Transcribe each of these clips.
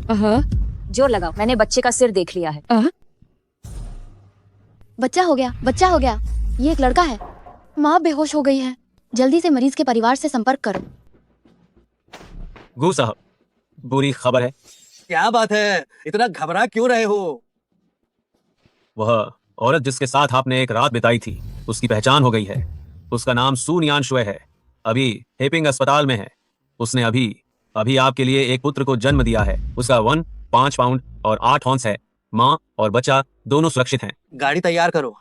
जोर लगाओ, मैंने बच्चे का सिर देख लिया है। बच्चा हो गया, बच्चा हो गया। ये एक लड़का है। माँ बेहोश हो गई है। जल्दी से मरीज के परिवार से संपर्क करो। गू साहब, बुरी खबर है। क्या बात है, इतना घबरा क्यों रहे हो? वह औरत जिसके साथ आपने एक रात बिताई थी, उसकी पहचान हो गई है। उसका नाम सू नियान शुए है। अभी हेपिंग अस्पताल में है। उसने अभी अभी आपके लिए एक पुत्र को जन्म दिया है। उसका वजन 5 पाउंड और 8 औंस है। माँ और बच्चा दोनों सुरक्षित हैं। गाड़ी तैयार करो।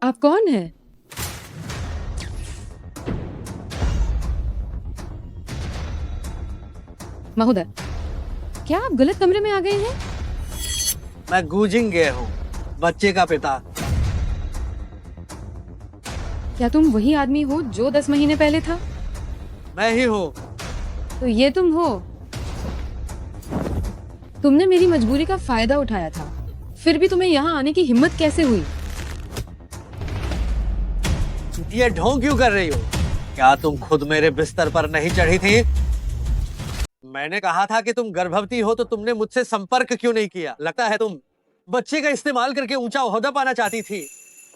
आप कौन है? महोदय, क्या आप गलत कमरे में आ गए हैं? मैं गूजिंग गया हूँ, बच्चे का पिता। क्या तुम वही आदमी हो जो 10 महीने पहले था? मैं ही हूँ। तो ये तुम हो। तुमने मेरी मजबूरी का फायदा उठाया था, फिर भी तुम्हें यहाँ आने की हिम्मत कैसे हुई? ये ढोंग क्यों कर रही हो? क्या तुम खुद मेरे बिस्तर पर नहीं चढ़ी थी? मैंने कहा था कि तुम गर्भवती हो तो तुमने मुझसे संपर्क क्यों नहीं किया? लगता है तुम बच्चे का इस्तेमाल करके ऊंचा ओहदा पाना चाहती थी।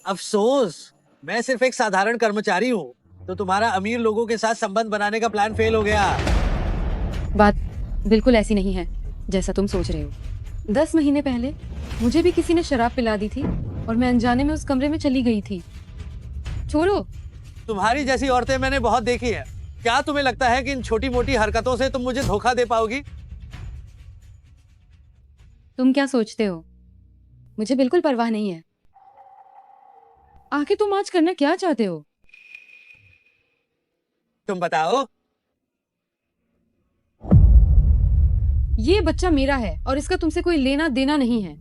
अफसोस, मैं सिर्फ एक साधारण कर्मचारी हूँ, तो तुम्हारा अमीर लोगों के साथ संबंध बनाने का प्लान फेल हो गया। बात बिल्कुल ऐसी नहीं है जैसा तुम सोच रहे हो। 10 महीने पहले मुझे भी किसी ने शराब पिला दी थी और मैं अनजाने में उस कमरे में चली गई थी। छोड़ो। तुम्हारी जैसी औरतें मैंने बहुत देखी है। क्या तुम्हें लगता है कि इन छोटी मोटी हरकतों से तुम मुझे धोखा दे पाओगी? तुम क्या सोचते हो? मुझे बिल्कुल परवाह नहीं है। आखिर तुम आज करना क्या चाहते हो? तुम बताओ। ये बच्चा मेरा है और इसका तुमसे कोई लेना देना नहीं है।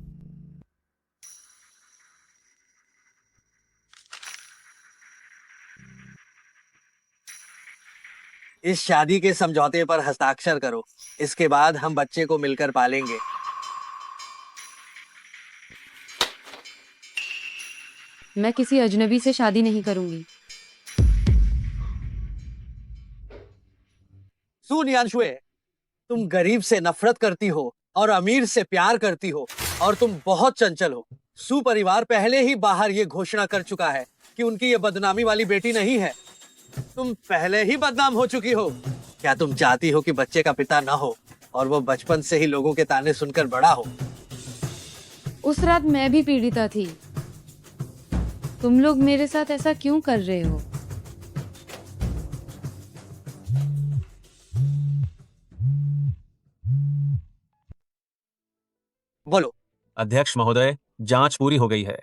इस शादी के समझौते पर हस्ताक्षर करो। इसके बाद हम बच्चे को मिलकर पालेंगे। मैं किसी अजनबी से शादी नहीं करूंगी। सुन यांशुए, तुम गरीब से नफरत करती हो और अमीर से प्यार करती हो, और तुम बहुत चंचल हो। सू परिवार पहले ही बाहर ये घोषणा कर चुका है कि उनकी ये बदनामी वाली बेटी नहीं है। तुम पहले ही बदनाम हो चुकी हो। क्या तुम चाहती हो कि बच्चे का पिता ना हो और वो बचपन से ही लोगों के ताने सुनकर बड़ा हो? उस रात मैं भी पीड़िता थी। तुम लोग मेरे साथ ऐसा क्यों कर रहे हो? बोलो। अध्यक्ष महोदय, जांच पूरी हो गई है।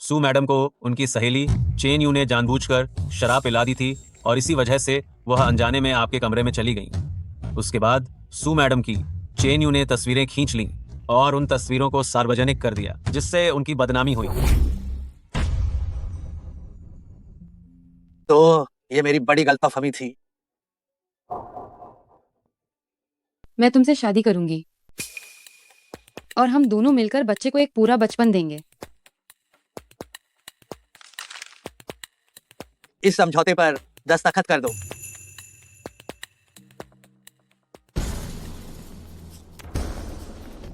सू मैडम को उनकी सहेली चेन यू ने जानबूझकर शराब पिला दी थी और इसी वजह से वह अनजाने में आपके कमरे में चली गईं। उसके बाद सू मैडम की चेन यू ने तस्वीरें खींच लीं और उन तस्वीरों को सार्वजनिक कर दिया, जिससे उनकी बदनामी हुई। तो ये मेरी बड़ी गलतफहमी थी। मैं तुमसे शादी करूंगी और हम दोनों मिलकर बच्चे को एक पूरा बचपन देंगे। इस समझौते पर दस्तखत कर दो।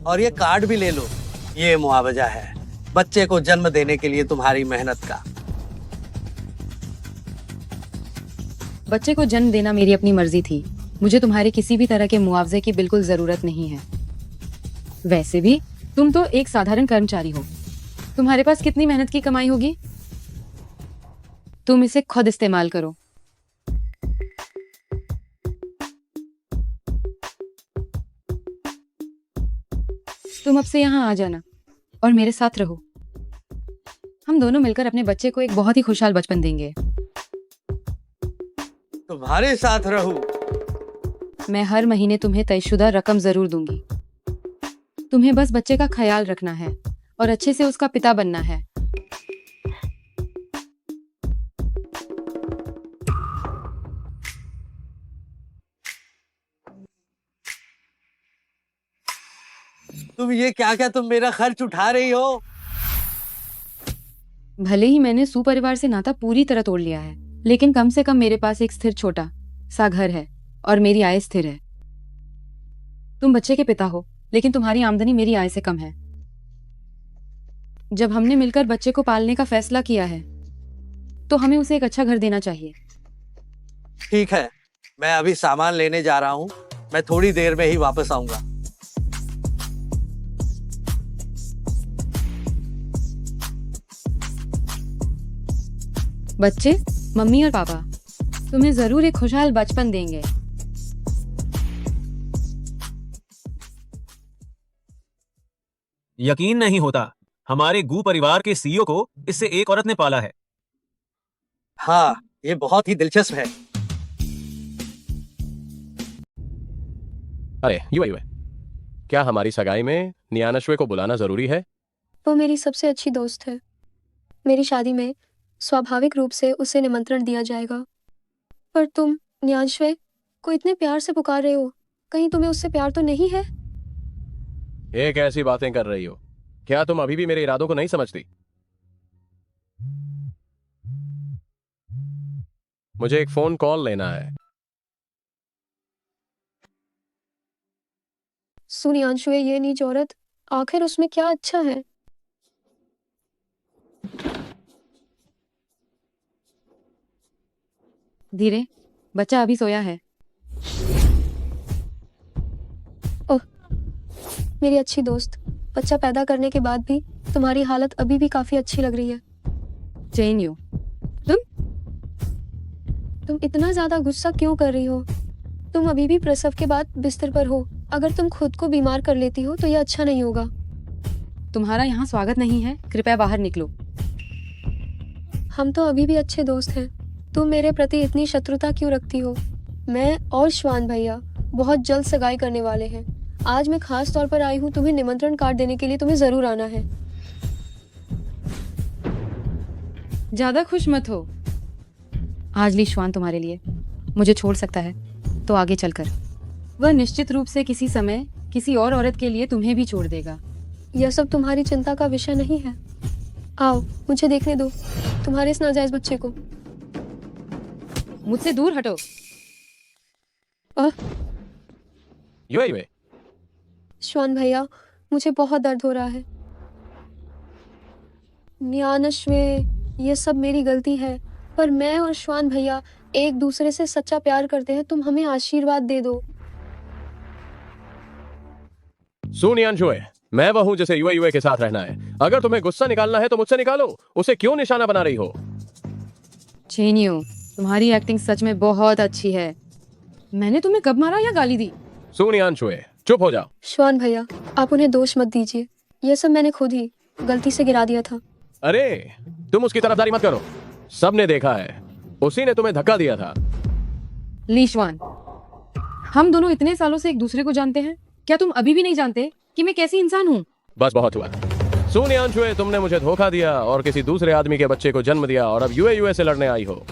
और ये कार्ड भी ले लो। ये मुआवजा है बच्चे को जन्म देने के लिए तुम्हारी मेहनत का। बच्चे को जन्म देना मेरी अपनी मर्जी थी। मुझे तुम्हारे किसी भी तरह के मुआवजे की बिल्कुल जरूरत नहीं है। वैसे भी तुम तो एक साधारण कर्मचारी हो। तुम्हारे पास कितनी मेहनत की कमाई होगी? तुम इसे खुद इस्तेमाल करो। तुम अब से यहाँ आ जाना और मेरे साथ रहो। हम दोनों मिलकर अपने बच्चे को एक बहुत ही खुशहाल बचपन देंगे। तुम्हारे साथ रहूं? मैं हर महीने तुम्हें तयशुदा रकम जरूर दूंगी। तुम्हें बस बच्चे का ख्याल रखना है और अच्छे से उसका पिता बनना है। तुम ये क्या क्या तुम मेरा खर्च उठा रही हो? भले ही मैंने सुपरिवार से नाता पूरी तरह तोड़ लिया है, लेकिन कम से कम मेरे पास एक स्थिर छोटा सा घर है और मेरी आय स्थिर है। तुम बच्चे के पिता हो, लेकिन तुम्हारी आमदनी मेरी आय से कम है। जब हमने मिलकर बच्चे को पालने का फैसला किया है, तो हमें उसे एक अच्छा घर देना चाहिए। ठीक है, मैं अभी सामान लेने जा रहा हूँ। मैं थोड़ी देर में ही वापस आऊंगा। बच्चे, मम्मी और पापा तुम्हें जरूर एक खुशहाल बचपन देंगे। यकीन नहीं होता, हमारे गू परिवार के सीईओ को इससे एक औरत ने पाला है। हाँ, ये बहुत ही दिलचस्प है। अरे युवे, क्या हमारी सगाई में नियानश्वे को बुलाना जरूरी है? वो मेरी सबसे अच्छी दोस्त है। मेरी शादी में स्वाभाविक रूप से उसे निमंत्रण दिया जाएगा। पर तुम न्यांशवे को इतने प्यार से पुकार रहे हो, कहीं तुम्हें उससे प्यार तो नहीं है? ये कैसी बातें कर रही हो? क्या तुम अभी भी मेरे इरादों को नहीं समझती? मुझे एक फोन कॉल लेना है। सुन न्यांशवे, ये नीच औरत, आखिर उसमें क्या अच्छा है? धीरे, बच्चा अभी सोया है। ओह, मेरी अच्छी दोस्त, बच्चा पैदा करने के बाद भी तुम्हारी हालत अभी भी काफी अच्छी लग रही है। चेन यू, तुम इतना ज्यादा गुस्सा क्यों कर रही हो? तुम अभी भी प्रसव के बाद बिस्तर पर हो। अगर तुम खुद को बीमार कर लेती हो तो यह अच्छा नहीं होगा। तुम्हारा यहाँ स्वागत नहीं है, कृपया बाहर निकलो। हम तो अभी भी अच्छे दोस्त हैं। तुम मेरे प्रति इतनी शत्रुता क्यों रखती हो? मैं और श्वान भैया बहुत जल्द सगाई करने वाले हैं। आज मैं खास तौर पर आई हूँ तुम्हें निमंत्रण कार्ड देने के लिए। तुम्हें जरूर आना है। ज्यादा खुश मत हो। आज ली श्वान तुम्हारे लिए मुझे छोड़ सकता है तो आगे चलकर वह निश्चित रूप से किसी समय किसी और औरत के लिए तुम्हें भी छोड़ देगा। यह सब तुम्हारी चिंता का विषय नहीं है। आओ, मुझे देखने दो तुम्हारे इस नाजायज बच्चे को। मुझसे दूर हटो। युवे, श्वान भैया, मुझे बहुत दर्द हो रहा है। न्यानश्वे, ये सब मेरी गलती है, पर मैं और श्वान भैया एक दूसरे से सच्चा प्यार करते हैं। तुम हमें आशीर्वाद दे दो। सुन नियानश्वे, मैं वह हूं जिसे युवे के साथ रहना है। अगर तुम्हें गुस्सा निकालना है तो मुझसे निकालो। उसे क्यों निशाना बना रही हो? चेनियो, तुम्हारी एक्टिंग सच में बहुत अच्छी है। मैंने तुम्हें कब मारा या गाली दी? सुन नियानश्वे, चुप हो जाओ। श्वान भैया, आप उन्हें दोष मत दीजिए। यह सब मैंने खुद ही गलती से गिरा दिया था। अरे तुम उसकी तरफदारी मत करो। सबने देखा है, उसी ने तुम्हें धक्का दिया था। लीश्वान, हम दोनों इतने सालों से एक दूसरे को जानते हैं। क्या तुम अभी भी नहीं जानते कि मैं कैसी इंसान हूँ? बस बहुत हुआ। सुन नियानश्वे, तुमने मुझे धोखा दिया और किसी दूसरे आदमी के बच्चे को जन्म दिया और अब युवे से लड़ने आई हो।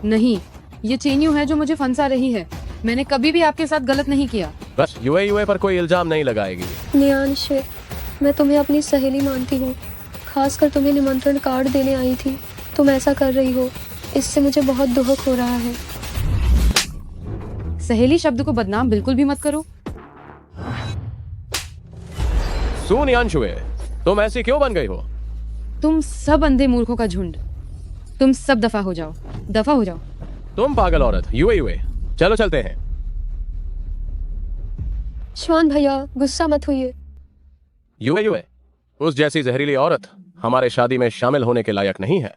नहीं, ये चेन्यू है जो मुझे फंसा रही है। मैंने कभी भी आपके साथ गलत नहीं किया। बस युवे पर कोई इल्जाम नहीं लगाएगी। न्यानश्वे, मैं तुम्हें अपनी सहेली मानती हूँ। खासकर तुम्हें निमंत्रण कार्ड देने आई थी। तुम ऐसा कर रही हो, इससे मुझे बहुत दुख हो रहा है। सहेली शब्द को बदनाम बिल्कुल भी मत करो। सुन नियानश्वे, तुम ऐसी क्यों बन गई हो? तुम सब अंधे मूर्खों का झुंड। तुम सब दफा हो जाओ, दफा हो जाओ। तुम पागल औरत। युवे, चलो चलते हैं। श्वान भैया, गुस्सा मत होइए। युवे, उस जैसी जहरीली औरत हमारे शादी में शामिल होने के लायक नहीं है।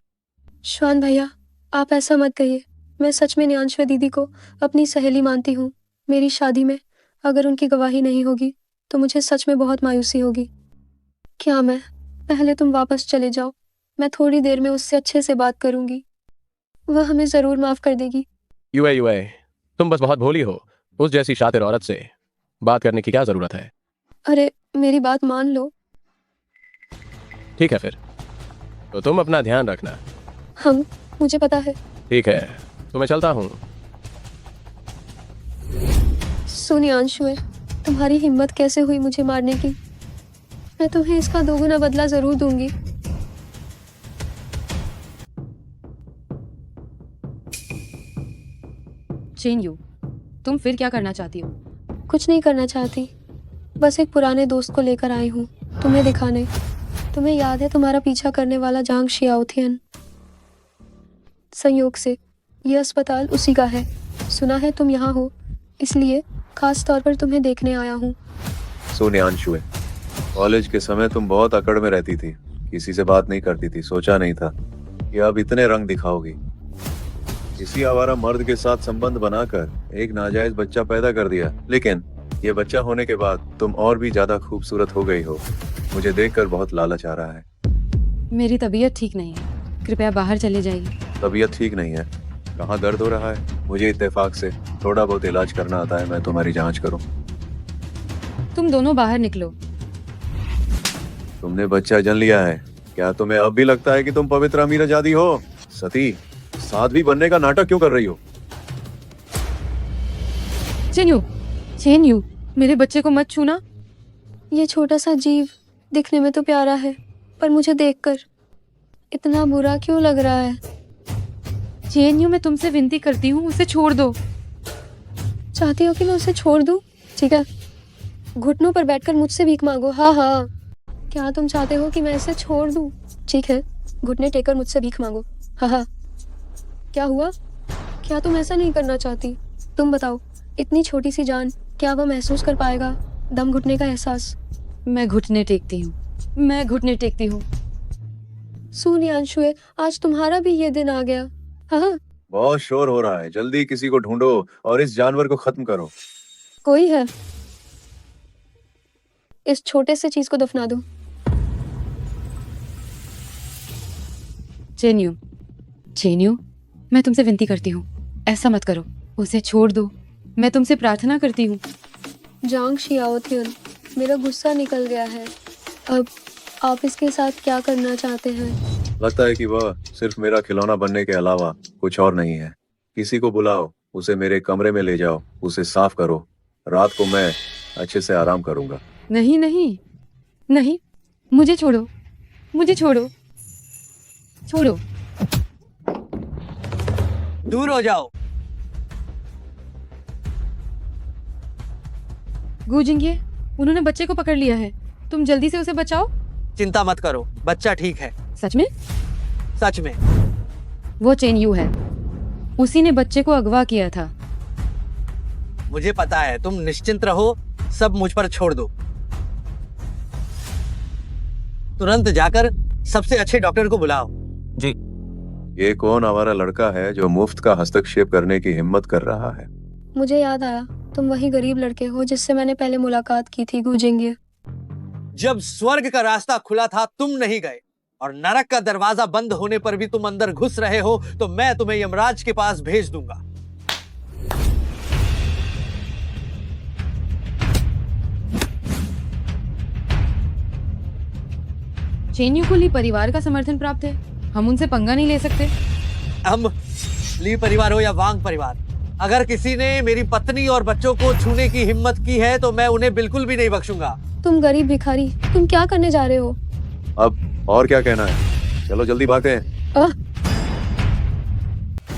श्वान भैया, आप ऐसा मत कहिए। मैं सच में न्यांशवे दीदी को अपनी सहेली मानती हूँ। मेरी शादी में अगर उनकी गवाही नहीं होगी तो मुझे सच में बहुत मायूसी होगी। क्या मैं पहले तुम वापस चले जाओ, मैं थोड़ी देर में उससे अच्छे से बात करूंगी। वह हमें जरूर माफ कर देगी। युवे, तुम बस बहुत भोली हो। उस जैसी शातिर औरत से बात करने की क्या जरूरत है? अरे मेरी बात मान लो। ठीक है फिर, तो तुम अपना ध्यान रखना। हम, मुझे पता है। ठीक है, तो मैं चलता हूँ। सुनिए अंशुए, तुम्हारी हिम्मत कैसे हुई मुझे मारने की? मैं तुम्हें इसका 2 गुना बदला जरूर दूंगी। चेन यू, तुम फिर क्या करना चाहती हो? कुछ नहीं करना चाहती, बस एक पुराने दोस्त को लेकर आई हूँ तुम्हें दिखाने। तुम्हें याद है तुम्हारा पीछा करने वाला जांग शियाओथियन? संयोग से ये अस्पताल उसी का है। सुना है तुम यहाँ हो, इसलिए खास तौर पर तुम्हें देखने आया हूँ। सोनियांशुए, कॉलेज के समय तुम बहुत अकड़ में रहती थी, किसी से बात नहीं करती थी। सोचा नहीं था कि अब इतने रंग दिखाओगी। किसी आवारा मर्द के साथ संबंध बनाकर एक नाजायज बच्चा पैदा कर दिया, लेकिन ये बच्चा होने के बाद तुम और भी ज्यादा खूबसूरत हो गई हो। मुझे देखकर बहुत लालच आ रहा है। मेरी तबीयत ठीक नहीं है, कृपया बाहर चले जाइए। तबीयत ठीक नहीं है? कहाँ दर्द हो रहा है? मुझे इत्तेफाक से थोड़ा बहुत इलाज करना आता है, मैं तुम्हारी जांच करूं। तुम दोनों बाहर निकलो। तुमने बच्चा जन लिया है, क्या तुम्हें अब भी लगता है कि तुम पवित्र अमीर आजादी हो? सती, साध्वी बनने का नाटक क्यों कर रही हो? चेन यू, मेरे बच्चे को मत छूना। ये छोटा सा जीव दिखने में तो प्यारा है, पर मुझे देखकर इतना बुरा क्यों लग रहा है? चेन यू, मैं तुमसे विनती करती हूँ, उसे छोड़ दो। चाहती हो कि मैं उसे छोड़ दूं? ठीक है, घुटनों पर बैठकर मुझसे भीख मांगो। हाँ हाँ, क्या तुम चाहते हो कि मैं इसे छोड़ दूं? ठीक है, घुटने टेककर मुझसे भीख मांगो। हाँ हाँ, क्या हुआ? क्या तुम ऐसा नहीं करना चाहती? तुम बताओ, इतनी छोटी सी जान, क्या वह महसूस कर पाएगा दम घुटने का एहसास? मैं घुटने टेकती हूँ। सूर्यांशुए, आज तुम्हारा भी ये दिन आ गया। हाँ, बहुत शोर हो रहा है, जल्दी किसी को ढूंढो और इस जानवर को खत्म करो। कोई है? इस छोटे से चीज को दफना दो। चेन यू, मैं तुमसे विनती करती हूँ, ऐसा मत करो, उसे छोड़ दो। मैं तुमसे प्रार्थना करती हूँ। जांग शियाओथियन, मेरा गुस्सा निकल गया है। अब आप इसके साथ क्या करना चाहते हैं? लगता है कि वह सिर्फ मेरा खिलौना बनने के अलावा कुछ और नहीं है। किसी को बुलाओ, उसे मेरे कमरे में ले जाओ, उसे साफ करो। रात को मैं अच्छे से आराम करूंगा। नहीं, मुझे छोड़ो। दूर हो जाओ। गूजिंगे, उन्होंने बच्चे को पकड़ लिया है, तुम जल्दी से उसे बचाओ। चिंता मत करो, बच्चा ठीक है। सच में? सच में। वो चेन यू है, उसी ने बच्चे को अगवा किया था। मुझे पता है, तुम निश्चिंत रहो, सब मुझ पर छोड़ दो। तुरंत जाकर सबसे अच्छे डॉक्टर को बुलाओ। जी। ये कौन आवारा लड़का है जो मुफ्त का हस्तक्षेप करने की हिम्मत कर रहा है? मुझे याद आया, तुम वही गरीब लड़के हो जिससे मैंने पहले मुलाकात की थी, गूजेंगे। जब स्वर्ग का रास्ता खुला था तुम नहीं गए, और नरक का दरवाजा बंद होने पर भी तुम अंदर घुस रहे हो, तो मैं तुम्हें यमराज के पास भेज दूंगा। चेन यू को ली परिवार का समर्थन प्राप्त है, हम उनसे पंगा नहीं ले सकते। हम ली परिवार हो या वांग परिवार, अगर किसी ने मेरी पत्नी और बच्चों को छूने की हिम्मत की है तो मैं उन्हें बिल्कुल भी नहीं बख्शूंगा। तुम गरीब भिखारी, तुम क्या करने जा रहे हो? अब और क्या कहना है? चलो जल्दी भागते हैं।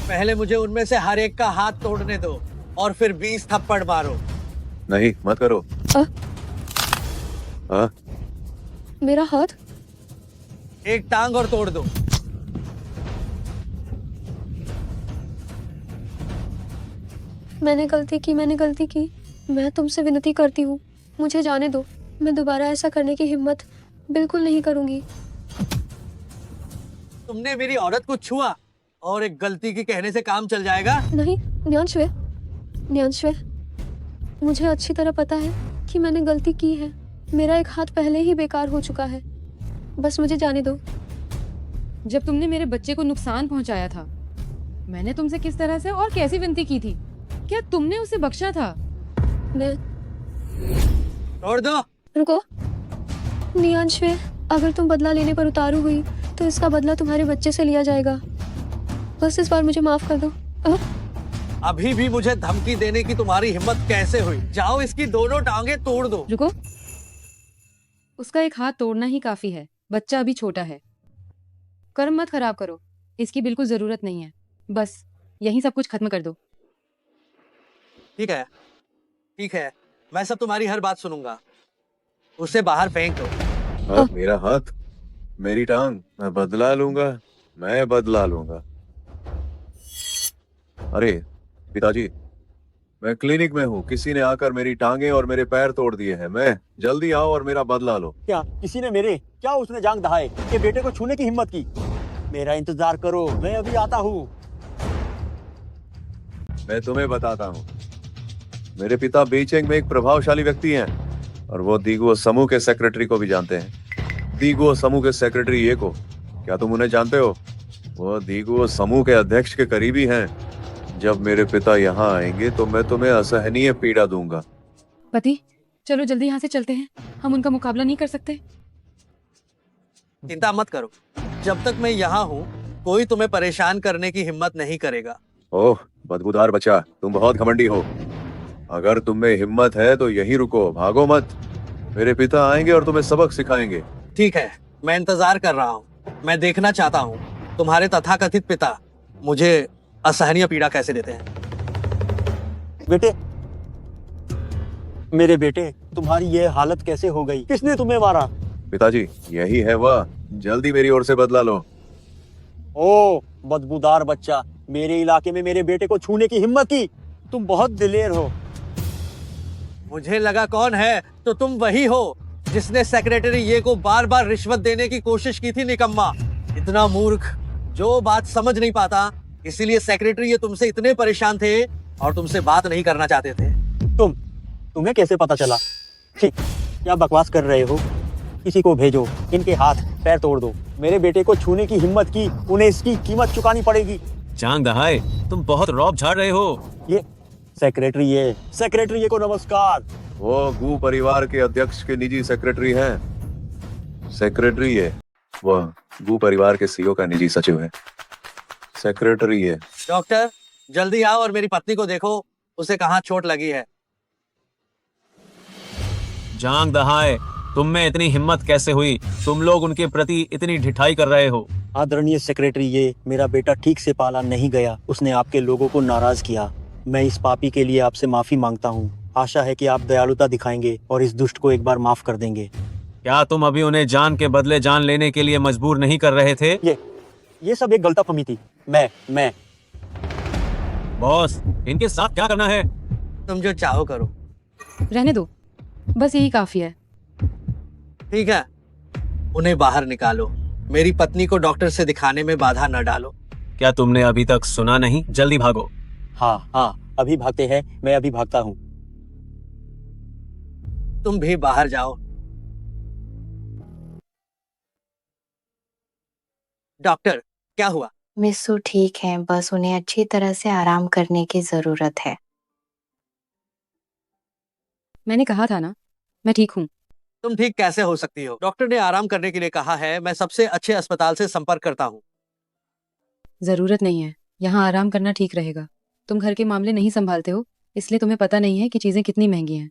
पहले मुझे उनमें से हर एक का हाथ तोड़ने दो और फिर 20 थप्पड़ मारो। नहीं, मत करो। मेरा हाथ? एक टांग और तोड़ दो। मैंने गलती की। मैं तुमसे विनती करती हूँ, मुझे जाने दो। मैं दोबारा ऐसा करने की हिम्मत बिल्कुल नहीं करूंगी। तुमने मेरी औरत को छुआ और एक गलती की कहने से काम चल जाएगा? नहीं, न्यांशवे, मुझे अच्छी तरह पता है कि मैंने गलती की है। मेरा एक हाथ पहले ही बेकार हो चुका है, बस मुझे जाने दो। जब तुमने मेरे बच्चे को नुकसान पहुंचाया था, मैंने तुमसे किस तरह से और कैसी विनती की थी? क्या तुमने उसे बख्शा था? मैं छोड़ दो। रुको न्यांशवे, अगर तुम बदला लेने पर उतारू हुई तो इसका बदला तुम्हारे बच्चे से लिया जाएगा। बस इस बार मुझे माफ कर दो। अभी भी मुझे धमकी देने की तुम्हारी हिम्मत कैसे हुई? जाओ इसकी दोनों टांगे तोड़ दो। रुको, उसका एक हाथ तोड़ना ही काफी है, बच्चा अभी छोटा है। कर्म मत खराब करो, इसकी बिल्कुल जरूरत नहीं है। बस यही सब कुछ खत्म कर दो। ठीक है, ठीक है, मैं सब तुम्हारी हर बात सुनूंगा। उसे बाहर फेंक दो। मेरा हाथ, मेरी टांग, मैं बदला लूंगा, मैं बदला लूंगा। अरे पिताजी, मैं क्लिनिक में हूँ, किसी ने आकर मेरी टांगे और मेरे पैर तोड़ दिए हैं। मैं जल्दी आओ और मेरा बदला लो। क्या किसी ने मेरे, क्या उसने जांग दहाए के बेटे को छूने की हिम्मत की? मेरा इंतजार करो, मैं अभी आता हूँ। मैं तुम्हें बताता हूँ, मेरे पिता बीजिंग में एक प्रभावशाली व्यक्ति हैं और वो दीगुओ समूह के सेक्रेटरी को भी जानते हैं। दीगुओ समूह के सेक्रेटरी ये को, क्या तुम उन्हें जानते हो? वो दीगुओ समूह के अध्यक्ष के करीबी हैं। जब मेरे पिता यहाँ आएंगे तो मैं तुम्हें असहनीय पीड़ा दूंगा। पति, चलो जल्दी यहाँ से चलते हैं, हम उनका मुकाबला नहीं कर सकते। चिंता मत करो, जब तक मैं यहाँ हूँ कोई तुम्हें परेशान करने की हिम्मत नहीं करेगा। ओह बदबूदार बच्चा, तुम बहुत घमंडी हो। अगर तुम में हिम्मत है तो यहीं रुको, भागो मत। मेरे पिता आएंगे और तुम्हें सबक सिखाएंगे। ठीक है, मैं इंतजार कर रहा हूँ। मैं देखना चाहता हूँ तुम्हारे तथाकथित पिता मुझे असहनीय पीड़ा कैसे देते हैं। बेटे, मेरे बेटे, तुम्हारी ये हालत कैसे हो गई? किसने तुम्हें मारा? पिताजी यही है वह, जल्दी मेरी ओर से बदला लो। ओ बदबूदार बच्चा, मेरे इलाके में मेरे बेटे को छूने की हिम्मत की? तुम बहुत दिलेर हो। मुझे लगा कौन है, तो तुम वही हो जिसने सेक्रेटरी ये को बार बार रिश्वत देने की कोशिश की थी। निकम्मा, इतना मूर्ख जो बात समझ नहीं पाता, इसीलिए सेक्रेटरी ये तुमसे इतने परेशान थे और तुमसे बात नहीं करना चाहते थे। तुम्हें कैसे पता चला? ठीक, क्या बकवास कर रहे हो? किसी को भेजो, इनके हाथ पैर तोड़ दो। मेरे बेटे को छूने की हिम्मत की, उन्हें इसकी कीमत चुकानी पड़ेगी। जांग दहाए, तुम बहुत रौब झाड़ रहे हो। ये सेक्रेटरी ये को नमस्कार। वो गू परिवार के अध्यक्ष के निजी सेक्रेटरी हैं। सेक्रेटरी है, वह गू परिवार के सीईओ का निजी सचिव है। सेक्रेटरी है। डॉक्टर, जल्दी आओ और मेरी पत्नी को देखो, उसे कहाँ चोट लगी है। जांग दहाए, तुम में इतनी हिम्मत कैसे हुई? तुम लोग उनके प्रति इतनी ढिठाई कर रहे हो। आदरणीय सेक्रेटरी, ये मेरा बेटा ठीक से पाला नहीं गया, उसने आपके लोगों को नाराज किया। मैं इस पापी के लिए आपसे माफी मांगता हूँ। आशा है कि आप दयालुता दिखाएंगे और इस दुष्ट को एक बार माफ कर देंगे। क्या तुम अभी उन्हें जान के बदले जान लेने के लिए मजबूर नहीं कर रहे थे? ये सब एक गलतफहमी थी। मैं बॉस, इनके साथ क्या करना है? तुम जो चाहो करो। रहने दो, बस यही काफी है। ठीक है, उन्हें बाहर निकालो। मेरी पत्नी को डॉक्टर से दिखाने में बाधा न डालो। क्या तुमने अभी तक सुना नहीं? जल्दी भागो। हाँ, अभी भागते हैं, मैं अभी भागता हूँ। तुम भी बाहर जाओ। डॉक्टर, क्या हुआ? मिस्सू ठीक है, बस उन्हें अच्छी तरह से आराम करने की जरूरत है। मैंने कहा था ना, मैं ठीक हूँ। तुम ठीक कैसे हो सकती हो? डॉक्टर ने आराम करने के लिए कहा है। मैं सबसे अच्छे अस्पताल से संपर्क करता हूँ। जरूरत नहीं है, यहाँ आराम करना ठीक रहेगा। तुम घर के मामले नहीं संभालते हो, इसलिए तुम्हें पता नहीं है कि चीजें कितनी महंगी हैं।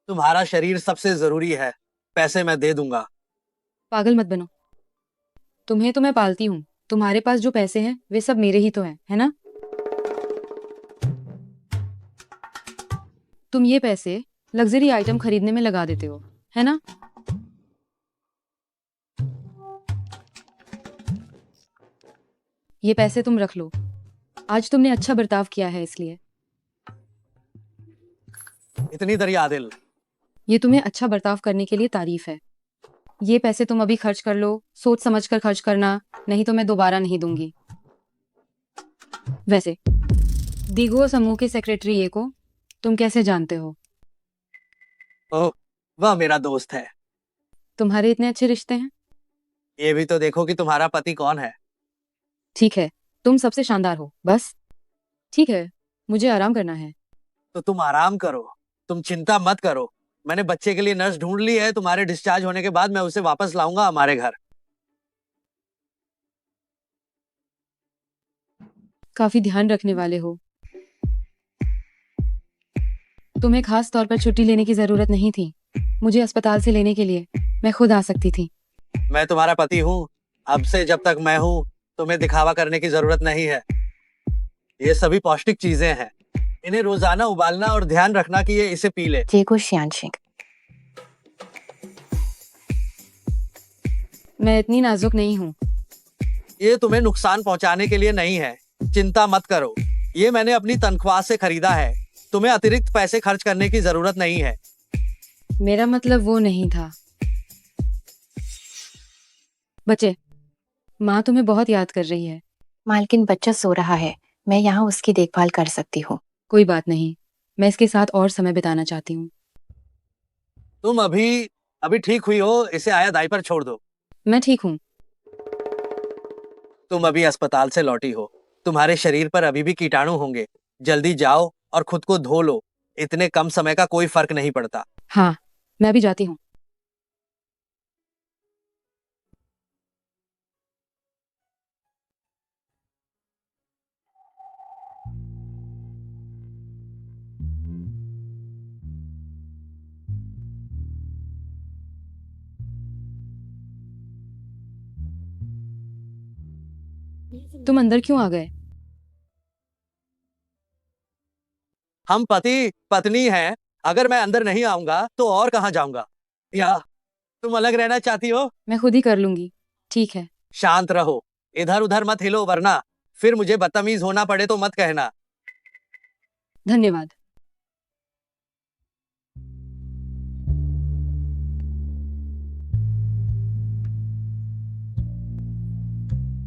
तुम्हारा शरीर सबसे जरूरी है। पैसे मैं दे दूंगा। पागल मत बनो। तुम्हें तो मैं पालती हूँ, तुम्हारे पास जो पैसे हैं वे सब मेरे ही तो हैं, है ना? तुम ये पैसे लग्जरी आइटम खरीदने में लगा देते हो, है ना? ये पैसे तुम रख लो। आज तुमने अच्छा बर्ताव किया है, इसलिए। इतनी दरिया दिल। ये तुम्हें अच्छा बर्ताव करने के लिए तारीफ है। ये पैसे तुम अभी खर्च कर लो, सोच समझ कर खर्च करना, नहीं तो मैं दोबारा नहीं दूंगी। वैसे दीगुओ समूह के सेक्रेटरी ये को तुम कैसे जानते हो? ओह, वह मेरा दोस्त है। तुम्हारे इतने अच्छे रिश्ते हैं? ये भी तो देखो कि तुम्हारा पति कौन है। ठीक है, तुम सबसे शानदार हो। बस ठीक है, मुझे आराम करना है। तो तुम आराम करो, तुम चिंता मत करो। मैंने बच्चे के लिए नर्स ढूंढ ली है। तुम्हारे डिस्चार्ज होने के बाद मैं उसे वापस लाऊंगा हमारे घर। काफी ध्यान रखने वाले हो। तुम्हें खास तौर पर छुट्टी लेने की जरूरत नहीं थी। मुझे अस्पताल से लेने के लिए मैं खुद आ सकती थी। मैं तुम्हारा पति हूँ। अब से जब तक मैं हूँ तुम्हें दिखावा करने की जरूरत नहीं है। ये सभी पौष्टिक चीजें हैं, इन्हें रोजाना उबालना और ध्यान रखना कि ये इसे पी ले। जेगो श्यानशिंग, मैं इतनी नाजुक नहीं हूँ। ये तुम्हें नुकसान पहुंचाने के लिए नहीं है, चिंता मत करो। ये मैंने अपनी तनख्वाह से खरीदा है, तुम्हें अतिरिक्त पैसे खर्च करने की जरूरत नहीं है। मेरा मतलब वो नहीं था। बच्चे, माँ तुम्हें बहुत याद कर रही है। मालकिन बच्चा सो रहा है, मैं यहाँ उसकी देखभाल कर सकती हूँ। कोई बात नहीं, मैं इसके साथ और समय बिताना चाहती हूँ। तुम अभी अभी ठीक हुई हो, इसे आया दाई पर छोड़ दो। मैं ठीक हूँ। तुम अभी अस्पताल से लौटी हो, तुम्हारे शरीर पर अभी भी कीटाणु होंगे। जल्दी जाओ और खुद को धो लो, इतने कम समय का कोई फर्क नहीं पड़ता। हाँ, मैं भी जाती हूँ। तुम अंदर क्यों आ गए? हम पति पत्नी हैं, अगर मैं अंदर नहीं आऊंगा तो और कहाँ जाऊंगा? या तुम अलग रहना चाहती हो? मैं खुद ही कर लूंगी। ठीक है। शांत रहो, इधर उधर मत हिलो, वरना फिर मुझे बदतमीज होना पड़े तो मत कहना। धन्यवाद।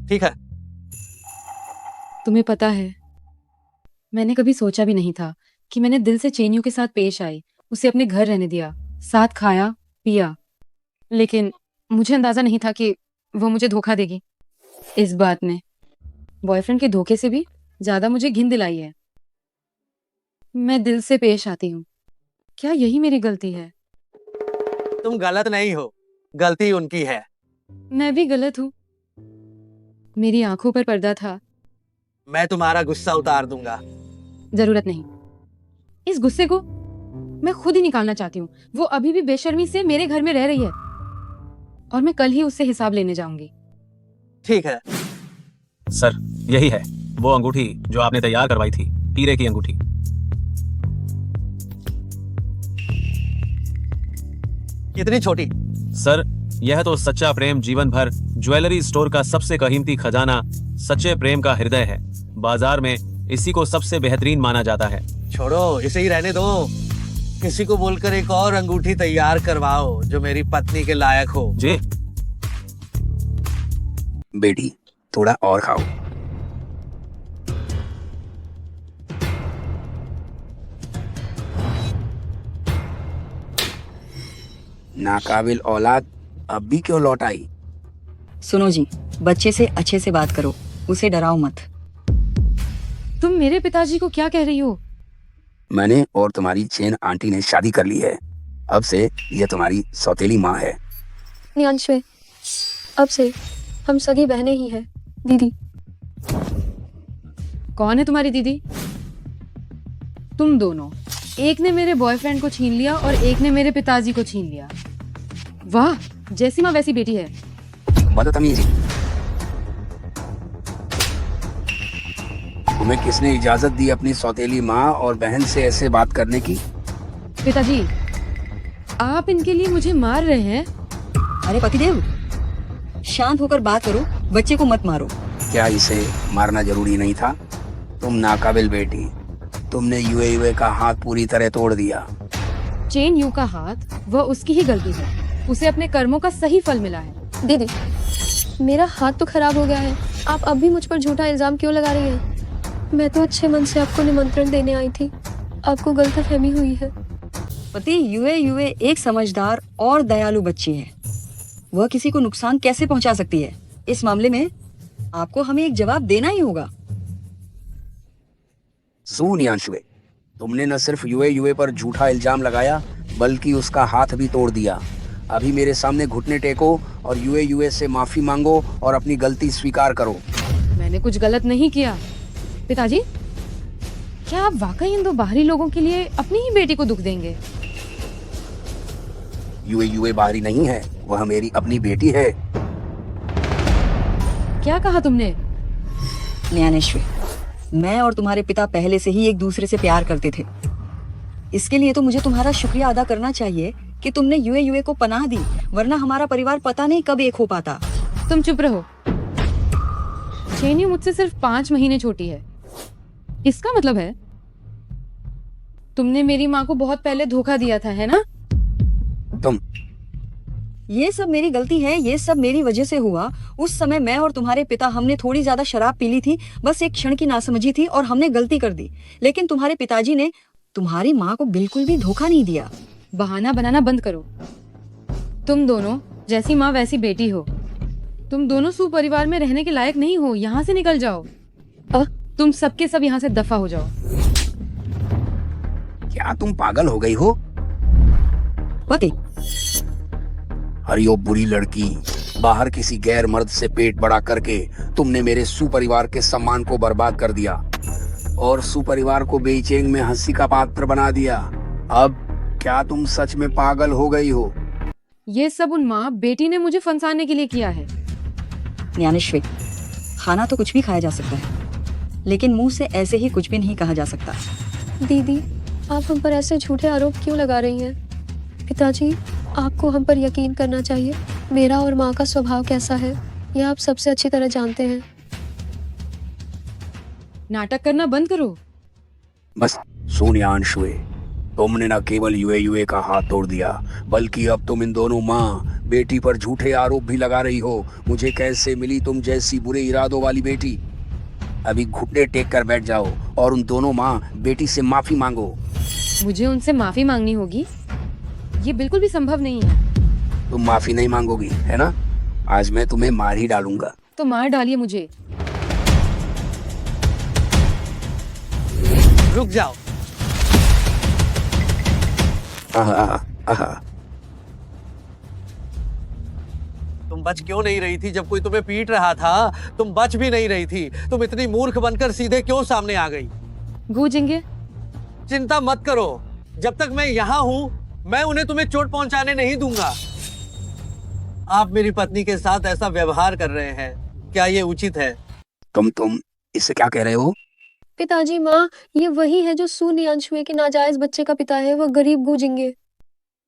ठीक है। तुम्हें पता है, मैंने कभी सोचा भी नहीं था कि मैंने दिल से चेन्यू के साथ पेश आई, उसे अपने घर रहने दिया, साथ खाया पिया, लेकिन मुझे अंदाजा नहीं था कि वो मुझे धोखा देगी। इस बात ने बॉयफ्रेंड के धोखे से भी ज्यादा मुझे घिन दिलाई है। मैं दिल से पेश आती हूँ। क्या यही मेरी गलती है? तुम गलत नहीं हो, गलती उनकी है। मैं भी गलत हूँ। मेरी आंखों पर पर्दा था। मैं तुम्हारा गुस्सा उतार दूंगा। जरूरत नहीं। इस गुस्से को मैं खुद ही निकालना चाहती हूँ। वो अभी भी बेशर्मी से मेरे घर में रह रही है और मैं कल ही उससे हिसाब लेने जाऊंगी। ठीक है। सर, यही है वो अंगूठी जो आपने तैयार करवाई थी, हीरे की अंगूठी। कितनी छोटी? सर, यह तो सच्चा प्रेम जीवन भर ज्वेलरी स्टोर का सबसे कीमती खजाना, सच्चे प्रेम का हृदय है। बाजार में इसी को सबसे बेहतरीन माना जाता है। छोड़ो, इसे ही रहने दो। किसी को बोलकर एक और अंगूठी तैयार करवाओ जो मेरी पत्नी के लायक हो। जी। बेटी, थोड़ा और खाओ। नाकाबिल औलाद अब भी क्यों लौट आई? सुनो जी, बच्चे से अच्छे से बात करो, उसे डराओ मत। तुम मेरे पिताजी को क्या कह रही हो? मैंने और तुम्हारी चेन आंटी ने शादी कर ली है। अब से ये तुम्हारी सौतेली माँ है। नियांशवे, अब से हम सगी बहनें ही हैं, दीदी। कौन है तुम्हारी दीदी? तुम दोनों, एक ने मेरे बॉयफ्रेंड को छीन लिया और एक ने मेरे पिताजी को छीन लिया। वाह, जैसी माँ वैसी बेटी है। बदतमीजी। तुम्हें किसने इजाजत दी अपनी सौतेली माँ और बहन से ऐसे बात करने की? पिताजी, आप इनके लिए मुझे मार रहे हैं? अरे पतिदेव, शांत होकर बात करो, बच्चे को मत मारो। क्या इसे मारना जरूरी नहीं था? तुम नाकाबिल बेटी, तुमने यूए का हाथ पूरी तरह तोड़ दिया। चेन यू का हाथ, वह उसकी ही गलती है। उसे अपने कर्मों का सही फल मिला है। दीदी, मेरा हाथ तो खराब हो गया है, आप अब भी मुझ पर झूठा इल्जाम क्यों लगा रही हैं? मैं तो अच्छे मन से आपको निमंत्रण देने आई थी, आपको गलतफहमी हुई है। पति यूए एक समझदार और दयालु बच्ची है। वह किसी को नुकसान कैसे पहुंचा सकती है? इस मामले में आपको हमें एक जवाब देना ही होगा। नियांशुए, तुमने न सिर्फ यूए पर झूठा इल्जाम लगाया बल्कि उसका हाथ भी तोड़ दिया। अभी मेरे सामने घुटने टेको और यूए से माफी मांगो और अपनी गलती स्वीकार करो। मैंने कुछ गलत नहीं किया। पिताजी, क्या आप वाकई इन दो बाहरी लोगों के लिए अपनी ही बेटी को दुख देंगे? यूए बाहरी नहीं है, वह मेरी अपनी बेटी है। क्या कहा तुमने? ज्ञानेश्वरी, मैं और तुम्हारे पिता पहले से ही एक दूसरे से प्यार करते थे। इसके लिए तो मुझे तुम्हारा शुक्रिया अदा करना चाहिए कि तुमने यूए को पनाह दी, वरना हमारा परिवार पता नहीं कब एक हो पाता। तुम चुप रहो। चेन्यू मुझसे सिर्फ 5 महीने छोटी है। इसका मतलब है तुमने मेरी माँ को बहुत पहले धोखा दिया था, है ना? तुम ये सब मेरी गलती है, ये सब मेरी वजह से हुआ। उस समय मैं और तुम्हारे पिता हमने थोड़ी ज्यादा शराब पी ली थी, बस एक क्षण की नासमझी थी और हमने गलती कर दी। लेकिन तुम्हारे पिताजी ने तुम्हारी माँ को बिल्कुल भी धोखा नहीं दिया। बहाना बनाना बंद करो। तुम दोनों जैसी माँ वैसी बेटी हो। तुम दोनों सुपरिवार में रहने के लायक नहीं हो। यहाँ से निकल जाओ। तुम सबके सब यहाँ से दफा हो जाओ। क्या तुम पागल हो गई हो? पति, अरे ओ बुरी लड़की, बाहर किसी गैर मर्द से पेट बड़ा करके तुमने मेरे सुपरिवार के सम्मान को बर्बाद कर दिया और सुपरिवार को बेईचैन में हंसी का पात्र बना दिया। अब क्या तुम सच में पागल हो गई हो? ये सब उन माँ बेटी ने मुझे फंसाने के लिए किया है। ज्ञानेश्वरी, खाना तो कुछ भी खाया जा सकता है, लेकिन मुंह से ऐसे ही कुछ भी नहीं कहा जा सकता। दीदी, आप हम पर ऐसे झूठे आरोप क्यों लगा रही हैं? पिताजी, आपको हम पर यकीन करना चाहिए। मेरा और माँ का स्वभाव कैसा है, यह आप सबसे अच्छी तरह जानते हैं। नाटक करना बंद करो। बस सोनियांशुए, तुमने न केवल यूए का हाथ तोड़ दिया, बल्कि अब तुम इन दोनों माँ बेटी पर झूठे आरोप भी लगा रही हो। मुझे कैसे मिली तुम जैसी बुरे इरादों वाली बेटी? अभी घुटने टेक कर बैठ जाओ और उन दोनों माँ बेटी से माफी मांगो। मुझे उनसे माफी मांगनी होगी? ये बिल्कुल भी संभव नहीं है। तुम माफी नहीं मांगोगी, है ना? आज मैं तुम्हें मार ही डालूंगा। तो मार डालिए मुझे। रुक जाओ। आहा। तुम बच क्यों नहीं रही थी जब कोई तुम्हें पीट रहा था? तुम बच भी नहीं रही थी। तुम इतनी मूर्ख बनकर सीधे क्यों सामने आ गई? गूंजेंगे? चिंता मत करो, जब तक मैं यहाँ हूँ मैं उन्हें तुम्हें चोट पहुंचाने नहीं दूंगा। आप मेरी पत्नी के साथ ऐसा व्यवहार कर रहे हैं, क्या ये उचित है? तुम इससे क्या कह रहे हो? पिताजी, माँ ये वही है जो सुनियांशुए के नाजायज बच्चे का पिता है। वह गरीब गूंजेंगे।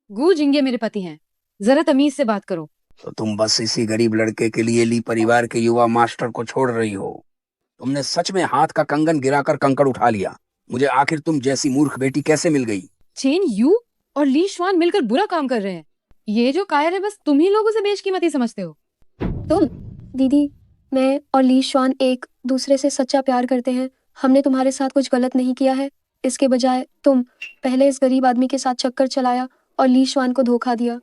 गूंजेंगे मेरे पति हैं। जरा तमीज से बात करो। तो तुम बस इसी गरीब लड़के के लिए ली परिवार के युवा मास्टर को छोड़ रही हो। तुमने सच में हाथ का कंगन गिराकर कंकड़ उठा लिया। मुझे आखिर तुम जैसी मूर्ख बेटी कैसे मिल गई? चेन यू और ली श्वान मिलकर बुरा काम कर रहे हैं। ये जो कायर है बस तुम ही लोगों से बेशकीमती समझते हो। तुम? दीदी, मैं और ली श्वान एक दूसरे से सच्चा प्यार करते हैं। हमने तुम्हारे साथ कुछ गलत नहीं किया है। इसके बजाय तुम पहले इस गरीब आदमी के साथ चक्कर चलाया और ली श्वान को धोखा दिया।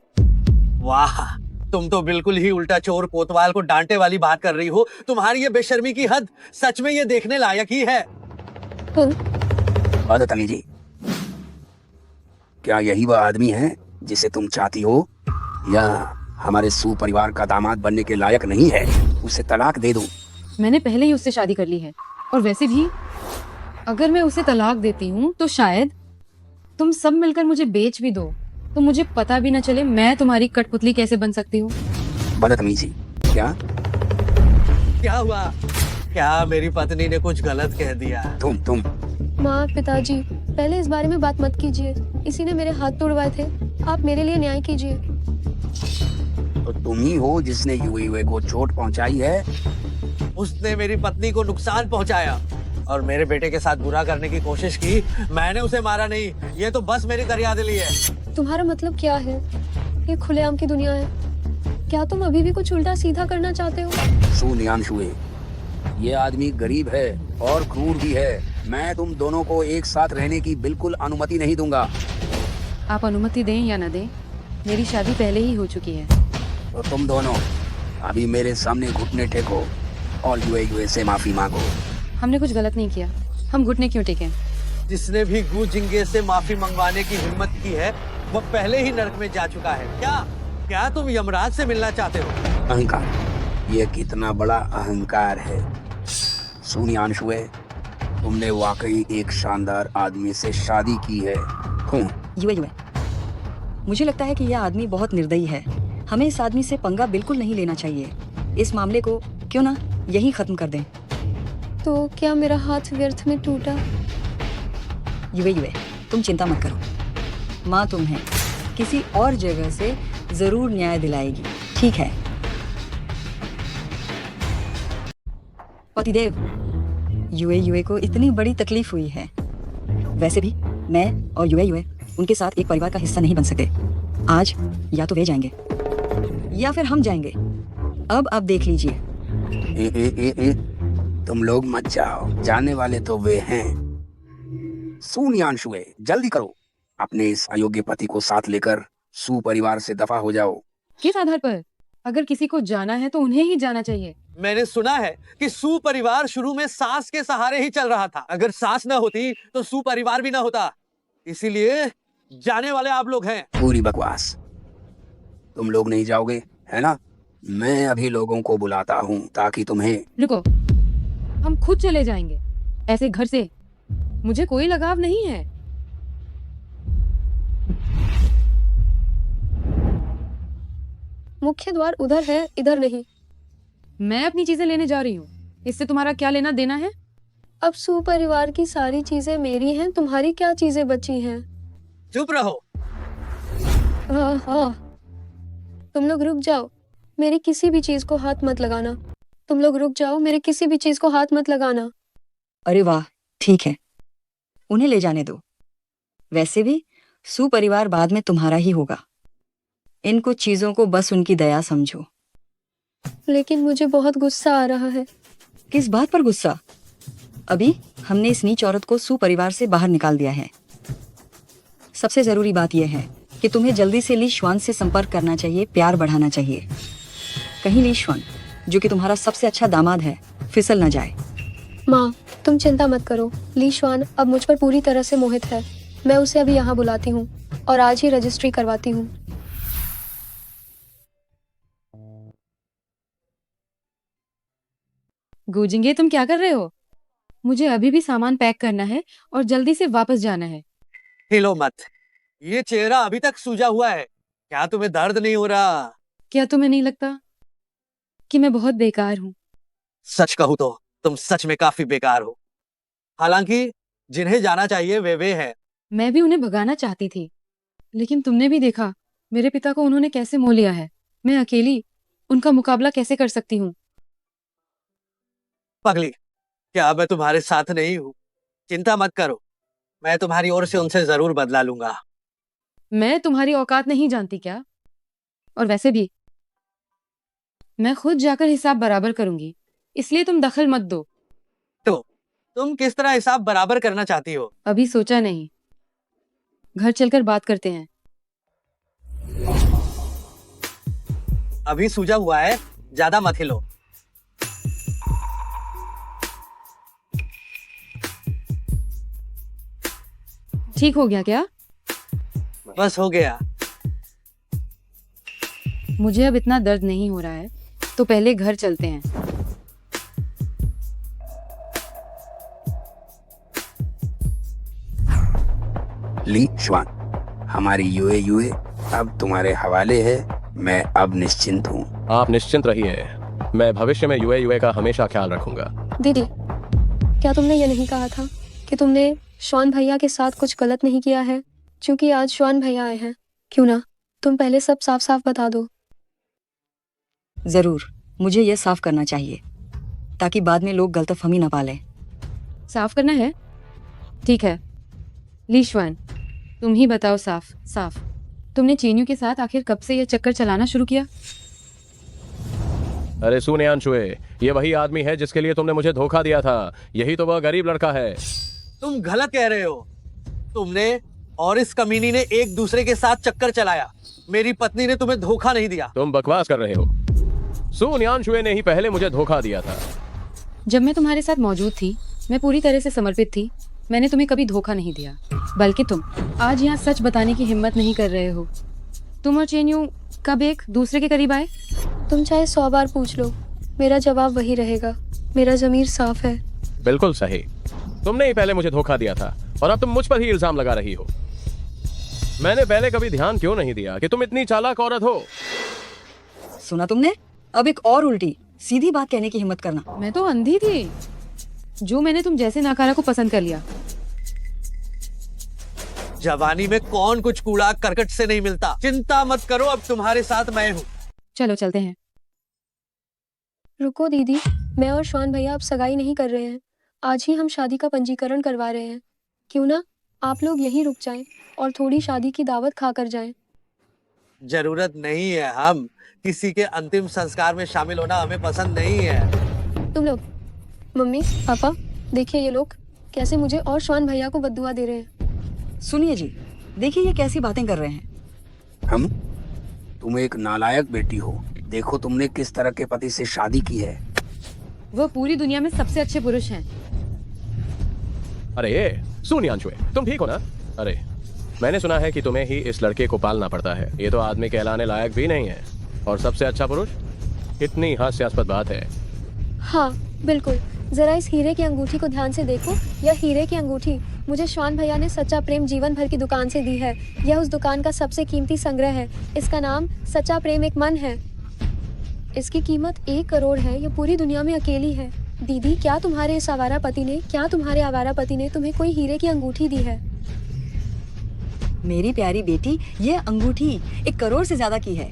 वाह, तुम तो बिल्कुल ही उल्टा चोर कोतवाल को डांटे वाली बात कर रही हो। तुम्हारी ये बेशर्मी की हद सच में ये देखने लायक ही है। बदतमीजी, क्या यही वह आदमी है जिसे तुम चाहती हो, या हमारे सुपरिवार का दामाद बनने के लायक नहीं है? उसे तलाक दे दो। मैंने पहले ही उससे शादी कर ली है, और वैसे भी अगर मैं उसे तलाक देती हूँ तो शायद तुम सब मिलकर मुझे बेच भी दो, तो मुझे पता भी न चले मैं तुम्हारी कठपुतली कैसे बन सकती हूँ। बदतमीजी, क्या हुआ? क्या मेरी पत्नी ने कुछ गलत कह दिया? तुम माँ, पिताजी, पहले इस बारे में बात मत कीजिए। इसी ने मेरे हाथ तोड़वाए थे। आप मेरे लिए न्याय कीजिए। तो तुम ही हो जिसने यूए को चोट पहुंचाई है। उसने मेरी पत्नी को नुकसान पहुंचाया और मेरे बेटे के साथ बुरा करने की कोशिश की। मैंने उसे मारा नहीं, ये तो बस मेरी दरियादिली है। तुम्हारा मतलब क्या है? ये खुलेआम की दुनिया है। क्या तुम अभी भी कुछ उल्टा सीधा करना चाहते हो? सुनियांशुए, ये आदमी गरीब है और क्रूर भी है। मैं तुम दोनों को एक साथ रहने की बिल्कुल अनुमति नहीं दूंगा। आप अनुमति दें या न दें, मेरी शादी पहले ही हो चुकी है। तो तुम दोनों अभी मेरे सामने घुटने टेको और यूए से माफी मांगो। हमने कुछ गलत नहीं किया, हम घुटने क्यों टेकें? जिसने भी गू जिंगे से माफी मंगवाने की हिम्मत की है वो पहले ही नरक में जा चुका है। क्या तुम यमराज से मिलना चाहते हो? अहंकार, ये कितना बड़ा अहंकार है। सुनियांशुए, तुमने वाकई एक शानदार आदमी से शादी की है। मुझे लगता है कि यह आदमी बहुत निर्दयी है। हमें इस आदमी से पंगा बिल्कुल नहीं लेना चाहिए। इस मामले को क्यों ना यहीं खत्म कर दें। तो क्या मेरा हाथ व्यर्थ में टूटा? युवे, तुम चिंता मत करो। माँ तुम्हें किसी और जगह से जरूर न्याय दिलाएगी, ठीक है? पतिदेव, युवे को इतनी बड़ी तकलीफ हुई है। वैसे भी मैं और युवे उनके साथ एक परिवार का हिस्सा नहीं बन सकते। आज या तो वे जाएंगे या फिर हम जाएंगे। अब आप देख लीजिए। तुम लोग मत जाओ, जाने वाले तो वे हैं। सुनियांशुए, जल्दी करो, अपने इस अयोग्य पति को साथ लेकर सु परिवार से दफा हो जाओ। किस आधार पर? अगर किसी को जाना है तो उन्हें ही जाना चाहिए। मैंने सुना है कि सु परिवार शुरू में सास के सहारे ही चल रहा था। अगर सास न होती तो सु परिवार भी न होता। इसीलिए जाने वाले आप लोग हैं। पूरी बकवास। तुम लोग नहीं जाओगे, है ना? मैं अभी लोगों को बुलाता हूँ ताकि तुम्हें। रुको, हम खुद चले जाएंगे। ऐसे घर से मुझे कोई लगाव नहीं है। मुख्य द्वार उधर है, इधर नहीं। मैं अपनी चीजें लेने जा रही हूँ। इससे तुम्हारा क्या लेना देना है? अब सु परिवार की सारी चीजें मेरी हैं, तुम्हारी क्या चीजें बची हैं? चुप रहो। हाँ, तुम लोग रुक जाओ, मेरी किसी भी चीज को हाथ मत लगाना। तुम लोग रुक जाओ, मेरे किसी भी चीज को हाथ मत लगाना। अरे वाह, ठीक है, उन्हें ले जाने दो। वैसे भी सु परिवार बाद में तुम्हारा ही होगा। इन कुछ चीजों को बस उनकी दया समझो। लेकिन मुझे बहुत गुस्सा आ रहा है। किस बात पर गुस्सा? अभी हमने इस नीच औरत को सु परिवार से बाहर निकाल दिया है। सबसे जरूरी बात यह है कि तुम्हें जल्दी से ली श्वान से संपर्क करना चाहिए, प्यार बढ़ाना चाहिए। कहीं ली श्वान, जो कि तुम्हारा सबसे अच्छा दामाद है, फिसल न जाए। माँ, तुम चिंता मत करो। ली श्वान अब मुझ पर पूरी तरह से मोहित है। मैं उसे अभी यहाँ बुलाती हूँ और आज ही रजिस्ट्री करवाती हूँ। गूजिंगे, तुम क्या कर रहे हो? मुझे अभी भी सामान पैक करना है और जल्दी से वापस जाना है। हिलो मत, ये चेहरा अभी तक सूजा हुआ है। क्या तुम्हें दर्द नहीं हो रहा? क्या तुम्हें नहीं लगता कि मैं बहुत बेकार हूँ? सच कहूँ तो तुम सच में काफी बेकार हो। हालांकि जिन्हें जाना चाहिए वे हैं। मैं भी उन्हें भगाना चाहती थी, लेकिन तुमने भी देखा मेरे पिता को उन्होंने कैसे मोह लिया है। मैं अकेली उनका मुकाबला कैसे कर सकती हूँ? पगली, क्या मैं तुम्हारे साथ नहीं हूँ? चिंता मत करो, मैं तुम्हारी ओर से उनसे जरूर बदला लूंगा। मैं तुम्हारी औकात नहीं जानती क्या? और वैसे भी मैं खुद जाकर हिसाब बराबर करूंगी, इसलिए तुम दखल मत दो। तो तुम किस तरह हिसाब बराबर करना चाहती हो? अभी सोचा नहीं, घर चलकर बात करते हैं। अभी सूजा हुआ है, ज्यादा मत हिलो। ठीक हो गया क्या? बस हो गया। मुझे अब इतना दर्द नहीं हो रहा है, तो पहले घर चलते हैं। ली श्वान, हमारी यूए अब तुम्हारे हवाले है। मैं अब निश्चिंत हूँ। आप निश्चिंत रहिए, मैं भविष्य में यूए का हमेशा ख्याल रखूंगा। दीदी, क्या तुमने ये नहीं कहा था कि तुमने श्वान भैया के साथ कुछ गलत नहीं किया है? क्योंकि आज श्वान भैया आए हैं, क्यों ना तुम पहले सब साफ साफ बता दो। जरूर, मुझे यह साफ करना चाहिए ताकि बाद में लोग गलतफहमी न पालें। साफ करना है? ठीक है लीश्वान, तुम ही बताओ साफ साफ, तुमने चेन्यू के साथ आखिर कब से यह चक्कर चलाना शुरू किया? अरे सुनियांशुए, ये वही आदमी है जिसके लिए तुमने मुझे धोखा दिया था। यही तो वह गरीब लड़का है। तुम गलत कह रहे हो। तुमने और इस कमीनी ने एक दूसरे के साथ चक्कर चलाया। मेरी पत्नी ने तुम्हें धोखा नहीं दिया। तुम बकवास कर रहे हो। सुनियांशुए ने ही पहले मुझे धोखा दिया था। जब मैं तुम्हारे साथ मौजूद थी, मैं पूरी तरह से समर्पित थी। मैंने तुम्हें कभी धोखा नहीं दिया, बल्कि तुम आज यहाँ सच बताने की हिम्मत नहीं कर रहे हो। तुम और चेन्यू कब एक दूसरे के करीब आए? तुम चाहे 100 बार पूछ लो, मेरा जवाब वही रहेगा। मेरा ज़मीर साफ है। बिल्कुल सही, तुमने ही पहले मुझे धोखा दिया था और अब तुम मुझ पर ही इल्जाम लगा रही हो। मैंने पहले कभी ध्यान क्यों नहीं दिया कि तुम इतनी चालाक औरत हो। सुना तुमने? अब एक और उल्टी सीधी बात कहने की हिम्मत करना। मैं तो अंधी थी जो मैंने तुम जैसे नाकारा को पसंद कर लिया। जवानी में कौन कुछ कूड़ा करकट से नहीं मिलता। चिंता मत करो, अब तुम्हारे साथ मैं हूँ। चलो चलते हैं। रुको दीदी, मैं और श्वान भैया अब सगाई नहीं कर रहे हैं। आज ही हम शादी का पंजीकरण करवा रहे हैं। क्यों ना आप लोग यहीं रुक जाएं और थोड़ी शादी की दावत खा कर जाएं। जरूरत नहीं है, हम किसी के अंतिम संस्कार में शामिल होना हमें पसंद नहीं है। तुम लोग, मम्मी पापा, देखिए ये लोग कैसे मुझे और श्वान भैया को बद्दुआ दे रहे हैं। सुनिए जी, देखिए ये कैसी बातें कर रहे हैं। हम, तुम एक नालायक बेटी हो। देखो तुमने किस तरह के पति से शादी की है। वो पूरी दुनिया में सबसे अच्छे पुरुष हैं। अरे ये सुनियांशु, तुम ठीक हो ना? अरे मैंने सुना है कि तुम्हें ही इस लड़के को पालना पड़ता है। ये तो आदमी कहलाने लायक भी नहीं है। और सबसे अच्छा पुरुष, कितनी हास्यास्पद बात है। हाँ बिल्कुल, जरा इस हीरे की अंगूठी को ध्यान से देखो। यह हीरे की अंगूठी मुझे श्वान भैया ने सच्चा प्रेम जीवन भर की दुकान से दी है। यह उस दुकान का सबसे कीमती संग्रह है। इसका नाम सच्चा प्रेम एक मन है। इसकी कीमत 1 करोड़ है। यह पूरी दुनिया में अकेली है। दीदी, क्या तुम्हारे आवारा पति ने तुम्हें कोई हीरे की अंगूठी दी है? मेरी प्यारी बेटी, ये अंगूठी 1 करोड़ से ज्यादा की है।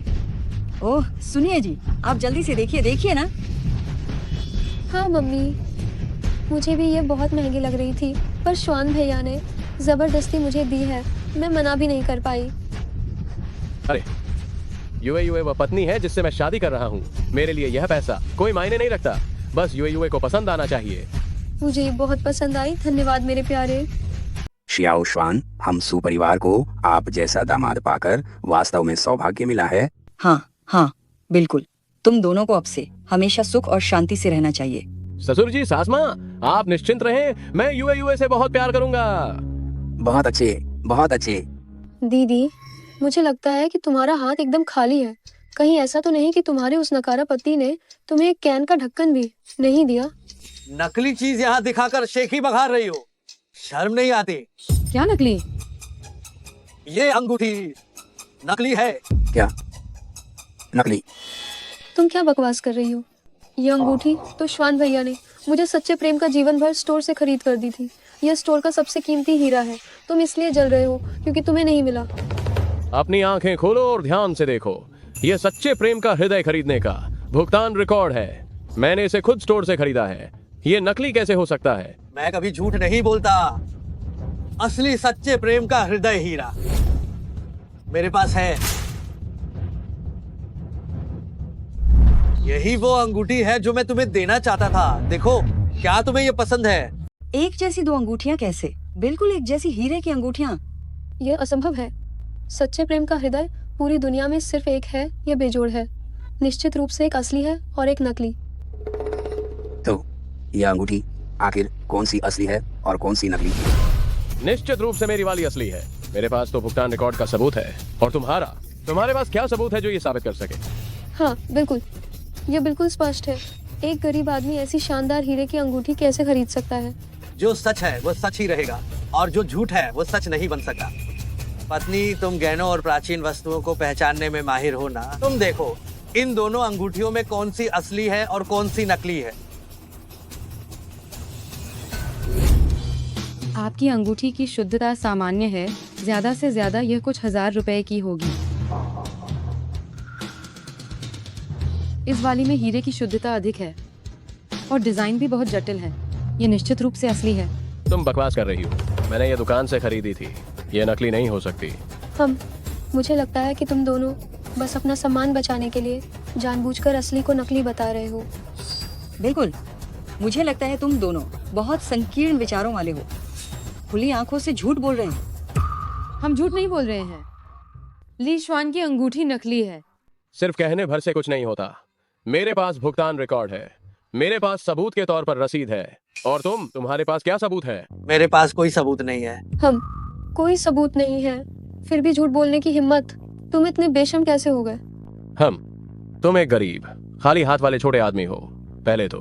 ओह सुनिए जी, आप जल्दी से देखिए ना। हाँ मम्मी, मुझे भी ये बहुत महंगी लग रही थी, पर श्वान भैया ने जबरदस्ती मुझे दी है। मैं मना भी नहीं कर पाई। अरे यूए वह पत्नी है जिससे मैं शादी कर रहा हूँ। मेरे लिए यह पैसा कोई मायने नहीं रखता। बस यूए को पसंद आना चाहिए। मुझे ये बहुत पसंद आई। धन्यवाद मेरे प्यारे। शियाओ श्वान, हम सुपरिवार को आप जैसा दामाद पाकर वास्तव में सौभाग्य मिला है। हाँ बिल्कुल। तुम दोनों को अब से हमेशा सुख और शांति से रहना चाहिए। ससुर जी, सास माँ, आप निश्चिंत रहें। मैं यूए से बहुत प्यार करूंगा। बहुत अच्छे, बहुत अच्छे। दीदी, मुझे लगता है कि तुम्हारा हाथ एकदम खाली है। कहीं ऐसा तो नहीं कि तुम्हारे उस नकारा पति ने तुम्हें एक कैन का ढक्कन भी नहीं दिया? नकली चीज यहाँ दिखाकर शेखी बघार रही हो, शर्म नहीं आती? क्या नकली? ये अंगूठी नकली है। क्या नकली? तुम क्या बकवास कर रही हो? ये अंगूठी तो श्वान भैया ने मुझे सच्चे प्रेम का जीवन भर स्टोर से खरीद कर दी थी। यह स्टोर का सबसे कीमती हीरा है। तुम इसलिए जल रहे हो क्योंकि तुम्हें नहीं मिला। अपनी आंखें खोलो और ध्यान से देखो। यह सच्चे प्रेम का हृदय खरीदने का भुगतान रिकॉर्ड है। मैंने इसे खुद स्टोर से खरीदा है। ये नकली कैसे हो सकता है? मैं कभी झूठ नहीं बोलता। असली सच्चे प्रेम का हृदय हीरा मेरे पास है। यही वो अंगूठी है जो मैं तुम्हें देना चाहता था। देखो, क्या तुम्हें ये पसंद है? एक जैसी 2 अंगूठियां कैसे? बिल्कुल एक जैसी हीरे की अंगूठियां। यह असंभव है। सच्चे प्रेम का हृदय पूरी दुनिया में सिर्फ एक है। यह बेजोड़ है। निश्चित रूप से एक असली है और एक नकली। तो यह अंगूठी आखिर कौन सी असली है और कौन सी नकली? निश्चित रूप से मेरी वाली असली है। मेरे पास तो भुगतान रिकॉर्ड का सबूत है। और तुम्हारे पास क्या सबूत है जो ये साबित कर सके? हाँ बिल्कुल, यह बिल्कुल स्पष्ट है। एक गरीब आदमी ऐसी शानदार हीरे की अंगूठी कैसे खरीद सकता है? जो सच है वो सच ही रहेगा और जो झूठ है वो सच नहीं बन सकता। पत्नी, तुम गहनों और प्राचीन वस्तुओं को पहचानने में माहिर हो ना। तुम देखो, इन दोनों अंगूठियों में कौन सी असली है और कौन सी नकली है। आपकी अंगूठी की शुद्धता सामान्य है। ज्यादा से ज्यादा यह कुछ 1000 रुपए की होगी। इस वाली में हीरे की शुद्धता अधिक है और डिजाइन भी बहुत जटिल है। ये निश्चित रूप से असली है। तुम बकवास कर रही हो। मैंने ये दुकान से खरीदी थी। ये नकली नहीं हो सकती। मुझे लगता है कि तुम दोनों बस अपना सम्मान बचाने के लिए जानबूझकर असली को नकली बता रहे हो। बिल्कुल, मुझे लगता है तुम दोनों बहुत संकीर्ण विचारों वाले हो। खुली आंखों से झूठ बोल रहे हैं। हम झूठ नहीं बोल रहे हैं। ली श्वान की अंगूठी नकली है। सिर्फ कहने भर से कुछ नहीं होता। मेरे पास भुगतान रिकॉर्ड है। मेरे पास सबूत के तौर पर रसीद है। और तुम्हारे पास क्या सबूत है? मेरे पास कोई सबूत नहीं है। कोई सबूत नहीं है, फिर भी झूठ बोलने की हिम्मत। तुम इतने बेशर्म कैसे हो गए? तुम एक गरीब खाली हाथ वाले छोटे आदमी हो। पहले तो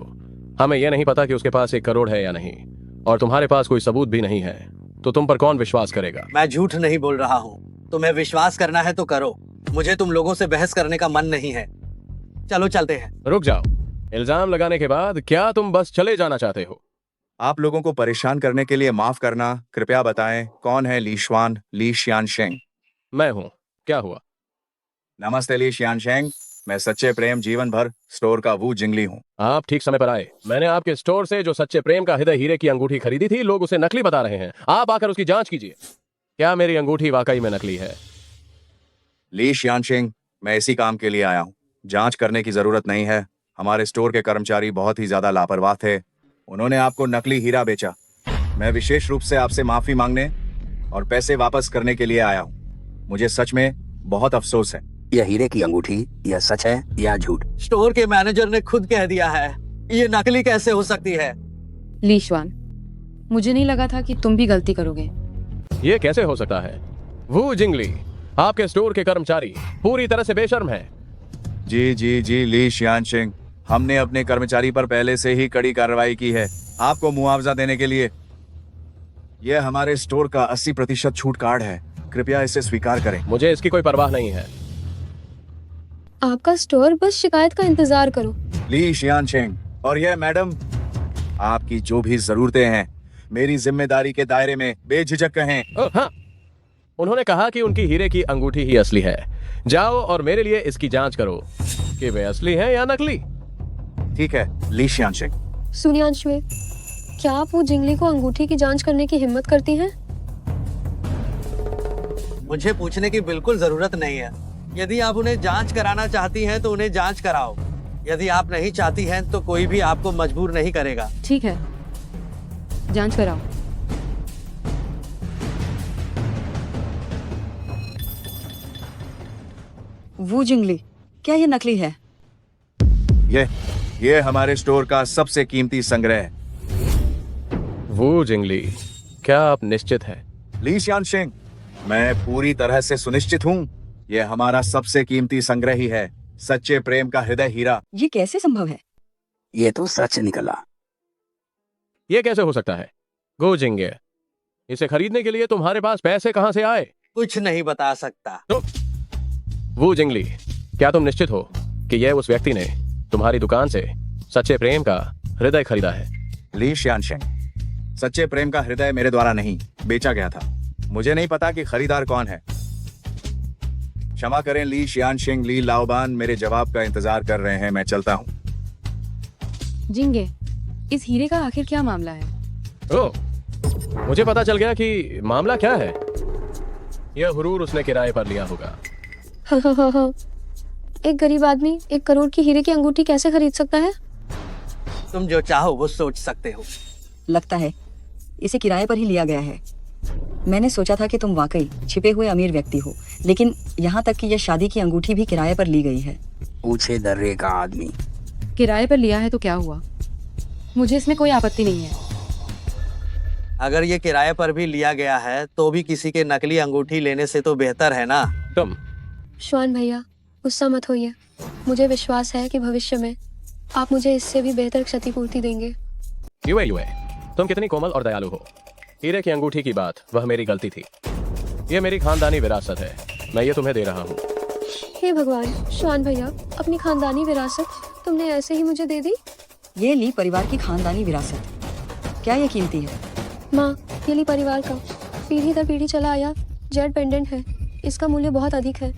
हमें यह नहीं पता कि उसके पास 1 करोड़ है या नहीं, और तुम्हारे पास कोई सबूत भी नहीं है, तो तुम पर कौन विश्वास करेगा? मैं झूठ नहीं बोल रहा हूँ। तुम्हें विश्वास करना है तो करो, मुझे तुम लोगों से बहस करने का मन नहीं है। चलो चलते हैं। रुक जाओ। इल्जाम लगाने के बाद क्या तुम बस चले जाना चाहते हो? आप लोगों को परेशान करने के लिए माफ करना। कृपया बताएं कौन है ली शियानशेंग? मैं हूँ। क्या हुआ? नमस्ते ली शियानशेंग, मैं सच्चे प्रेम जीवन भर स्टोर का वू जिंगली हूँ। आप ठीक समय पर आए। मैंने आपके स्टोर से जो सच्चे प्रेम का हृदय हीरे की अंगूठी खरीदी थी, लोग उसे नकली बता रहे हैं। आप आकर उसकी जांच कीजिए। क्या मेरी अंगूठी वाकई में नकली है? ली शियानशेंग, मैं इसी काम के लिए आया हूँ। जांच करने की जरूरत नहीं है। हमारे स्टोर के कर्मचारी बहुत ही ज्यादा लापरवाह थे। उन्होंने आपको नकली हीरा बेचा। मैं विशेष रूप से आपसे माफी मांगने और पैसे वापस करने के लिए आया हूँ। मुझे सच में बहुत अफसोस है। यह हीरे की अंगूठी यह सच है या झूठ? स्टोर के मैनेजर ने खुद कह दिया है, ये नकली कैसे हो सकती है? ली शुआन, मुझे नहीं लगा था कि तुम भी गलती करोगे। ये कैसे हो सकता है? वो जिंगली, आपके स्टोर के कर्मचारी पूरी तरह से बेशर्म हैं। जी ली शियानशेंग, हमने अपने कर्मचारी पर पहले से ही कड़ी कार्रवाई की है आपको मुआवजा देने के लिए। यह हमारे स्टोर का 80% छूट कार्ड है। कृपया इसे स्वीकार करें। मुझे इसकी कोई परवाह नहीं है। आपका स्टोर बस शिकायत का इंतजार करो। ली शियानशेंग और यह मैडम, आपकी जो भी जरूरतें हैं मेरी जिम्मेदारी के दायरे में बेझिझक कहें। हाँ, उन्होंने कहा कि उनकी हीरे की अंगूठी ही असली है। जाओ और मेरे लिए इसकी जांच करो कि वे असली हैं या नकली। ठीक है ली शियानशेंग। सुनिए अंशुए, क्या आप वो जिंगली को अंगूठी की जांच करने की हिम्मत करती हैं? मुझे पूछने की बिल्कुल जरूरत नहीं है। यदि आप उन्हें जांच कराना चाहती हैं तो उन्हें जांच कराओ। यदि आप नहीं चाहती हैं तो कोई भी आपको मजबूर नहीं करेगा। ठीक है, जांच कराओ। वो जिंगली, क्या ये नकली है? ये हमारे स्टोर का सबसे कीमती संग्रह है। वो जिंगली, क्या आप निश्चित हैं? ली शियानशेंग, मैं पूरी तरह से सुनिश्चित हूँ। यह हमारा सबसे कीमती संग्रह ही है, सच्चे प्रेम का हृदय हीरा। ये कैसे संभव है? ये तो सच निकला। ये कैसे हो सकता है? गो जिंगे, इसे खरीदने के लिए तुम्हारे पास पैसे कहां से आए? कुछ नहीं बता सकता। वो जिंगली, क्या तुम निश्चित हो कि यह उस व्यक्ति ने तुम्हारी दुकान से सच्चे प्रेम का हृदय खरीदा है? ली शियानशेंग, सच्चे प्रेम का हृदय मेरे द्वारा नहीं बेचा गया था। मुझे नहीं पता कि खरीदार कौन है। क्षमा करें ली शियानशेंग। ली लाओबान मेरे जवाब का इंतजार कर रहे हैं। मैं चलता हूँ। जिंगे, इस हीरे का आखिर क्या मामला है? ओह, मुझे पता चल गया कि मामला क्या है। यह हुरूर उसने किराए पर लिया होगा। हाँ। एक गरीब आदमी 1 करोड़ की हीरे की अंगूठी कैसे खरीद सकता है? तुम जो चाहो वो सोच सकते हो। लगता है इसे किराए पर ही लिया गया है। मैंने सोचा था कि तुम वाकई छिपे हुए अमीर व्यक्ति हो, लेकिन यहाँ तक कि यह शादी की अंगूठी भी किराए पर ली गई है। पूछे दर्रे का आदमी। किराए पर लिया है तो क्या हुआ? मुझे इसमें कोई आपत्ति नहीं है। अगर ये किराए पर भी लिया गया है तो भी किसी के नकली अंगूठी लेने से तो बेहतर है ना। तुम श्वान भैया, गुस्सा मत होइए। मुझे विश्वास है कि भविष्य में आप मुझे इससे भी बेहतर क्षतिपूर्ति देंगे। यूए, तुम कितनी कोमल और दयालु हो। हीरे की अंगूठी की बात, वह मेरी गलती थी। यह मेरी खानदानी विरासत है, मैं ये तुम्हें दे रहा हूँ। हे भगवान, श्वान भैया, अपनी खानदानी विरासत तुमने ऐसे ही मुझे दे दी? ये ली परिवार की खानदानी विरासत। क्या ये कीमती है? माँ, ये ली परिवार का पीढ़ी दर पीढ़ी चला आया जेड पेंडेंट है। इसका मूल्य बहुत अधिक है।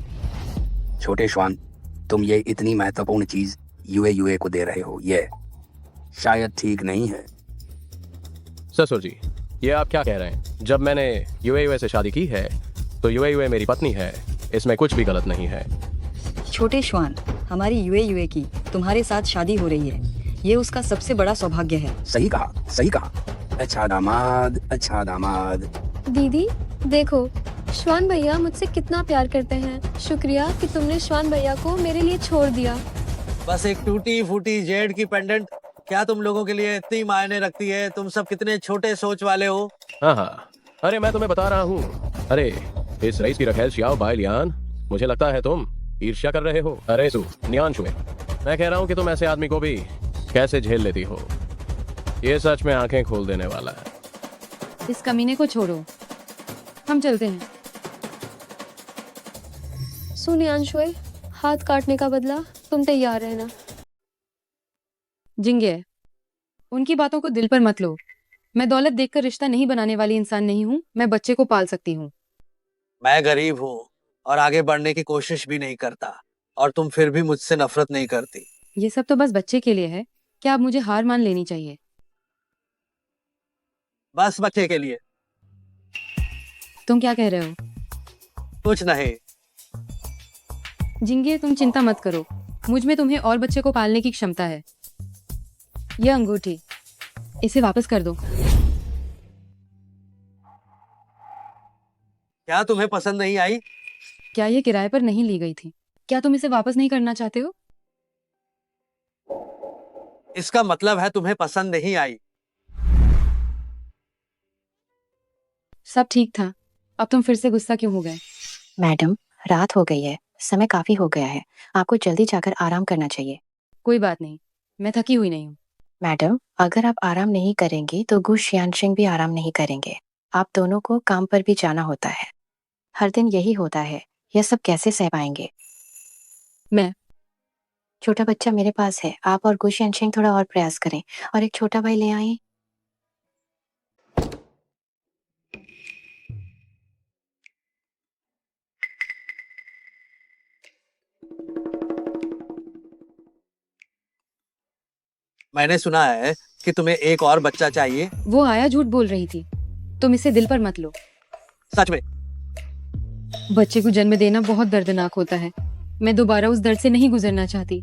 छोटे श्वान, तुम ये इतनी महत्वपूर्ण चीज यूए को दे रहे हो, ये शायद ठीक नहीं है। ससुर जी, ये आप क्या कह रहे हैं? जब मैंने यूए से शादी की है तो यूए मेरी पत्नी है। इसमें कुछ भी गलत नहीं है। छोटे श्वान, हमारी यूए की तुम्हारे साथ शादी हो रही है। ये उसका सबसे बड़ा सौभाग्य है। सही कहा। अच्छा दामाद। दीदी देखो, श्वान भैया मुझसे कितना प्यार करते हैं। शुक्रिया कि तुमने श्वान भैया को मेरे लिए छोड़ दिया। बस एक टूटी फूटी जेड की पेंडेंट क्या तुम लोगों के लिए इतनी मायने रखती है? तुम सब कितने छोटे सोच वाले हो। हाँ, अरे मैं तुम्हें बता रहा हूँ। अरे इस रईस की रखेल शियाओ बाइलियान, मुझे लगता है तुम ईर्ष्या कर रहे हो। अरे न्यान छुए, मैं कह रहा हूँ कि तुम ऐसे आदमी को भी कैसे झेल लेती हो। ये सच में आंखें खोल देने वाला है। इस कमीने को छोड़ो, हम चलते हैं। सुनियांशुए, हाथ काटने का बदला तुम तैयार रहना। जिंगे, उनकी बातों को दिल पर मत लो। मैं दौलत देखकर रिश्ता नहीं बनाने वाली इंसान नहीं हूँ। मैं बच्चे को पाल सकती हूँ। मैं गरीब हूँ और आगे बढ़ने की कोशिश भी नहीं करता, और तुम फिर भी मुझसे नफरत नहीं करती। ये सब तो बस बच्चे के लिए है। क्या अब मुझे हार मान लेनी चाहिए? बस बच्चे के लिए? तुम क्या कह रहे हो? कुछ नहीं। जिंगे, तुम चिंता मत करो। मुझ में तुम्हें और बच्चे को पालने की क्षमता है। यह अंगूठी, इसे वापस कर दो। क्या तुम्हें पसंद नहीं आई? क्या ये किराए पर नहीं ली गई थी? क्या तुम इसे वापस नहीं करना चाहते हो? इसका मतलब है तुम्हें पसंद नहीं आई। सब ठीक था। अब तुम फिर से गुस्सा क्यों हो गए? मैडम, रात हो गई है, समय काफी हो गया है, आपको जल्दी जाकर आराम करना चाहिए। कोई बात नहीं, मैं थकी हुई नहीं हूँ। मैडम, अगर आप आराम नहीं करेंगी तो गु शियानशिंग भी आराम नहीं करेंगे। आप दोनों को काम पर भी जाना होता है। हर दिन यही होता है, यह सब कैसे सह पाएंगे? मैं छोटा बच्चा मेरे पास है, आप और गु शियानशिंग थोड़ा और प्रयास करें और एक छोटा भाई ले आए। मैंने सुना है कि तुम्हें एक और बच्चा चाहिए। वो आया झूठ बोल रही थी। तुम इसे दिल पर मत लो। सच में? बच्चे को जन्म देना बहुत दर्दनाक होता है। मैं दोबारा उस दर्द से नहीं गुजरना चाहती।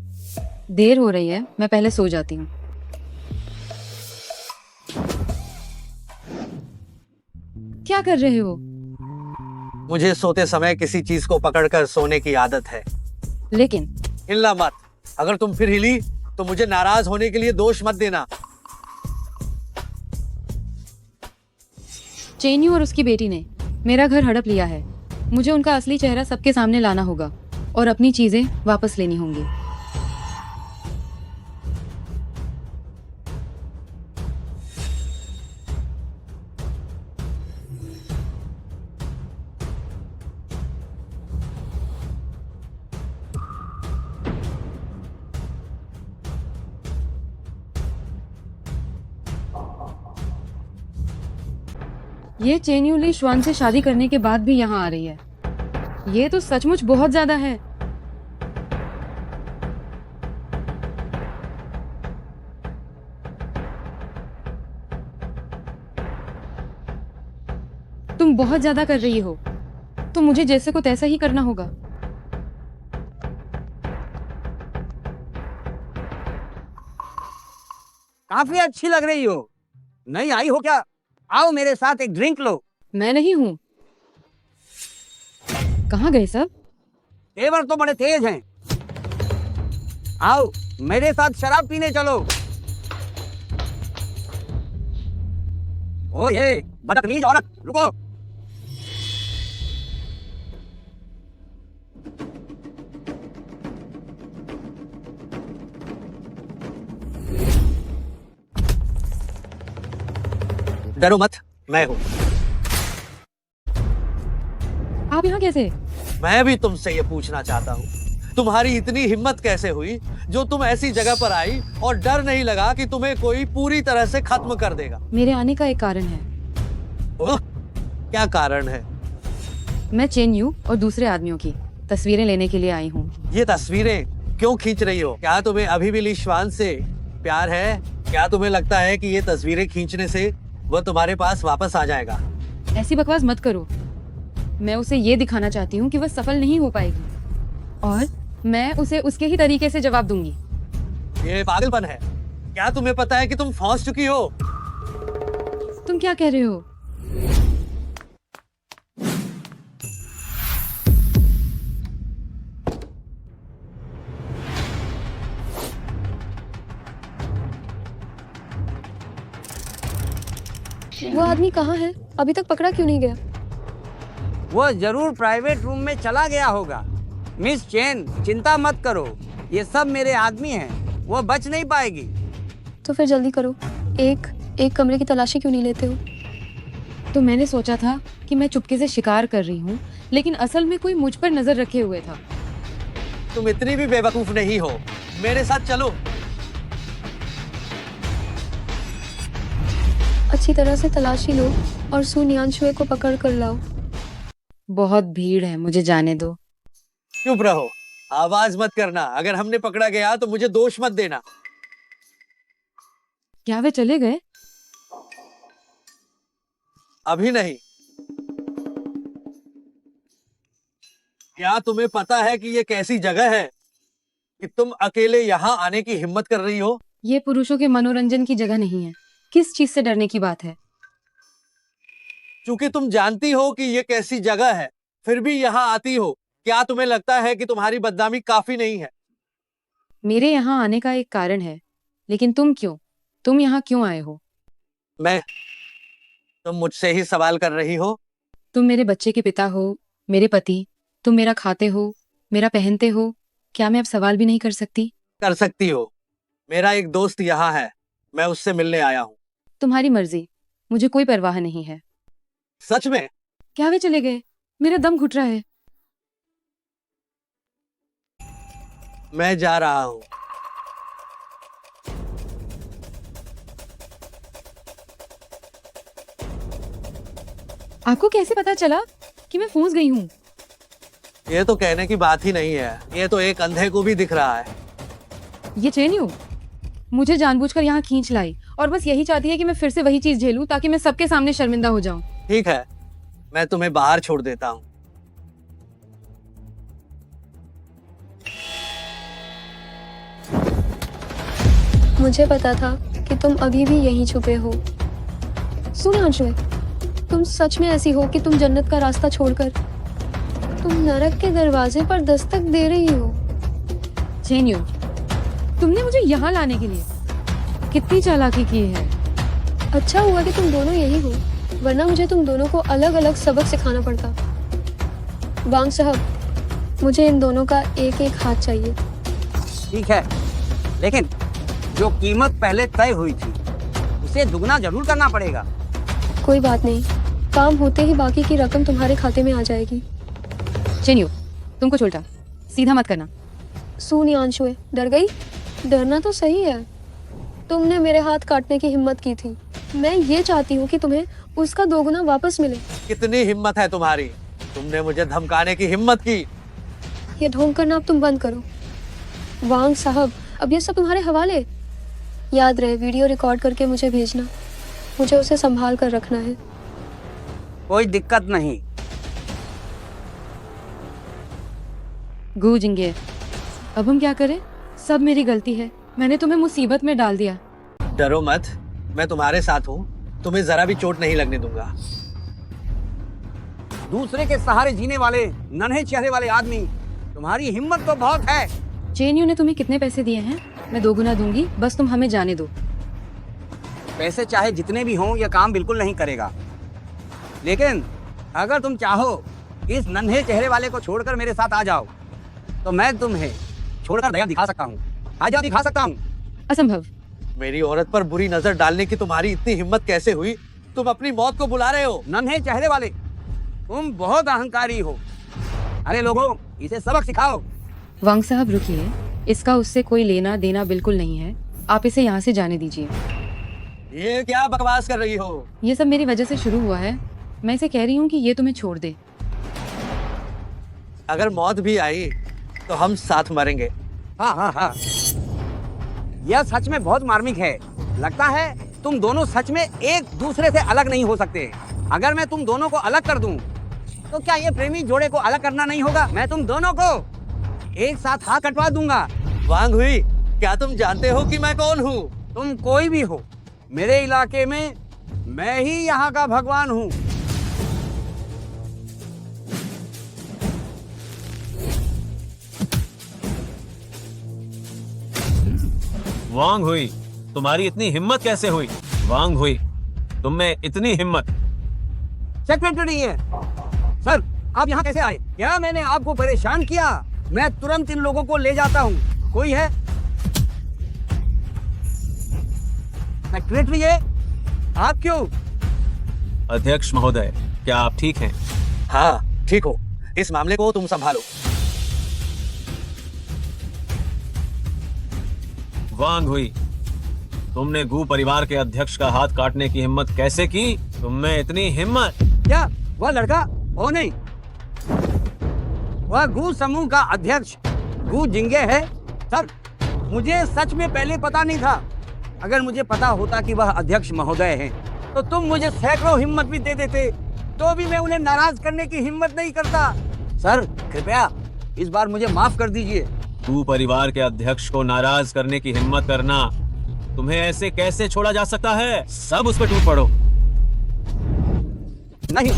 देर हो रही है, मैं पहले सो जाती हूँ। क्या कर रहे हो? मुझे सोते समय किसी चीज को पकड़कर सोने की आदत है। लेकिन हिलना मत। अगर तुम फिर हिली तो मुझे नाराज होने के लिए दोष मत देना। चेन्यू और उसकी बेटी ने मेरा घर हड़प लिया है। मुझे उनका असली चेहरा सबके सामने लाना होगा और अपनी चीजें वापस लेनी होंगी। ये चेन्यू ली श्वान से शादी करने के बाद भी यहाँ आ रही है। ये तो सचमुच बहुत ज्यादा है। तुम बहुत ज्यादा कर रही हो। तो मुझे जैसे को तैसा ही करना होगा। काफी अच्छी लग रही हो। नहीं आई हो क्या? आओ मेरे साथ एक ड्रिंक लो। मैं नहीं हूँ। कहाँ गए सब? तेवर तो बड़े तेज हैं। आओ मेरे साथ शराब पीने चलो। ओ ये बदतमीज औरत, रुको। डरो मत, मैं हूं। आप यहाँ कैसे? मैं भी तुमसे ये पूछना चाहता हूँ, तुम्हारी इतनी हिम्मत कैसे हुई जो तुम ऐसी जगह पर आई और डर नहीं लगा कि तुम्हें कोई पूरी तरह से खत्म कर देगा? मेरे आने का एक कारण है। ओह, क्या कारण है? मैं चेन्यू और दूसरे आदमियों की तस्वीरें लेने के लिए आई हूँ। ये तस्वीरें क्यों खींच रही हो? क्या तुम्हें अभी भी ली श्वान से प्यार है? क्या तुम्हें लगता है कि ये तस्वीरें खींचने से वो तुम्हारे पास वापस आ जाएगा? ऐसी बकवास मत करो। मैं उसे ये दिखाना चाहती हूँ कि वह सफल नहीं हो पाएगी और मैं उसे उसके ही तरीके से जवाब दूंगी। ये पागलपन है। क्या तुम्हें पता है कि तुम फंस चुकी हो? तुम क्या कह रहे हो? वो आदमी कहाँ है? अभी तक पकड़ा क्यों नहीं गया? वो जरूर प्राइवेट रूम में चला गया होगा। मिस चेन, चिंता मत करो, ये सब मेरे आदमी हैं, वो बच नहीं पाएगी। तो फिर जल्दी करो। एक कमरे की तलाशी क्यों नहीं लेते हो? तो मैंने सोचा था कि मैं चुपके से शिकार कर रही हूँ, लेकिन असल में कोई मुझ पर नजर रखे हुए था। तुम इतनी भी बेवकूफ नहीं हो। मेरे साथ चलो। अच्छी तरह से तलाशी लो और सू नियांशुए को पकड़ कर लाओ। बहुत भीड़ है, मुझे जाने दो। चुप रहो, आवाज मत करना। अगर हमने पकड़ा गया तो मुझे दोष मत देना। क्या वे चले गए? अभी नहीं। क्या तुम्हें पता है कि ये कैसी जगह है कि तुम अकेले यहाँ आने की हिम्मत कर रही हो? ये पुरुषों के मनोरंजन की जगह नहीं है। किस चीज से डरने की बात है? क्योंकि तुम जानती हो कि ये कैसी जगह है, फिर भी यहाँ आती हो। क्या तुम्हें लगता है कि तुम्हारी बदनामी काफी नहीं है? मेरे यहाँ आने का एक कारण है, लेकिन तुम यहाँ क्यों आए हो? तुम मुझसे ही सवाल कर रही हो? तुम मेरे बच्चे के पिता हो, मेरे पति। तुम मेरा खाते हो, मेरा पहनते हो। क्या मैं अब सवाल भी नहीं कर सकती? कर सकती हो। मेरा एक दोस्त यहाँ है, मैं उससे मिलने आया हूँ। तुम्हारी मर्जी, मुझे कोई परवाह नहीं है। सच में? क्या वे चले गए? मेरा दम घुट रहा है। मैं जा रहा हूँ। आपको कैसे पता चला कि मैं फंस गई हूँ? ये तो कहने की बात ही नहीं है, ये तो एक अंधे को भी दिख रहा है। ये चेन्यू मुझे जानबूझकर यहाँ खींच लाई और बस यही चाहती है कि मैं फिर से वही चीज झेलूं ताकि मैं सबके सामने शर्मिंदा हो जाऊं। ठीक है, मैं तुम्हें बाहर छोड़ देता हूँ। मुझे पता था कि तुम अभी भी यहीं छुपे हो। सुन अंशुए, तुम सच में ऐसी हो कि तुम जन्नत का रास्ता छोड़कर तुम नरक के दरवाजे पर दस्तक दे रही हो। चेन्यू, तुमने मुझे यहाँ लाने के लिए कितनी चालाकी की है। अच्छा हुआ कि तुम दोनों यही हो, वरना मुझे तुम दोनों को अलग अलग सबक सिखाना पड़ता। वांग साहब, मुझे इन दोनों का एक एक हाथ चाहिए। ठीक है, लेकिन जो कीमत पहले तय हुई थी उसे दुगना जरूर करना पड़ेगा। कोई बात नहीं, काम होते ही बाकी की रकम तुम्हारे खाते में आ जाएगी। चेन्यू, तुम कुछ उल्टा सीधा मत करना। सुन अंशुए, डर गई? डरना तो सही है। तुमने मेरे हाथ काटने की हिम्मत की थी। मैं ये चाहती हूँ कि तुम्हें उसका दोगुना वापस मिले। कितनी हिम्मत है तुम्हारी? तुमने मुझे धमकाने की हिम्मत की। ये ढोंग करना अब तुम बंद करो। वांग साहब, अब ये सब तुम्हारे हवाले। याद रहे, वीडियो रिकॉर्ड करके मुझे भेजना। मुझे उसे संभाल कर रखना है। कोई दिक्कत नहीं। गू जिंगे, अब हम क्या करें? सब मेरी गलती है, मैंने तुम्हें मुसीबत में डाल दिया। डरो मत, मैं तुम्हारे साथ हूँ। तुम्हें जरा भी चोट नहीं लगने दूंगा। दूसरे के सहारे जीने वाले नन्हे चेहरे वाले आदमी, तुम्हारी हिम्मत तो बहुत है। चेन्यू ने तुम्हें कितने पैसे दिए हैं? मैं दोगुना दूंगी, बस तुम हमें जाने दो। पैसे चाहे जितने भी हों, यह काम बिल्कुल नहीं करेगा। लेकिन अगर तुम चाहो इस नन्हे चेहरे वाले को छोड़कर मेरे साथ आ जाओ, तो मैं तुम्हें छोड़कर दया दिखा सकता हूँ। आ जाओ, दिखा सकता हूँ। असंभव। मेरी औरत पर बुरी नजर डालने की तुम्हारी इतनी हिम्मत कैसे हुई? तुम अपनी मौत को बुला रहे हो। नन्हे चेहरे वाले, तुम बहुत अहंकारी हो। अरे लोगों, इसे सबक सिखाओ। वांग साहब रुकिए, इसका उससे कोई लेना देना बिल्कुल नहीं है। आप इसे यहाँ से जाने दीजिए। ये क्या बकवास कर रही हो? ये सब मेरी वजह से शुरू हुआ है। मैं इसे कह रही हूँ कि ये तुम्हें छोड़ दे। अगर मौत भी आई तो हम साथ मरेंगे। हाँ हाँ हाँ, यह सच में बहुत मार्मिक है। लगता है तुम दोनों सच में एक दूसरे से अलग नहीं हो सकते। अगर मैं तुम दोनों को अलग कर दूं, तो क्या ये प्रेमी जोड़े को अलग करना नहीं होगा? मैं तुम दोनों को एक साथ हाथ कटवा दूंगा। वांग हुई, क्या तुम जानते हो कि मैं कौन हूँ? तुम कोई भी हो, मेरे इलाके में मैं ही यहाँ का भगवान हूँ। वांग हुई, तुम्हारी इतनी हिम्मत कैसे हुई? वांग हुई, तुम में इतनी हिम्मत? सेक्रेटरी है सर, आप यहाँ कैसे आए? क्या मैंने आपको परेशान किया? मैं तुरंत इन लोगों को ले जाता हूँ। कोई है? सेक्रेटरी है, आप क्यों? अध्यक्ष महोदय, क्या आप ठीक हैं? हाँ ठीक हो, इस मामले को तुम संभालो। वांग हुई, तुमने गु परिवार के अध्यक्ष का हाथ काटने की हिम्मत कैसे की? तुम में इतनी हिम्मत? क्या वह लड़का वो नहीं, वह गु समूह का अध्यक्ष गु जिंगे है। सर, मुझे सच में पहले पता नहीं था। अगर मुझे पता होता कि वह अध्यक्ष महोदय हैं, तो तुम मुझे सैकड़ों हिम्मत भी दे देते, तो भी मैं उन्हें नाराज करने की हिम्मत नहीं करता। सर, कृपया इस बार मुझे माफ कर दीजिए। गु परिवार के अध्यक्ष को नाराज करने की हिम्मत करना, तुम्हें ऐसे कैसे छोड़ा जा सकता है? सब उस पर टूट पड़ो। नहीं,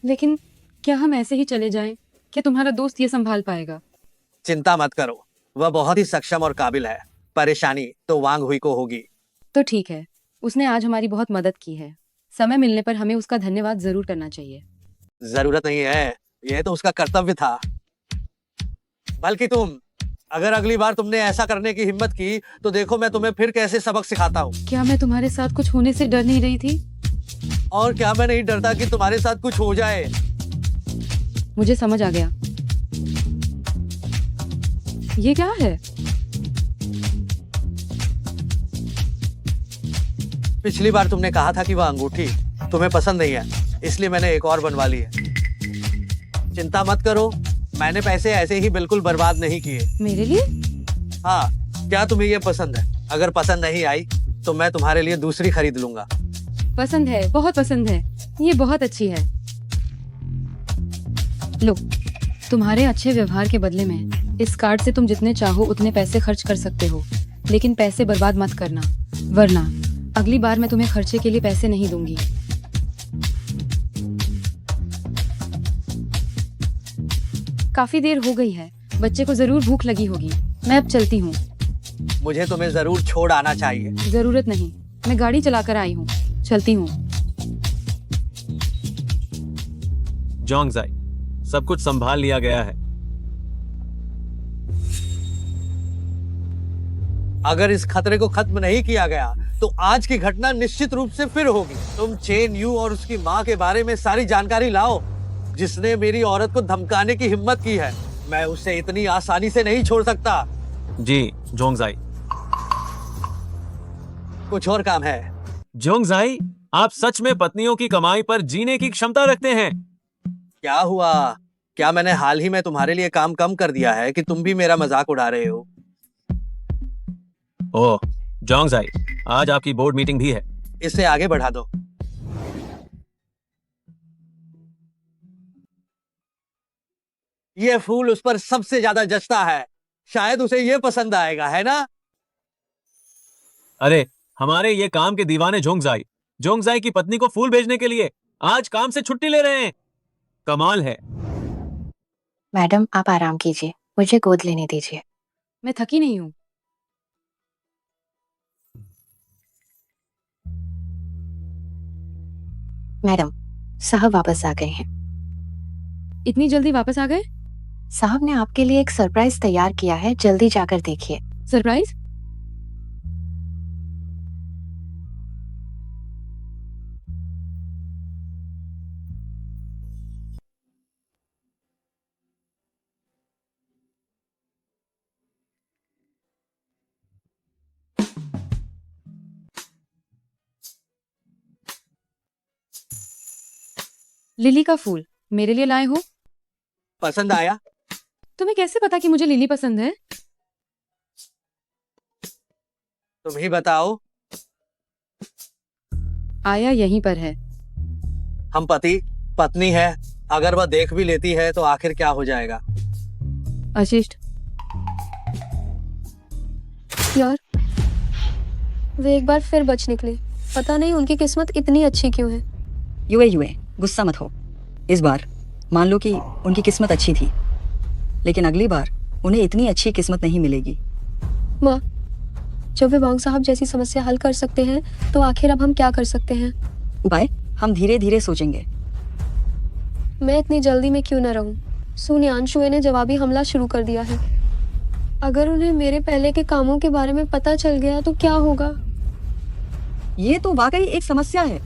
लेकिन क्या हम ऐसे ही चले जाएं? क्या तुम्हारा दोस्त ये संभाल पाएगा? चिंता मत करो, वह बहुत ही सक्षम और काबिल है। परेशानी तो वांग हुई को होगी। तो ठीक है, उसने आज हमारी बहुत मदद की है। समय मिलने पर हमें उसका धन्यवाद जरूर करना चाहिए। जरूरत नहीं है, यह तो उसका कर्तव्य था। बल्कि तुम, अगर अगली बार तुमने ऐसा करने की हिम्मत की तो देखो मैं तुम्हें फिर कैसे सबक सिखाता हूँ। क्या मैं तुम्हारे साथ कुछ होने से डर नहीं रही थी? और क्या मैं नहीं डरता कि तुम्हारे साथ कुछ हो जाए? मुझे समझ आ गया। ये क्या है? पिछली बार तुमने कहा था कि वह अंगूठी तुम्हें पसंद नहीं है, इसलिए मैंने एक और बनवा ली है। चिंता मत करो, मैंने पैसे ऐसे ही बिल्कुल बर्बाद नहीं किए। मेरे लिए? हाँ, क्या तुम्हें ये पसंद है? अगर पसंद नहीं आई तो मैं तुम्हारे लिए दूसरी खरीद लूंगा। पसंद है, बहुत पसंद है। ये बहुत अच्छी है। लो, तुम्हारे अच्छे व्यवहार के बदले में इस कार्ड से तुम जितने चाहो उतने पैसे खर्च कर सकते हो, लेकिन पैसे बर्बाद मत करना, वरना अगली बार मैं तुम्हें खर्चे के लिए पैसे नहीं दूंगी। काफी देर हो गई है, बच्चे को जरूर भूख लगी होगी। मैं अब चलती हूँ। मुझे तुम्हें जरूर छोड़ आना चाहिए। जरूरत नहीं, मैं गाड़ी चलाकर आई हूँ। चलती हूँ। जोंगजाई, सब कुछ संभाल लिया गया है। अगर इस खतरे को खत्म नहीं किया गया तो आज की घटना निश्चित रूप से फिर होगी। तुम चेन यू और उसकी माँ के बारे में सारी जानकारी लाओ, जिसने मेरी औरत को धमकाने की हिम्मत की है। मैं उसे इतनी आसानी से नहीं छोड़ सकता। जी जोंगजाई। कुछ और काम है? जोंगजाई, आप सच में पत्नियों की कमाई पर जीने की क्षमता रखते हैं। क्या हुआ? क्या मैंने हाल ही में तुम्हारे लिए काम कम कर दिया है कि तुम भी मेरा मजाक उड़ा रहे हो? ओह जोंगजाई, आज आपकी बोर्ड मीटिंग भी है। इसे आगे बढ़ा दो। ये फूल उस पर सबसे ज्यादा जचता है, शायद उसे ये पसंद आएगा, है ना? अरे हमारे ये काम के दीवाने जोंगजाई, जोंगजाई की पत्नी को फूल भेजने के लिए आज काम से छुट्टी ले रहे हैं। कमाल है। मैडम, आप आराम कीजिए, मुझे गोद लेने दीजिए। मैं थकी नहीं हूँ। मैडम, साहब वापस आ गए हैं। इतनी जल्दी वापस आ गए? साहब ने आपके लिए एक सरप्राइज तैयार किया है, जल्दी जाकर देखिए। सरप्राइज? लिली का फूल मेरे लिए लाए हो? पसंद आया? तुम्हें कैसे पता कि मुझे लिली पसंद है? तुम ही बताओ। आया यहीं पर है। हम पति पत्नी है, अगर वह देख भी लेती है तो आखिर क्या हो जाएगा? अशिष्ट, यार, वे एक बार फिर बच निकले। पता नहीं उनकी किस्मत इतनी अच्छी क्यों है। युए, गुस्सा मत हो। इस बार मान लो कि उनकी किस्मत अच्छी थी, लेकिन अगली बार उन्हें इतनी अच्छी किस्मत नहीं मिलेगी। माँ, जब वे वांग साहब जैसी समस्या हल कर सकते हैं, तो आखिर अब हम क्या कर सकते हैं? उपाय हम धीरे धीरे सोचेंगे। मैं इतनी जल्दी में क्यों न रहूं? सुनियांशुए ने जवाबी हमला शुरू कर दिया है। अगर उन्हें मेरे पहले के कामों के बारे में पता चल गया तो क्या होगा? ये तो वाकई एक समस्या है।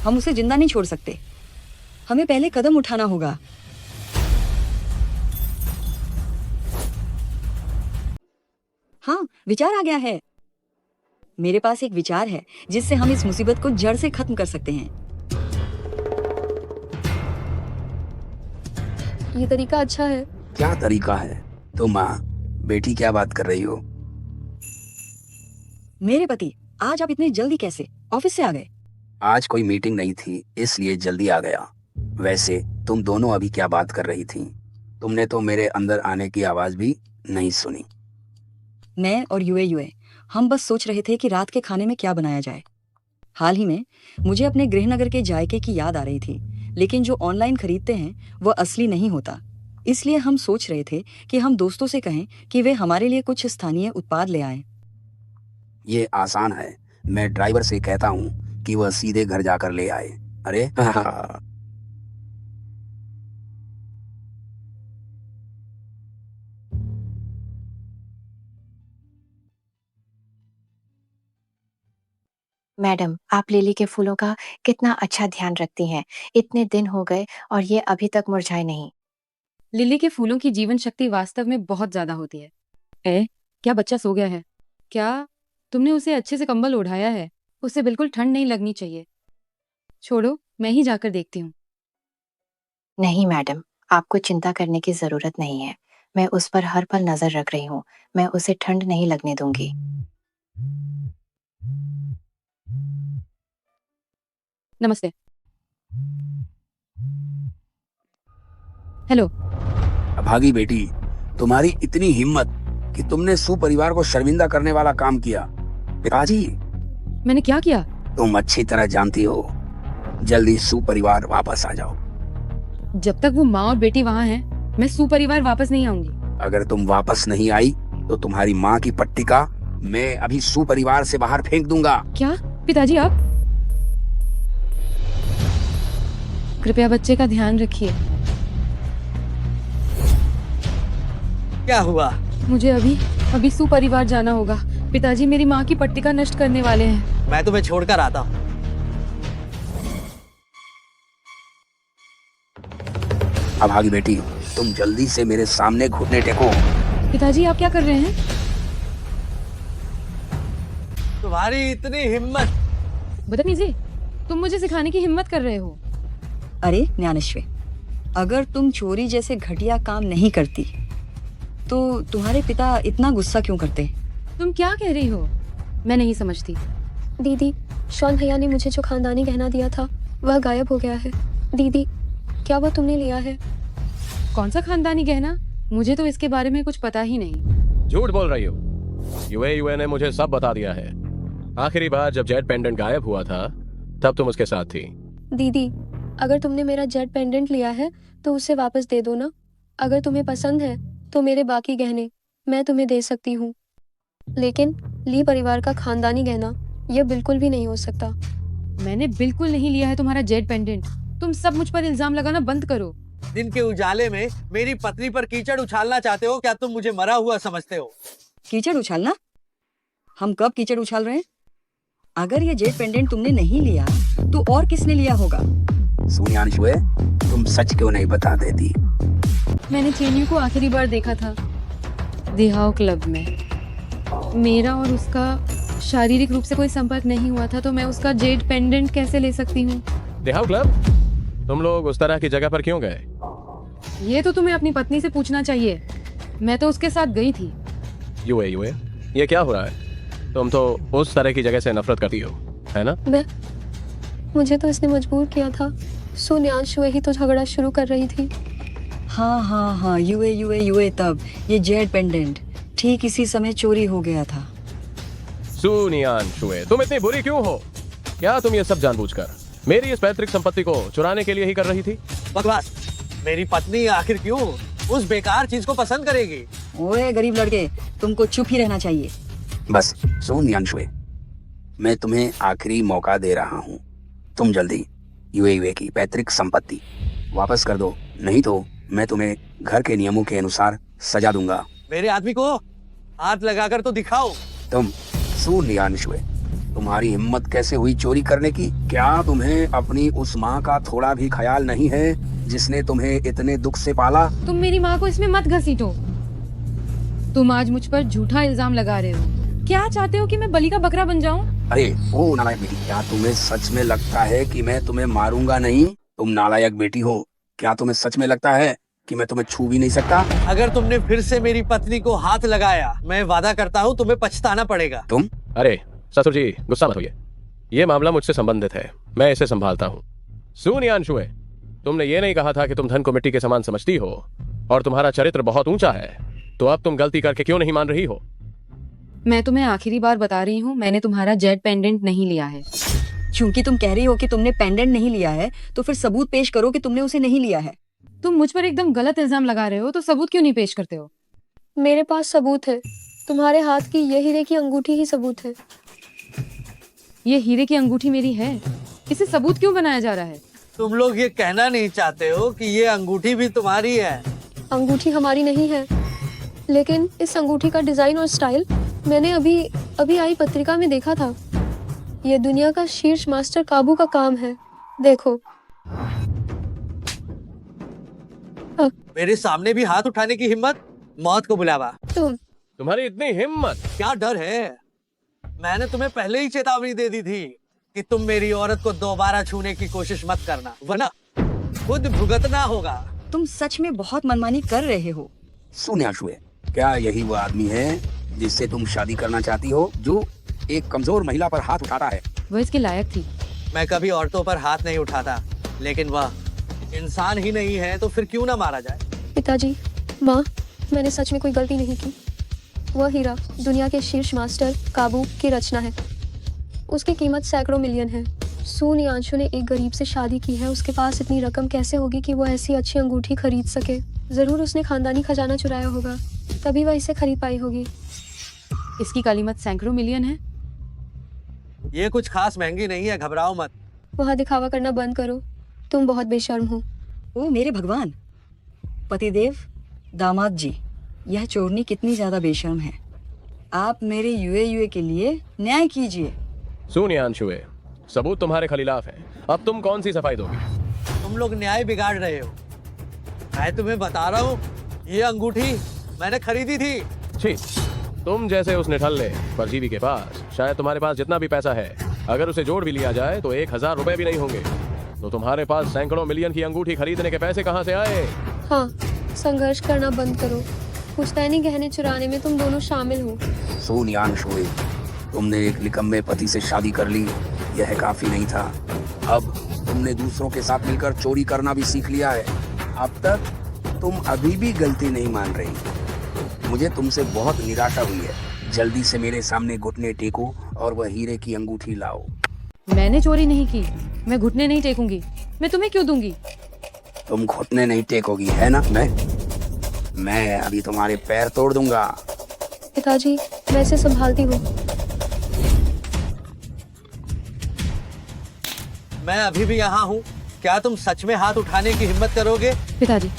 हम उसे जिंदा नहीं छोड़ सकते। हमें पहले कदम उठाना होगा। विचार आ गया है। मेरे पास एक विचार है जिससे हम इस मुसीबत को जड़ से खत्म कर सकते हैं। ये तरीका अच्छा है। क्या तरीका है? तो माँ बेटी क्या बात कर रही हो? मेरे पति, आज आप इतने जल्दी कैसे ऑफिस से आ गए? आज कोई मीटिंग नहीं थी इसलिए जल्दी आ गया। वैसे तुम दोनों अभी क्या बात कर रही थी? तुमने तो मेरे अंदर आने की आवाज भी नहीं सुनी। मैं और यूए हम बस सोच रहे थे कि रात के खाने में क्या बनाया जाए। हाल ही में मुझे अपने गृहनगर के जायके की याद आ रही थी, लेकिन जो ऑनलाइन खरीदते हैं वह असली नहीं होता। इसलिए हम सोच रहे थे कि हम दोस्तों से कहें कि वे हमारे लिए कुछ स्थानीय उत्पाद ले आएं। ये आसान है, मैं ड्राइवर से कहता हूँ कि वह सीधे घर जाकर ले आए। अरे मैडम, आप लिली के फूलों का कितना अच्छा ध्यान रखती हैं। इतने दिन हो गए और ये अभी तक मुरझाए नहीं। लिली के फूलों की जीवन शक्ति वास्तव में बहुत ज्यादा होती है। क्या बच्चा सो गया है? क्या तुमने उसे अच्छे से कंबल ओढ़ाया है? उसे बिल्कुल ठंड नहीं लगनी चाहिए। छोड़ो, मैं ही जाकर देखती हूँ। नहीं मैडम, आपको चिंता करने की जरूरत नहीं है। मैं उस पर हर पल नजर रख रही हूँ। मैं उसे ठंड नहीं लगने दूंगी। नमस्ते। हेलो। अभागी बेटी, तुम्हारी इतनी हिम्मत कि तुमने सुपरिवार को शर्मिंदा करने वाला काम किया। पिताजी, मैंने क्या किया? तुम अच्छी तरह जानती हो। जल्दी सुपरिवार वापस आ जाओ। जब तक वो माँ और बेटी वहाँ हैं, मैं सुपरिवार वापस नहीं आऊंगी। अगर तुम वापस नहीं आई तो तुम्हारी माँ की पट्टिका मैं अभी सुपरिवार से बाहर फेंक दूंगा। क्या पिताजी, आप? कृपया बच्चे का ध्यान रखिए। क्या हुआ? मुझे अभी सुपरिवार जाना होगा। पिताजी मेरी माँ की पट्टिका नष्ट करने वाले हैं। मैं तुम्हें छोड़कर आता हूँ। अभागी बेटी, तुम जल्दी से मेरे सामने घुटने टेको। पिताजी, आप क्या कर रहे हैं? तुम्हारी इतनी हिम्मत! बदतमीजी, तुम मुझे सिखाने की हिम्मत कर रहे हो। अरे ज्ञानेश्वरी, अगर तुम चोरी जैसे घटिया काम नहीं करती तो तुम्हारे पिता इतना गुस्सा क्यों करते? तुम क्या कह रही हो? मैं नहीं समझती। दीदी, शॉन भैया ने मुझे जो खानदानी गहना दिया था वह गायब हो गया है। दीदी, क्या वह तुमने लिया है? कौन सा खानदानी गहना? मुझे तो इसके बारे में कुछ पता ही नहीं। झूठ बोल रही हो। यूए ने मुझे सब बता दिया है। आखिरी बार जब जेड पेंडेंट गायब हुआ था तब तुम उसके साथ थी। दीदी, अगर तुमने मेरा जेड पेंडेंट लिया है तो उसे वापस दे दो ना। अगर तुम्हें पसंद है तो मेरे बाकी गहने मैं तुम्हें दे सकती हूँ, लेकिन ली परिवार का खानदानी गहना यह बिल्कुल भी नहीं हो सकता। मैंने बिल्कुल नहीं लिया है तुम्हारा जेड पेंडेंट। तुम सब मुझ पर इल्जाम लगाना बंद करो। दिन के उजाले में मेरी पत्नी पर कीचड़ उछालना चाहते हो? क्या तुम मुझे मरा हुआ समझते हो? कीचड़ उछालना? हम कब कीचड़ उछाल रहे हैं? अगर ये जेड पेंडेंट तुमने नहीं लिया तो और किसने लिया होगा? सुनियांशुए, तुम सच क्यों नहीं बता देती? मैंने चेन्यू को आखिरी बार देखा था दिहाओ क्लब में। मेरा और उसका शारीरिक रूप से कोई संपर्क नहीं हुआ था, तो मैं उसका जेड पेंडेंट कैसे ले सकती हूँ? देहाव क्लब? तुम लोग उस तरह की जगह पर क्यों गए? ये तो तुम्हें अपनी पत्नी से पूछना चाहिए। मैं तो उसके साथ गई थी। यूए ये क्या हो रहा है? तुम तो उस तरह की जगह से नफरत करती हो, है ना? मुझे तो इसने मजबूर किया था। सुन्यांशु ही तो झगड़ा शुरू कर रही थी। हाँ, यूए तब ये जेड पेंडेंट ठीक इसी समय चोरी हो गया था। सुनियांशुए, तुम इतनी बुरी क्यों हो? क्या तुम ये सब जानबूझकर मेरी इस पैतृक संपत्ति को चुराने के लिए ही कर रही थी? बकवास! मेरी पत्नी आखिर क्यों उस बेकार चीज को पसंद करेगी? ओए गरीब लड़के, तुमको चुप ही रहना चाहिए। बस सुनियांशुए, मैं तुम्हें आखिरी मौका दे रहा हूँ। तुम जल्दी यूए की पैतृक संपत्ति वापस कर दो, नहीं तो मैं तुम्हें घर के नियमों के अनुसार सजा दूंगा। मेरे आदमी को हाथ लगाकर तो दिखाओ। तुम सुनियांशुए, तुम्हारी हिम्मत कैसे हुई चोरी करने की? क्या तुम्हें अपनी उस माँ का थोड़ा भी ख्याल नहीं है जिसने तुम्हें इतने दुख से पाला? तुम मेरी माँ को इसमें मत घसीटो। तुम आज मुझ पर झूठा इल्जाम लगा रहे हो। क्या चाहते हो कि मैं बलि का बकरा बन जाऊं? अरे ओ नालायक बेटी, क्या तुम्हें सच में लगता है कि मैं तुम्हें मारूंगा नहीं? तुम नालायक बेटी हो। क्या तुम्हें सच में लगता है कि मैं तुम्हें छू भी नहीं सकता? अगर तुमने फिर से मेरी पत्नी को हाथ लगाया, मैं वादा करता हूँ तुम्हें पछताना पड़ेगा। तुम अरे ससुर जी, गुस्सा मत होइए। ये मामला मुझसे संबंधित है, मैं इसे संभालता हूँ। सुन यानशुए, तुमने ये नहीं कहा था कि तुम धन को मिट्टी के समान समझती हो और तुम्हारा चरित्र बहुत ऊंचा है, तो अब तुम गलती करके क्यों नहीं मान रही हो? मैं तुम्हें आखिरी बार बता रही हूँ, मैंने तुम्हारा जेड पेंडेंट नहीं लिया है। क्योंकि तुम कह रही हो कि तुमने पेंडेंट नहीं लिया है, तो फिर सबूत पेश करो कि तुमने उसे नहीं लिया है। तुम मुझ पर एकदम गलत इल्जाम लगा रहे हो, तो सबूत क्यों नहीं पेश करते हो? मेरे पास सबूत है। तुम्हारे हाथ की ये हीरे की अंगूठी ही सबूत है। ये हीरे की अंगूठी मेरी है, इसे सबूत क्यों बनाया जा रहा है? तुम लोग ये कहना नहीं चाहते हो कि ये अंगूठी भी तुम्हारी है। अंगूठी हमारी नहीं है, लेकिन इस अंगूठी का डिजाइन और स्टाइल मैंने अभी आई पत्रिका में देखा था। ये दुनिया का शीर्ष मास्टर काबू का काम है। देखो। मेरे सामने भी हाथ उठाने की हिम्मत, मौत को बुलावा। तुम्हारी इतनी हिम्मत? क्या डर है? मैंने तुम्हें पहले ही चेतावनी दे दी थी कि तुम मेरी औरत को दोबारा छूने की कोशिश मत करना, वरना खुद भुगतना होगा। तुम सच में बहुत मनमानी कर रहे हो। सुन यानशुए, क्या यही वो आदमी है जिससे तुम शादी करना चाहती हो, जो एक कमजोर महिला पर हाथ उठाता है? वह इसके लायक थी। मैं कभी औरतों पर हाथ नहीं उठाता, लेकिन वह इंसान ही नहीं है तो फिर क्यों ना मारा जाए? पिताजी, माँ, मैंने सच में कोई गलती नहीं की। वह हीरा दुनिया के शीर्ष मास्टर काबू की रचना है। उसकी कीमत सैकड़ों मिलियन है। सून यांशु ने एक गरीब से शादी की है। उसके पास इतनी रकम कैसे होगी कि वो ऐसी अच्छी अंगूठी खरीद सके? जरूर उसने खानदानी खजाना चुराया होगा, तभी वह इसे खरीद पाई होगी। इसकी कीमत सैकड़ों मिलियन है। ये कुछ खास महंगी नहीं है, घबराओ मत। वहाँ दिखावा करना बंद करो, तुम बहुत बेशर्म हो। ओ मेरे भगवान, पतिदेव, दामाद जी, यह चोरनी कितनी ज्यादा बेशर्म है। आप मेरे यूए के लिए न्याय कीजिए। सुन यानशुए, सबूत तुम्हारे खिलाफ हैं। अब तुम कौन सी सफाई दोगी? तुम लोग न्याय बिगाड़ रहे हो। मैं तुम्हें बता रहा हूँ, ये अंगूठी मैंने खरीदी थी। छी, तुम जैसे उस निठल्ले परजीवी के पास शायद तुम्हारे पास जितना भी पैसा है, अगर उसे जोड़ भी लिया जाए तो 1000 रुपए भी नहीं होंगे। तो तुम्हारे पास सैकड़ों मिलियन की अंगूठी खरीदने के पैसे कहाँ से आए? हाँ, संघर्ष करना बंद करो। पुश्तैनी गहने चुराने में तुम दोनों शामिल हो। सुन यानशुए, तुमने एक निकम्मे पति से शादी कर ली, यह काफी नहीं था। अब तुमने दूसरों के साथ मिलकर चोरी करना भी सीख लिया है। अब तक तुम अभी भी गलती नहीं मान रही। मुझे तुमसे बहुत निराशा हुई है। जल्दी से मेरे सामने घुटने टेको और वह हीरे की अंगूठी लाओ। मैंने चोरी नहीं की, मैं घुटने नहीं टेकूंगी। मैं तुम्हें क्यों दूंगी? तुम घुटने नहीं टेकोगी, है ना? मैं अभी तुम्हारे पैर तोड़ दूंगा। पिताजी, मैं इसे संभालती हूँ। मैं अभी भी यहाँ हूँ। क्या तुम सच में हाथ उठाने की हिम्मत करोगे? पिताजी,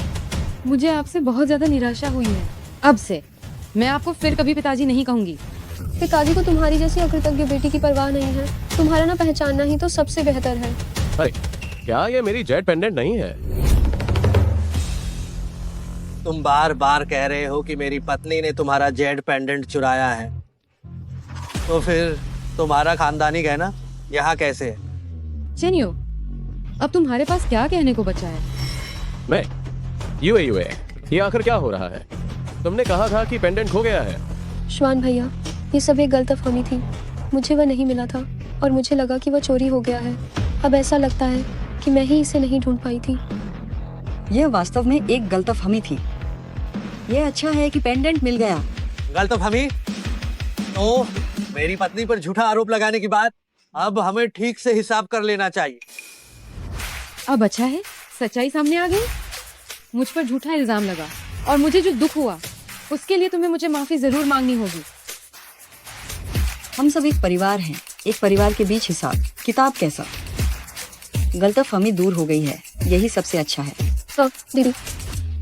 मुझे आपसे बहुत ज्यादा निराशा हुई है। अब से मैं आपको फिर कभी पिताजी नहीं कहूंगी। पिताजी को तुम्हारी जैसी अकृतज्ञ बेटी की परवाह नहीं है। तुम्हारा ना पहचानना ही तो सबसे बेहतर है। अरे, क्या ये मेरी जेड पेंडेंट नहीं है? तुम बार बार कह रहे हो कि मेरी पत्नी ने तुम्हारा जेड पेंडेंट चुराया है, तो फिर तुम्हारा खानदानी गहना यहाँ कैसे है? चेनियो, अब तुम्हारे पास क्या कहने को बचा है? मैं यूए, ये आखिर क्या हो रहा है? तुमने कहा था कि पेंडेंट खो गया है। श्वान भैया, ये सब एक गलतफहमी थी। मुझे वह नहीं मिला था और मुझे लगा कि वह चोरी हो गया है। अब ऐसा लगता है कि मैं ही इसे नहीं ढूंढ पाई थी। यह वास्तव में एक गलतफहमी थी। यह अच्छा है कि पेंडेंट मिल गया। गलतफहमी? तो मेरी पत्नी पर झूठा आरोप लगाने के बाद अब हमें ठीक से हिसाब कर लेना चाहिए। अब अच्छा है, सच्चाई सामने आ गई। मुझ पर झूठा इल्जाम लगा और मुझे जो दुख हुआ उसके लिए तुम्हें मुझे माफी जरूर मांगनी होगी। हम सब एक परिवार हैं, एक परिवार के बीच हिसाब किताब कैसा? गलतफहमी दूर हो गई है, यही सबसे अच्छा है। हाँ दीदी,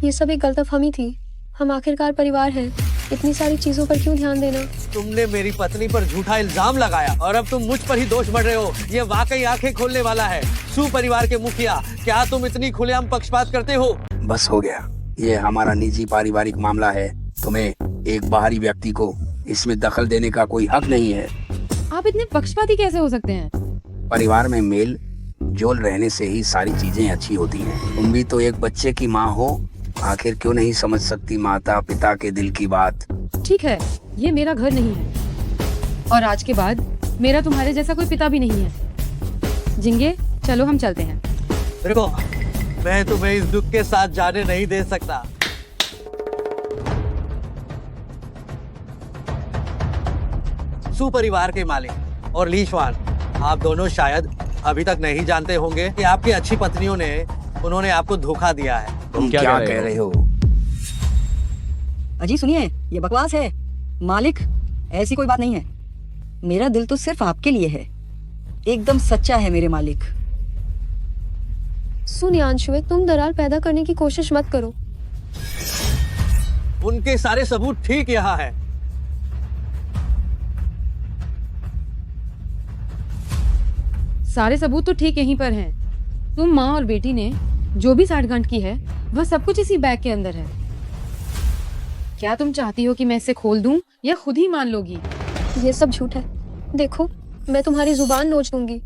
ये सब एक गलतफहमी थी। हम आखिरकार परिवार हैं। इतनी सारी चीजों पर क्यों ध्यान देना? तुमने मेरी पत्नी पर झूठा इल्जाम लगाया और अब तुम मुझ पर ही दोष बढ़ रहे हो। ये वाकई आंखें खोलने वाला है। सू परिवार के मुखिया, क्या तुम इतनी खुलेआम पक्षपात करते हो? बस हो गया, ये हमारा निजी पारिवारिक मामला है। तुम्हें एक बाहरी व्यक्ति को इसमें दखल देने का कोई हक नहीं है। आप इतने पक्षपाती कैसे हो सकते हैं? परिवार में मेल जोल रहने से ही सारी चीजें अच्छी होती हैं। तुम भी तो एक बच्चे की माँ हो, आखिर क्यों नहीं समझ सकती माता पिता के दिल की बात? ठीक है, ये मेरा घर नहीं है और आज के बाद मेरा तुम्हारे जैसा कोई पिता भी नहीं है। जिंगे, चलो हम चलते हैं। देखो, मैं तुम्हें इस दुख के साथ जाने नहीं दे सकता। सुपरिवार के मालिक और ली शुआन, आप दोनों शायद अभी तक नहीं जानते होंगे कि आपकी अच्छी पत्नियों ने उन्होंने आपको धोखा दिया है। तुम क्या कह रहे हो? अजी सुनिए, ये बकवास है। मालिक, ऐसी कोई बात नहीं है। मेरा दिल तो सिर्फ आपके लिए है, एकदम सच्चा है मेरे मालिक। सुन यांशुए, तुम दरार पैदा करने की कोशिश मत करो। उनके सारे सबूत ठीक यहाँ है। सारे सबूत तो ठीक यहीं पर हैं। तुम माँ और बेटी ने जो भी साठगांठ की है वह सब कुछ इसी बैग के अंदर है। क्या तुम चाहती हो कि मैं इसे खोल दूं या खुद ही मान लोगी? ये सब झूठ है। देखो, मैं तुम्हारी जुबान नोच दूंगी।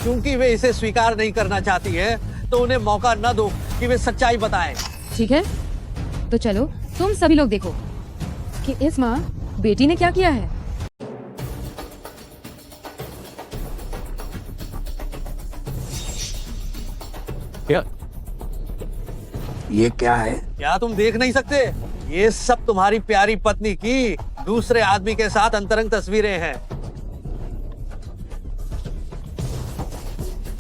क्योंकि वे इसे स्वीकार नहीं करना चाहती है, तो उन्हें मौका न दो कि वे सच्चाई बताएं। ठीक है, तो चलो तुम सभी लोग देखो कि इस माँ बेटी ने क्या किया है। क्या ये क्या है? क्या तुम देख नहीं सकते? ये सब तुम्हारी प्यारी पत्नी की दूसरे आदमी के साथ अंतरंग तस्वीरें हैं।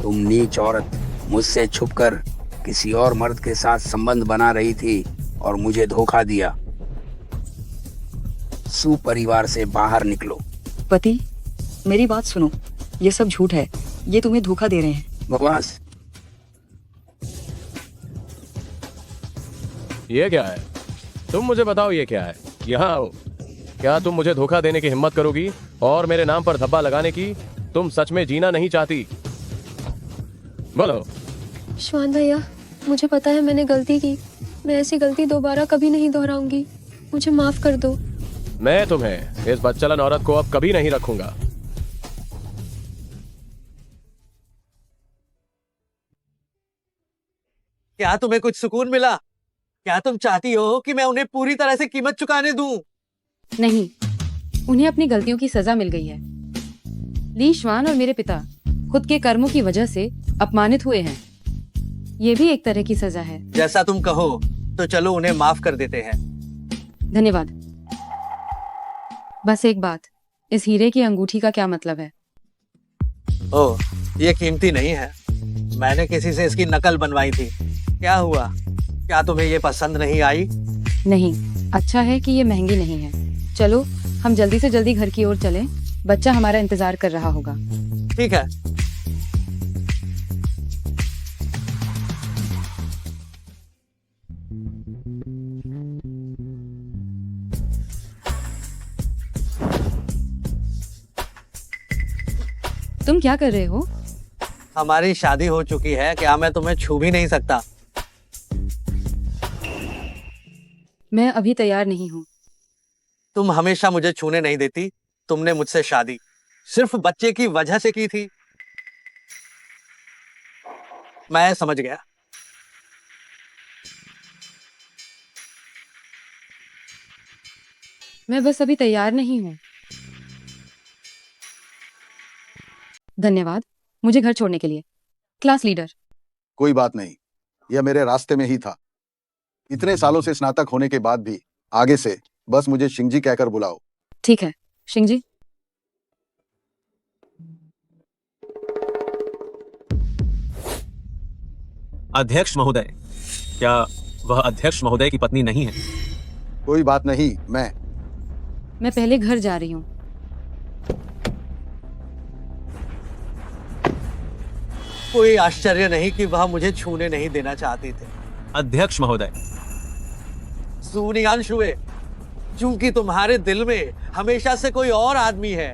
तुम नीच औरत मुझसे छुपकर किसी और मर्द के साथ संबंध बना रही थी और मुझे धोखा दिया। सुपरिवार से बाहर निकलो। पति, मेरी बात सुनो, ये सब झूठ है। ये तुम्हें धोखा दे रहे हैं। बकवास। ये क्या है? तुम मुझे बताओ, ये क्या है? यहाँ आओ। क्या तुम मुझे धोखा देने की हिम्मत करोगी और मेरे नाम पर धब्बा लगाने की? तुम सच में जीना नहीं चाहती? बोलो। श्वान भैया, मुझे पता है मैंने गलती की। मैं ऐसी गलती दोबारा कभी नहीं दोहराऊंगी। मुझे माफ कर दो। मैं तुम्हें, इस बदचलन औरत को अब कभी नहीं रखूंगा। क्या तुम्हें कुछ सुकून मिला? क्या तुम चाहती हो कि मैं उन्हें पूरी तरह से कीमत चुकाने दूं? नहीं, उन्हें अपनी गलतियों की सजा मिल गई है। ली श्वान और मेरे पिता खुद के कर्मों की वजह से अपमानित हुए हैं। ये भी एक तरह की सजा है। जैसा तुम कहो, तो चलो उन्हें माफ कर देते हैं। धन्यवाद। बस एक बात, इस हीरे की अंगूठी का क्या मतलब है? ओह, ये कीमती नहीं है। मैंने किसी से इसकी नकल बनवाई थी। क्या हुआ? क्या तुम्हें ये पसंद नहीं आई? नहीं, अच्छा है कि ये महंगी नहीं है। चलो हम जल्दी से जल्दी घर की ओर चलें। बच्चा हमारा इंतजार कर रहा होगा। ठीक है। तुम क्या कर रहे हो? हमारी शादी हो चुकी है, क्या मैं तुम्हें छू भी नहीं सकता? मैं अभी तैयार नहीं हूँ। तुम हमेशा मुझे छूने नहीं देती। तुमने मुझसे शादी सिर्फ बच्चे की वजह से की थी। मैं समझ गया। मैं बस अभी तैयार नहीं हूँ। धन्यवाद मुझे घर छोड़ने के लिए। Class leader. कोई बात नहीं, यह मेरे रास्ते में ही था। इतने सालों से स्नातक होने के बाद भी आगे से बस मुझे शिंगजी कहकर बुलाओ। ठीक है सिंह जी। अध्यक्ष महोदय, क्या वह अध्यक्ष महोदय की पत्नी नहीं है? कोई बात नहीं, मैं पहले घर जा रही हूँ। कोई आश्चर्य नहीं कि वह मुझे छूने नहीं देना चाहते थे। अध्यक्ष महोदय, सूर्यांशुए, चूंकि तुम्हारे दिल में हमेशा से कोई और आदमी है,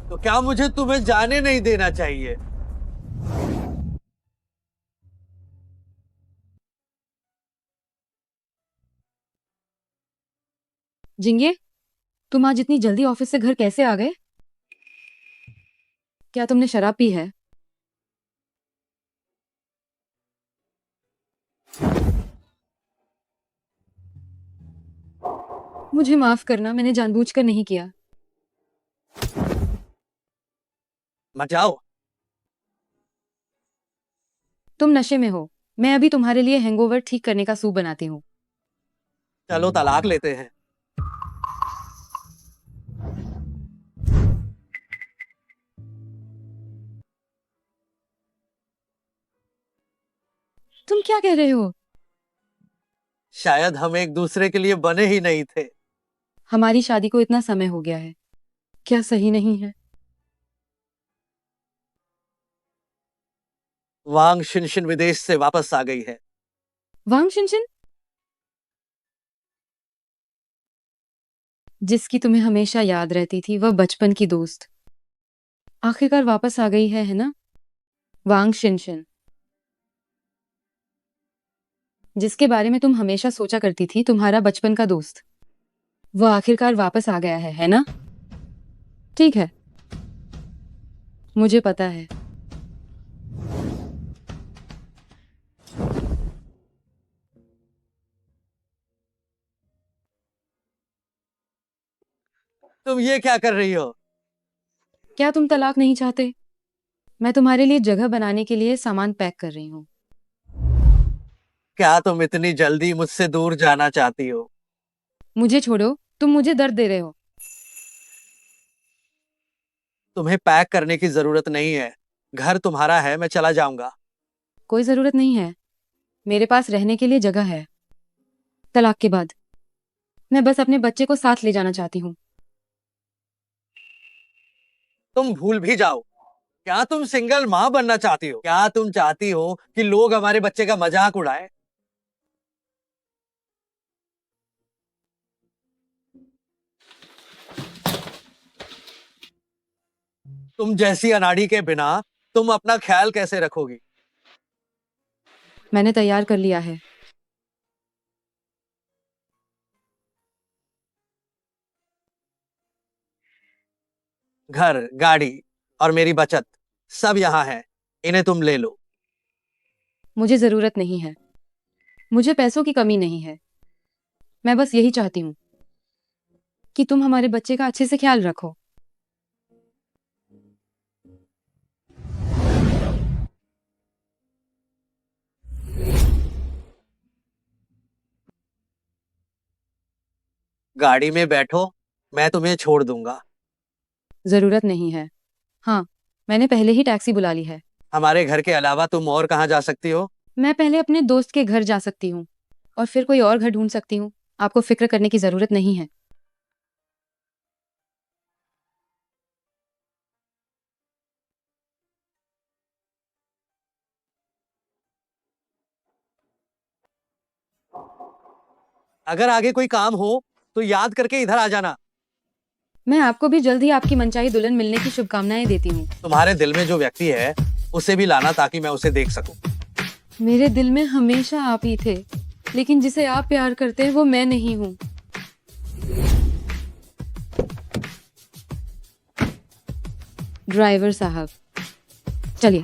तो क्या मुझे तुम्हें जाने नहीं देना चाहिए? जिंगे, तुम आज इतनी जल्दी ऑफिस से घर कैसे आ गए? क्या तुमने शराब पी है? मुझे माफ करना, मैंने जानबूझकर नहीं किया। मत जाओ। तुम नशे में हो। मैं अभी तुम्हारे लिए हैंगओवर ठीक करने का सूप बनाती हूँ। चलो तलाक लेते हैं। तुम क्या कह रहे हो? शायद हम एक दूसरे के लिए बने ही नहीं थे। हमारी शादी को इतना समय हो गया है, क्या सही नहीं है? वांग शिनशिन विदेश से वापस आ गई है। वांग शिनशिन, जिसकी तुम्हें हमेशा याद रहती थी, वह बचपन की दोस्त आखिरकार वापस आ गई है ना? वांग शिनशिन, जिसके बारे में तुम हमेशा सोचा करती थी, तुम्हारा बचपन का दोस्त, वह आखिरकार वापस आ गया है ना? ठीक है, मुझे पता है। तुम ये क्या कर रही हो? क्या तुम तलाक नहीं चाहते? मैं तुम्हारे लिए जगह बनाने के लिए सामान पैक कर रही हूँ। क्या तुम इतनी जल्दी मुझसे दूर जाना चाहती हो? मुझे छोड़ो, तुम मुझे दर्द दे रहे हो। तुम्हें पैक करने की जरूरत नहीं है। घर तुम्हारा है, मैं चला जाऊंगा। कोई जरूरत नहीं है, मेरे पास रहने के लिए जगह है। तलाक के बाद मैं बस अपने बच्चे को साथ ले जाना चाहती हूँ। तुम भूल भी जाओ। क्या तुम सिंगल माँ बनना चाहती हो? क्या तुम चाहती हो कि लोग हमारे बच्चे का मजाक उड़ाए? तुम जैसी अनाड़ी के बिना तुम अपना ख्याल कैसे रखोगी? मैंने तैयार कर लिया है। घर, गाड़ी और मेरी बचत सब यहाँ है। इन्हें तुम ले लो। मुझे जरूरत नहीं है, मुझे पैसों की कमी नहीं है। मैं बस यही चाहती हूँ कि तुम हमारे बच्चे का अच्छे से ख्याल रखो। गाड़ी में बैठो, मैं तुम्हें छोड़ दूंगा। जरूरत नहीं है। हाँ, मैंने पहले ही टैक्सी बुला ली है। हमारे घर के अलावा तुम और कहाँ जा सकती हो? मैं पहले अपने दोस्त के घर जा सकती हूँ और फिर कोई और घर ढूंढ सकती हूँ। आपको फिक्र करने की जरूरत नहीं है। अगर आगे कोई काम हो तो याद करके इधर आ जाना। मैं आपको भी जल्द ही आपकी मनचाही दुल्हन मिलने की शुभकामनाएं देती हूँ। तुम्हारे दिल में जो व्यक्ति है उसे भी लाना ताकि मैं उसे देख सकूं। मेरे दिल में हमेशा आप ही थे, लेकिन जिसे आप प्यार करते हैं वो मैं नहीं हूँ। ड्राइवर साहब, चलिए।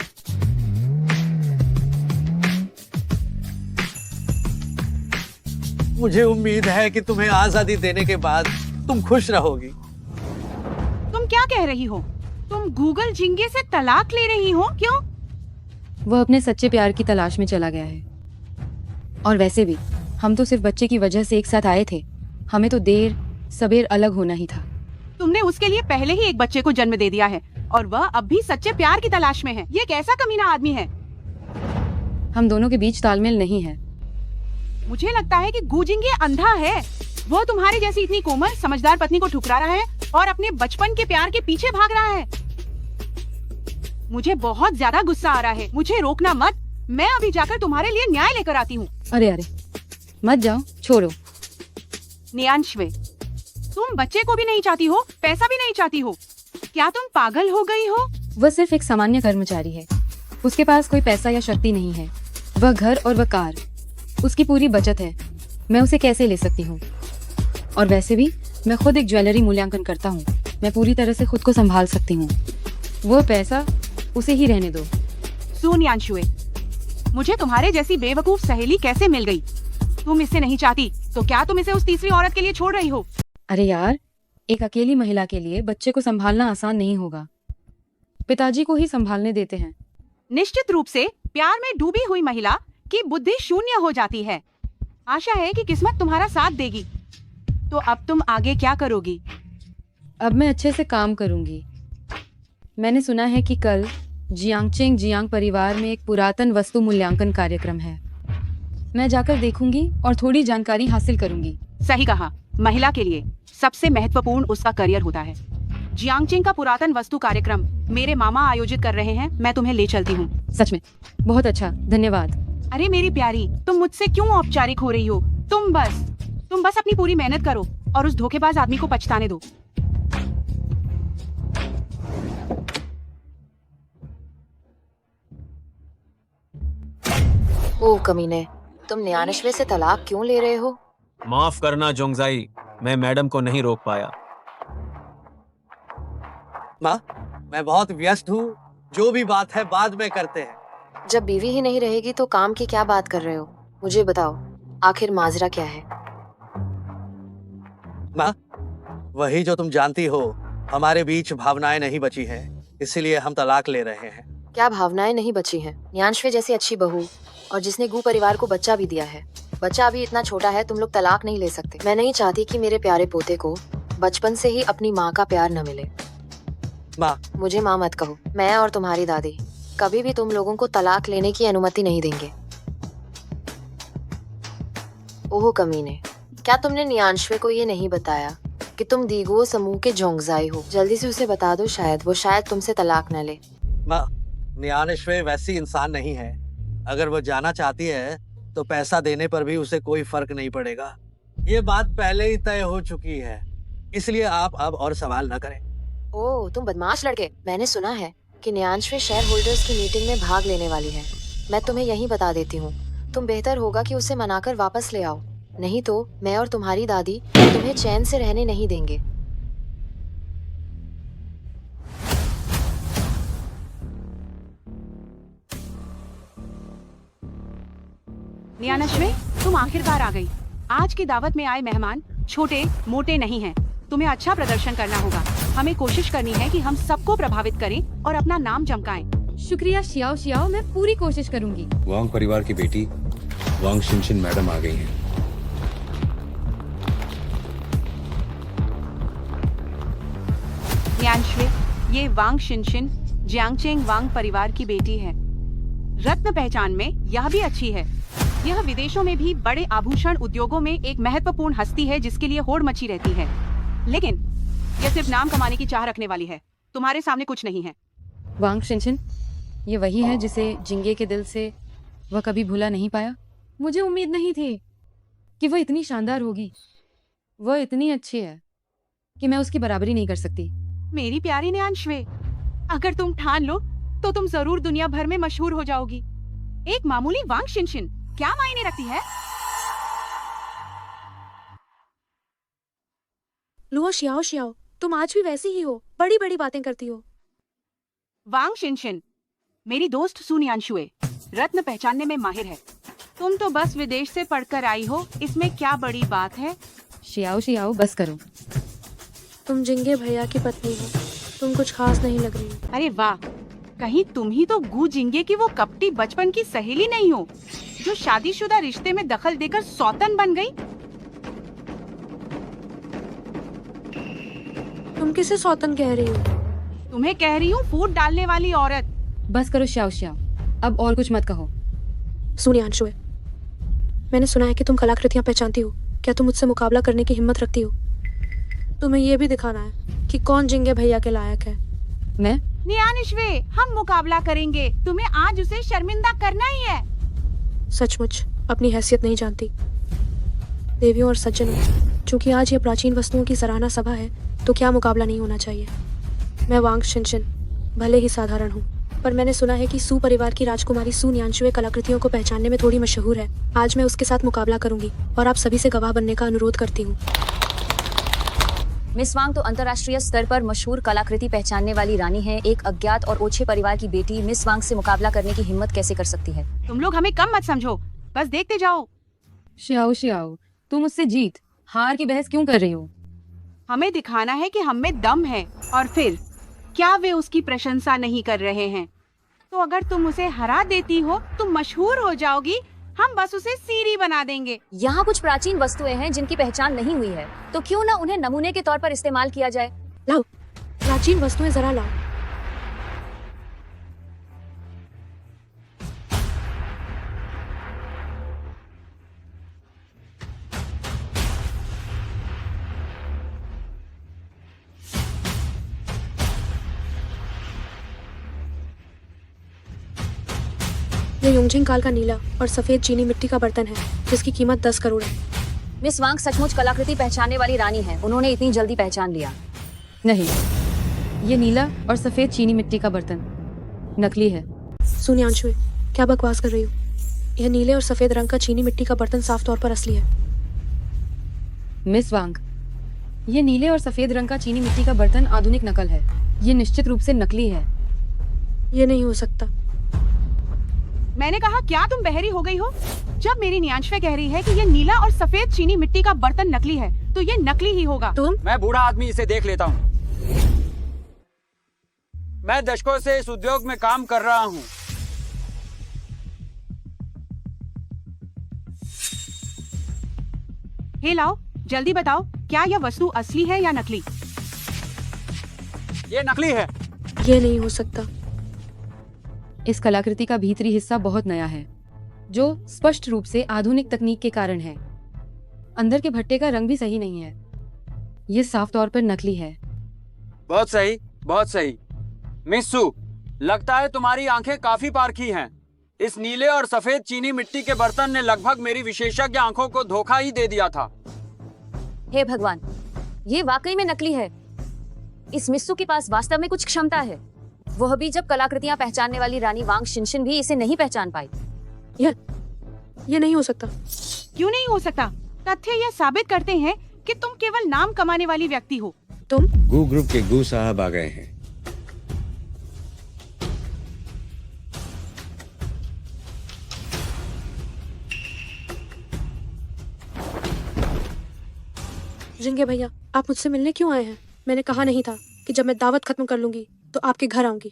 मुझे उम्मीद है कि तुम्हें आजादी देने के बाद तुम खुश रहोगी। तुम क्या कह रही हो? तुम गूगल झिंगे से तलाक ले रही हो? क्यों? वह अपने सच्चे प्यार की तलाश में चला गया है। और वैसे भी हम तो सिर्फ बच्चे की वजह से एक साथ आए थे। हमें तो देर सबेर अलग होना ही था। तुमने उसके लिए पहले ही एक बच्चे को जन्म दे दिया है और वह अब भी सच्चे प्यार की तलाश में है। ये कैसा कमीना आदमी है? हम दोनों के बीच तालमेल नहीं है। मुझे लगता है कि गूजिंगे अंधा है। वो तुम्हारी जैसी इतनी कोमल समझदार पत्नी को ठुकरा रहा है और अपने बचपन के प्यार के पीछे भाग रहा है। मुझे बहुत ज्यादा गुस्सा आ रहा है। मुझे रोकना मत। मैं अभी जाकर तुम्हारे लिए न्याय लेकर आती हूँ। अरे अरे, मत जाओ, छोड़ो। नियांशवे, तुम बच्चे को भी नहीं चाहती हो, पैसा भी नहीं चाहती हो। क्या तुम पागल हो गई हो? वह सिर्फ एक सामान्य कर्मचारी है। उसके पास कोई पैसा या शक्ति नहीं है। वह घर और वह कार, उसकी पूरी बचत है। मैं उसे कैसे ले सकती हूँ? और वैसे भी मैं खुद एक ज्वेलरी मूल्यांकन करता हूँ। मैं पूरी तरह से खुद को संभाल सकती हूँ। वो पैसा उसे ही रहने दो। सुन यांशुए, मुझे तुम्हारे जैसी बेवकूफ सहेली कैसे मिल गई? तुम इससे नहीं चाहती तो क्या तुम इसे उस तीसरी औरत के लिए छोड़ रही हो? अरे यार, एक अकेली महिला के लिए बच्चे को संभालना आसान नहीं होगा। पिताजी को ही संभालने देते हैं। निश्चित रूप से प्यार में डूबी हुई महिला की बुद्धि शून्य हो जाती है। आशा है कि किस्मत तुम्हारा साथ देगी। तो अब तुम आगे क्या करोगी? अब मैं अच्छे से काम करूंगी। मैंने सुना है कि कल जियांगचेंग जियांग परिवार में एक पुरातन वस्तु मूल्यांकन कार्यक्रम है। मैं जाकर देखूंगी और थोड़ी जानकारी हासिल करूंगी। सही कहा। महिला के लिए सबसे महत्वपूर्ण उसका करियर होता है। जियांगचेंग का पुरातन वस्तु कार्यक्रम मेरे मामा आयोजित कर रहे हैं। मैं तुम्हें ले चलती हूँ। सच में बहुत अच्छा, धन्यवाद। अरे मेरी प्यारी, तुम मुझसे क्यों औपचारिक हो रही हो? तुम बस अपनी पूरी मेहनत करो और उस धोखेबाज आदमी को पछताने दो। ओह कमीने, तुम न्यानश्वे से तलाक क्यों ले रहे हो? माफ करना जोंगजाई, मैं मैडम को नहीं रोक पाया। माँ, मैं बहुत व्यस्त हूँ। जो भी बात है बाद में करते हैं। जब बीवी ही नहीं रहेगी तो काम की क्या बात कर रहे हो? मुझे बताओ, आखिर माजरा क्या है? माँ, वही जो तुम जानती हो, हमारे बीच भावनाएं नहीं बची हैं, इसीलिए हम तलाक ले रहे हैं। क्या भावनाएं नहीं बची हैं? न्यानश्वे जैसी अच्छी बहू और जिसने गू परिवार को बच्चा भी दिया है। बच्चा अभी इतना छोटा है, तुम लोग तलाक नहीं ले सकते। मैं नहीं चाहती कि मेरे प्यारे पोते को बचपन से ही अपनी माँ का प्यार न मिले। माँ, मुझे माँ मत कहो। मैं और तुम्हारी दादी कभी भी तुम लोगों को तलाक लेने की अनुमति नहीं देंगे। ओह कमीने, क्या तुमने न्यानश्वे को ये नहीं बताया कि तुम दीगुओ समूह के जोंगजाई हो? जल्दी से उसे बता दो, शायद तुमसे तलाक न ले। माँ, न्यानश्वे वैसी इंसान नहीं है। अगर वो जाना चाहती है तो पैसा देने पर भी उसे कोई फर्क नहीं पड़ेगा। ये बात पहले ही तय हो चुकी है, इसलिए आप अब और सवाल न करें। ओह तुम बदमाश लड़के, मैंने सुना है कि न्यानश्वे शेयर होल्डर्स की मीटिंग में भाग लेने वाली है। मैं तुम्हें यही बता देती हूँ, तुम बेहतर होगा कि उसे मनाकर वापस ले आओ, नहीं तो मैं और तुम्हारी दादी तुम्हें चैन से रहने नहीं देंगे। न्यानश्वे, तुम आखिरकार आ गई। आज की दावत में आए मेहमान छोटे मोटे नहीं हैं। तुम्हें अच्छा प्रदर्शन करना होगा। हमें कोशिश करनी है कि हम सबको प्रभावित करें और अपना नाम चमकाएं। शुक्रिया शियाओ शियाओ, मैं पूरी कोशिश करूंगी। वांग परिवार की बेटी वांग शिनशिन मैडम आ गई हैं। न्यानश्वे, ये वांग शिनशिन जियांगचेंग वांग परिवार की बेटी है। रत्न पहचान में यह भी अच्छी है। यह विदेशों में भी बड़े आभूषण उद्योगों में एक महत्वपूर्ण हस्ती है जिसके लिए होड़ मची रहती है, लेकिन यह सिर्फ नाम कमाने की चाह रखने वाली है। तुम्हारे सामने कुछ नहीं है। वांग शिनशिन, ये वही है जिसे जिंगे के दिल से वह कभी भूला नहीं पाया। मुझे उम्मीद नहीं थी कि वह इतनी शानदार होगी। वह इतनी अच्छी है कि मैं उसकी बराबरी नहीं कर सकती। मेरी प्यारी न्यानश्वे, अगर तुम ठान लो तो तुम जरूर दुनिया भर में मशहूर हो जाओगी। एक मामूली वांग शिनशिन क्या मायने रखती है? लुओ शियाओ शियाओ, तुम आज भी वैसी ही हो, बड़ी बड़ी बातें करती हो। वांग शिनशिन मेरी दोस्त सु न्यानशुए रत्न पहचानने में माहिर है। तुम तो बस विदेश से पढ़कर आई हो, इसमें क्या बड़ी बात है? शियाओ शियाओ, बस करो। तुम जिंगे भैया की पत्नी हो, तुम कुछ खास नहीं लग रही हो। अरे वाह, कहीं तुम ही तो गू जिंगे की वो कपटी बचपन की सहेली नहीं हो जो शादीशुदा रिश्ते में दखल देकर सौतन बन गई? तुम किसे सौतन कह रही हो? तुम्हें कह रही हूँ, फूट डालने वाली औरत। बस करो शियाओ शियाओ, अब और कुछ मत कहो। सुनियांशुए, मैंने सुना है कि तुम कलाकृतियां पहचानती हो। क्या तुम मुझसे मुकाबला करने की हिम्मत रखती हो? तुम्हें यह भी दिखाना है कि कौन जिंगे भैया के लायक है। मैं? न्यानश्वे, हम मुकाबला करेंगे। तुम्हें आज उसे शर्मिंदा करना ही है। सचमुच अपनी हैसियत नहीं जानती। देवियों और सज्जनों, चूंकि आज यह प्राचीन वस्तुओं की सराहना सभा है, तो क्या मुकाबला नहीं होना चाहिए। मैं वांग शिनशिन भले ही साधारण हूँ, पर मैंने सुना है कि सू परिवार की राजकुमारी सू न्यानशुए कलाकृतियों को पहचानने में थोड़ी मशहूर है। आज मैं उसके साथ मुकाबला करूंगी और आप सभी से गवाह बनने का अनुरोध करती हूँ। मिस वांग तो अंतर्राष्ट्रीय स्तर पर मशहूर कलाकृति पहचानने वाली रानी है। एक अज्ञात और ओछे परिवार की बेटी मिस वांग से मुकाबला करने की हिम्मत कैसे कर सकती है? तुम लोग हमें कम मत समझो, बस देखते जाओ। श्याओ श्याओ, तुम उससे जीत हार की बहस क्यों कर रही हो? हमें दिखाना है कि हम में दम है, और फिर क्या वे उसकी प्रशंसा नहीं कर रहे हैं? तो अगर तुम उसे हरा देती हो तुम मशहूर हो जाओगी, हम बस उसे सीरी बना देंगे। यहाँ कुछ प्राचीन वस्तुएं हैं जिनकी पहचान नहीं हुई है, तो क्यों न उन्हें नमूने के तौर पर इस्तेमाल किया जाए? लाओ, प्राचीन वस्तुएं जरा लाओ। ये योंगजिंग काल का नीला और सफेद चीनी मिट्टी का बर्तन है जिसकी कीमत 10 करोड़ है। मिस वांग सचमुच कलाकृति पहचानने वाली रानी है। उन्होंने इतनी जल्दी पहचान लिया। नहीं, ये नीला और सफेद चीनी मिट्टी का बर्तन नकली है। सुनियांशुए, क्या बकवास कर रही हो? यह नीले और सफेद रंग का चीनी मिट्टी का बर्तन साफ तौर पर असली है। मिस वांग, ये नीले और सफेद रंग का चीनी मिट्टी का बर्तन आधुनिक नकल है। ये निश्चित रूप से नकली है। ये नहीं हो सकता। मैंने कहा क्या तुम बहरी हो गई हो? जब मेरी न्यांशवे कह रही है कि ये नीला और सफेद चीनी मिट्टी का बर्तन नकली है, तो ये नकली ही होगा। तुम? मैं बूढ़ा आदमी इसे देख लेता हूँ। मैं दशकों से इस उद्योग में काम कर रहा हूँ। हे लाओ, जल्दी बताओ, क्या यह वस्तु असली है या नकली? ये नकली है। ये नहीं हो सकता। इस कलाकृति का भीतरी हिस्सा बहुत नया है, जो स्पष्ट रूप से आधुनिक तकनीक के कारण है। अंदर के भट्टे का रंग भी सही नहीं है। ये साफ तौर पर नकली है। बहुत सही, बहुत सही। मिस सू, लगता है तुम्हारी आंखें काफी पारखी हैं। इस नीले और सफेद चीनी मिट्टी के बर्तन ने लगभग मेरी विशेषज्ञ आंखों को धोखा ही दे दिया था। हे भगवान, ये वाकई में नकली है। इस मिस्सू के पास वास्तव में कुछ क्षमता है, वह भी जब कलाकृतियां पहचानने वाली रानी वांग शिनशिन भी इसे नहीं पहचान पाई। ये नहीं हो सकता। क्यों नहीं हो सकता? तथ्य यह साबित करते हैं कि तुम केवल नाम कमाने वाली व्यक्ति हो। तुम? गू ग्रुप के गू साहब आ गए हैं। जिंगे भैया, आप मुझसे मिलने क्यों आए हैं? मैंने कहा नहीं था कि जब मैं दावत खत्म कर लूंगी तो आपके घर आऊंगी।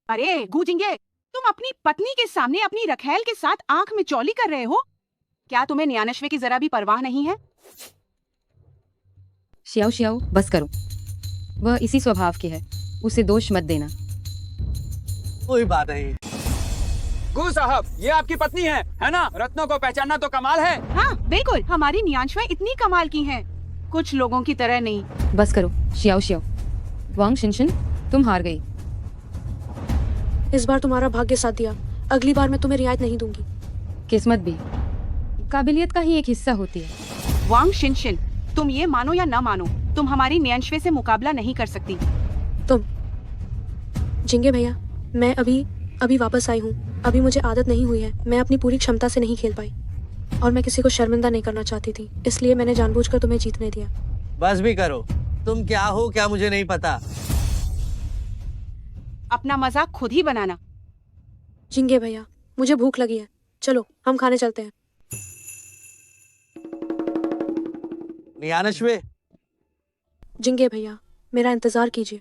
अरे गूजिंगे, तुम अपनी पत्नी के सामने अपनी रखैल के साथ आंख में चौली कर रहे हो? क्या तुम्हें न्यानश्वे की जरा भी परवाह नहीं है? श्याओ श्याओ, बस करो। वह इसी स्वभाव की है, उसे दोष मत देना। कोई बात नहीं। गू साहब, ये आपकी पत्नी है ना? रत्नों को पहचानना तो कमाल है। हाँ बिल्कुल, हमारी न्यानश्वे इतनी कमाल की हैं, कुछ लोगों की तरह नहीं। बस करो श्याओ श्याओ। वांग शिनशिन, तुम हार गई। इस बार तुम्हारा भाग्य साथ दिया, अगली बार मैं तुम्हें रियायत नहीं दूंगी। किस्मत भी काबिलियत का ही एक हिस्सा होती है। वांग शिनशिन, तुम ये मानो या न मानो, तुम हमारी न्यानश्वे से मुकाबला नहीं कर सकती। तुम? जिंगे भैया, मैं अभी वापस आई हूँ। अभी मुझे आदत नहीं हुई है, मैं अपनी पूरी क्षमता से नहीं खेल पाई और मैं किसी को शर्मिंदा नहीं करना चाहती थी, इसलिए मैंने जानबूझकर तुम्हें जीतने दिया। बस भी करो, तुम क्या हो क्या मुझे नहीं पता। अपना मजाक खुद ही बनाना। जिंगे भैया, मुझे भूख लगी है, चलो हम खाने चलते हैं। न्यानश्वे। जिंगे भैया, मेरा इंतजार कीजिए।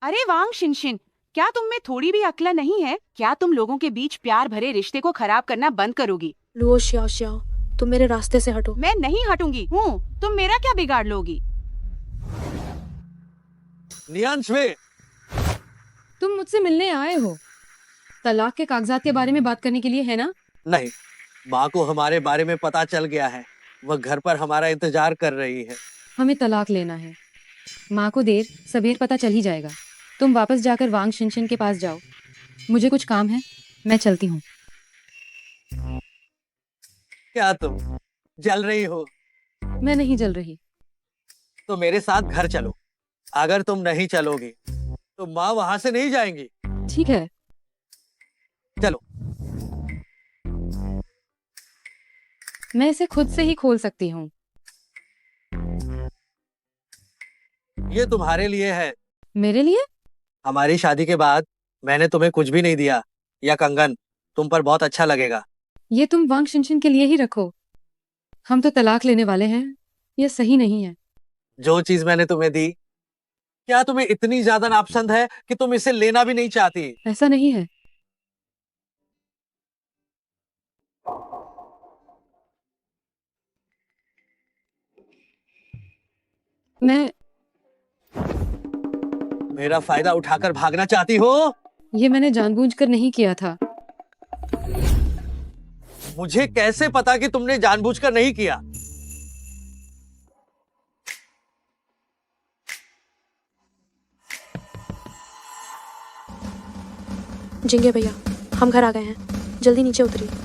अरे वांग शिनशिन, क्या तुम में थोड़ी भी अक्ल नहीं है? क्या तुम लोगों के बीच प्यार भरे रिश्ते को खराब करना बंद करोगी? लुओ श्याओ श्याओ, तुम मेरे रास्ते से हटो। मैं नहीं हटूंगी हूँ, तुम मेरा क्या बिगाड़ लोगी? न्यानश्वे, तुम मुझसे मिलने आए हो, तलाक के कागजात के बारे में बात करने के लिए, है ना? नहीं, माँ को हमारे बारे में पता चल गया है, वह घर पर हमारा इंतजार कर रही है। हमें तलाक लेना है। माँ को देर सवेर पता चल ही जाएगा। तुम वापस जाकर वांग शिनशिन के पास जाओ, मुझे कुछ काम है, मैं चलती हूँ। क्या तुम जल रही हो? मैं नहीं जल रही। तो मेरे साथ घर चलो। अगर तुम नहीं चलोगी तो माँ वहां से नहीं जाएंगी। ठीक है, चलो। मैं इसे खुद से ही खोल सकती हूँ। ये तुम्हारे लिए है। मेरे लिए? हमारी शादी के बाद मैंने तुम्हें कुछ भी नहीं दिया। यह कंगन तुम पर बहुत अच्छा लगेगा। ये तुम वांग शिनशिन के लिए ही रखो। हम तो तलाक लेने वाले हैं। ये सही नहीं है। जो चीज मैंने तुम्हें दी, क्या तुम्हें इतनी ज्यादा नापसंद है कि तुम इसे लेना भी नहीं चाहती? ऐसा नहीं है। मैं मेरा फायदा उठाकर भागना चाहती हो? ये मैंने जानबूझकर नहीं किया था। मुझे कैसे पता कि तुमने जानबूझकर नहीं किया? जिंगे भैया, हम घर आ गए हैं, जल्दी नीचे उतरिए।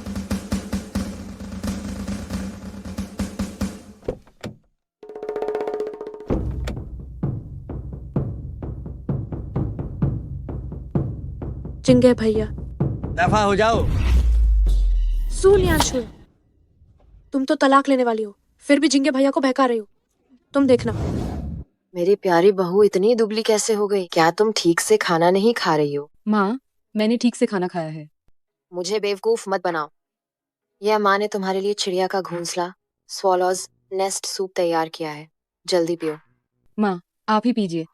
जिंगे भैया। दफा हो जाओ। सूर्यांशु, तुम तो तलाक लेने वाली हो, फिर भी जिंगे भैया को बहका रही हो। तुम देखना। मेरी प्यारी बहू इतनी दुबली कैसे हो गई? क्या तुम ठीक से खाना नहीं खा रही हो? माँ, मैंने ठीक से खाना खाया है। मुझे बेवकूफ मत बनाओ। यह माँ ने तुम्हारे लिए चिड़िया का घोंसला, स्वॉलोज नेस्ट सूप तैयार किया है। जल्दी पियो। माँ, आप ही पीजिए।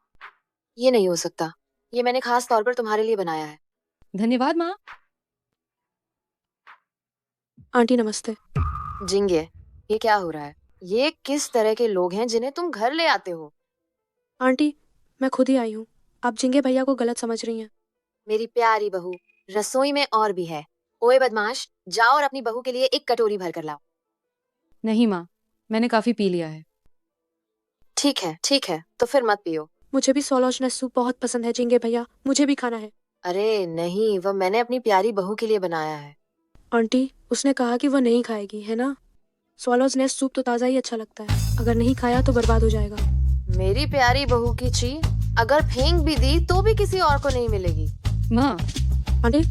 ये नहीं हो सकता। ये मैंने खास तौर पर तुम्हारे लिए बनाया है। धन्यवाद माँ। आंटी नमस्ते। जिंगे, ये क्या हो रहा है? ये किस तरह के लोग हैं जिन्हें तुम घर ले आते हो? आंटी, मैं खुद ही आई हूँ। आप जिंगे भैया को गलत समझ रही हैं। मेरी प्यारी बहू, रसोई में और भी है। ओए बदमाश, जाओ और अपनी बहू के लिए एक कटोरी भर कर लाओ। नहीं माँ, मैंने काफी पी लिया है। ठीक है, तो फिर मत पियो। मुझे भी सोलॉज नेस्ट सूप बहुत पसंद है जिंगे भैया, मुझे भी खाना है। अरे नहीं, वह मैंने अपनी प्यारी बहू के लिए बनाया है। आंटी, उसने कहा कि वह नहीं खाएगी, है ना? सोलॉज नेस्ट सूप तो ताज़ा ही अच्छा लगता है, अगर नहीं खाया तो बर्बाद हो जाएगा। मेरी प्यारी बहू की ची, अगर फेंक भी दी तो भी किसी और को नहीं मिलेगी। माँ। आंटी,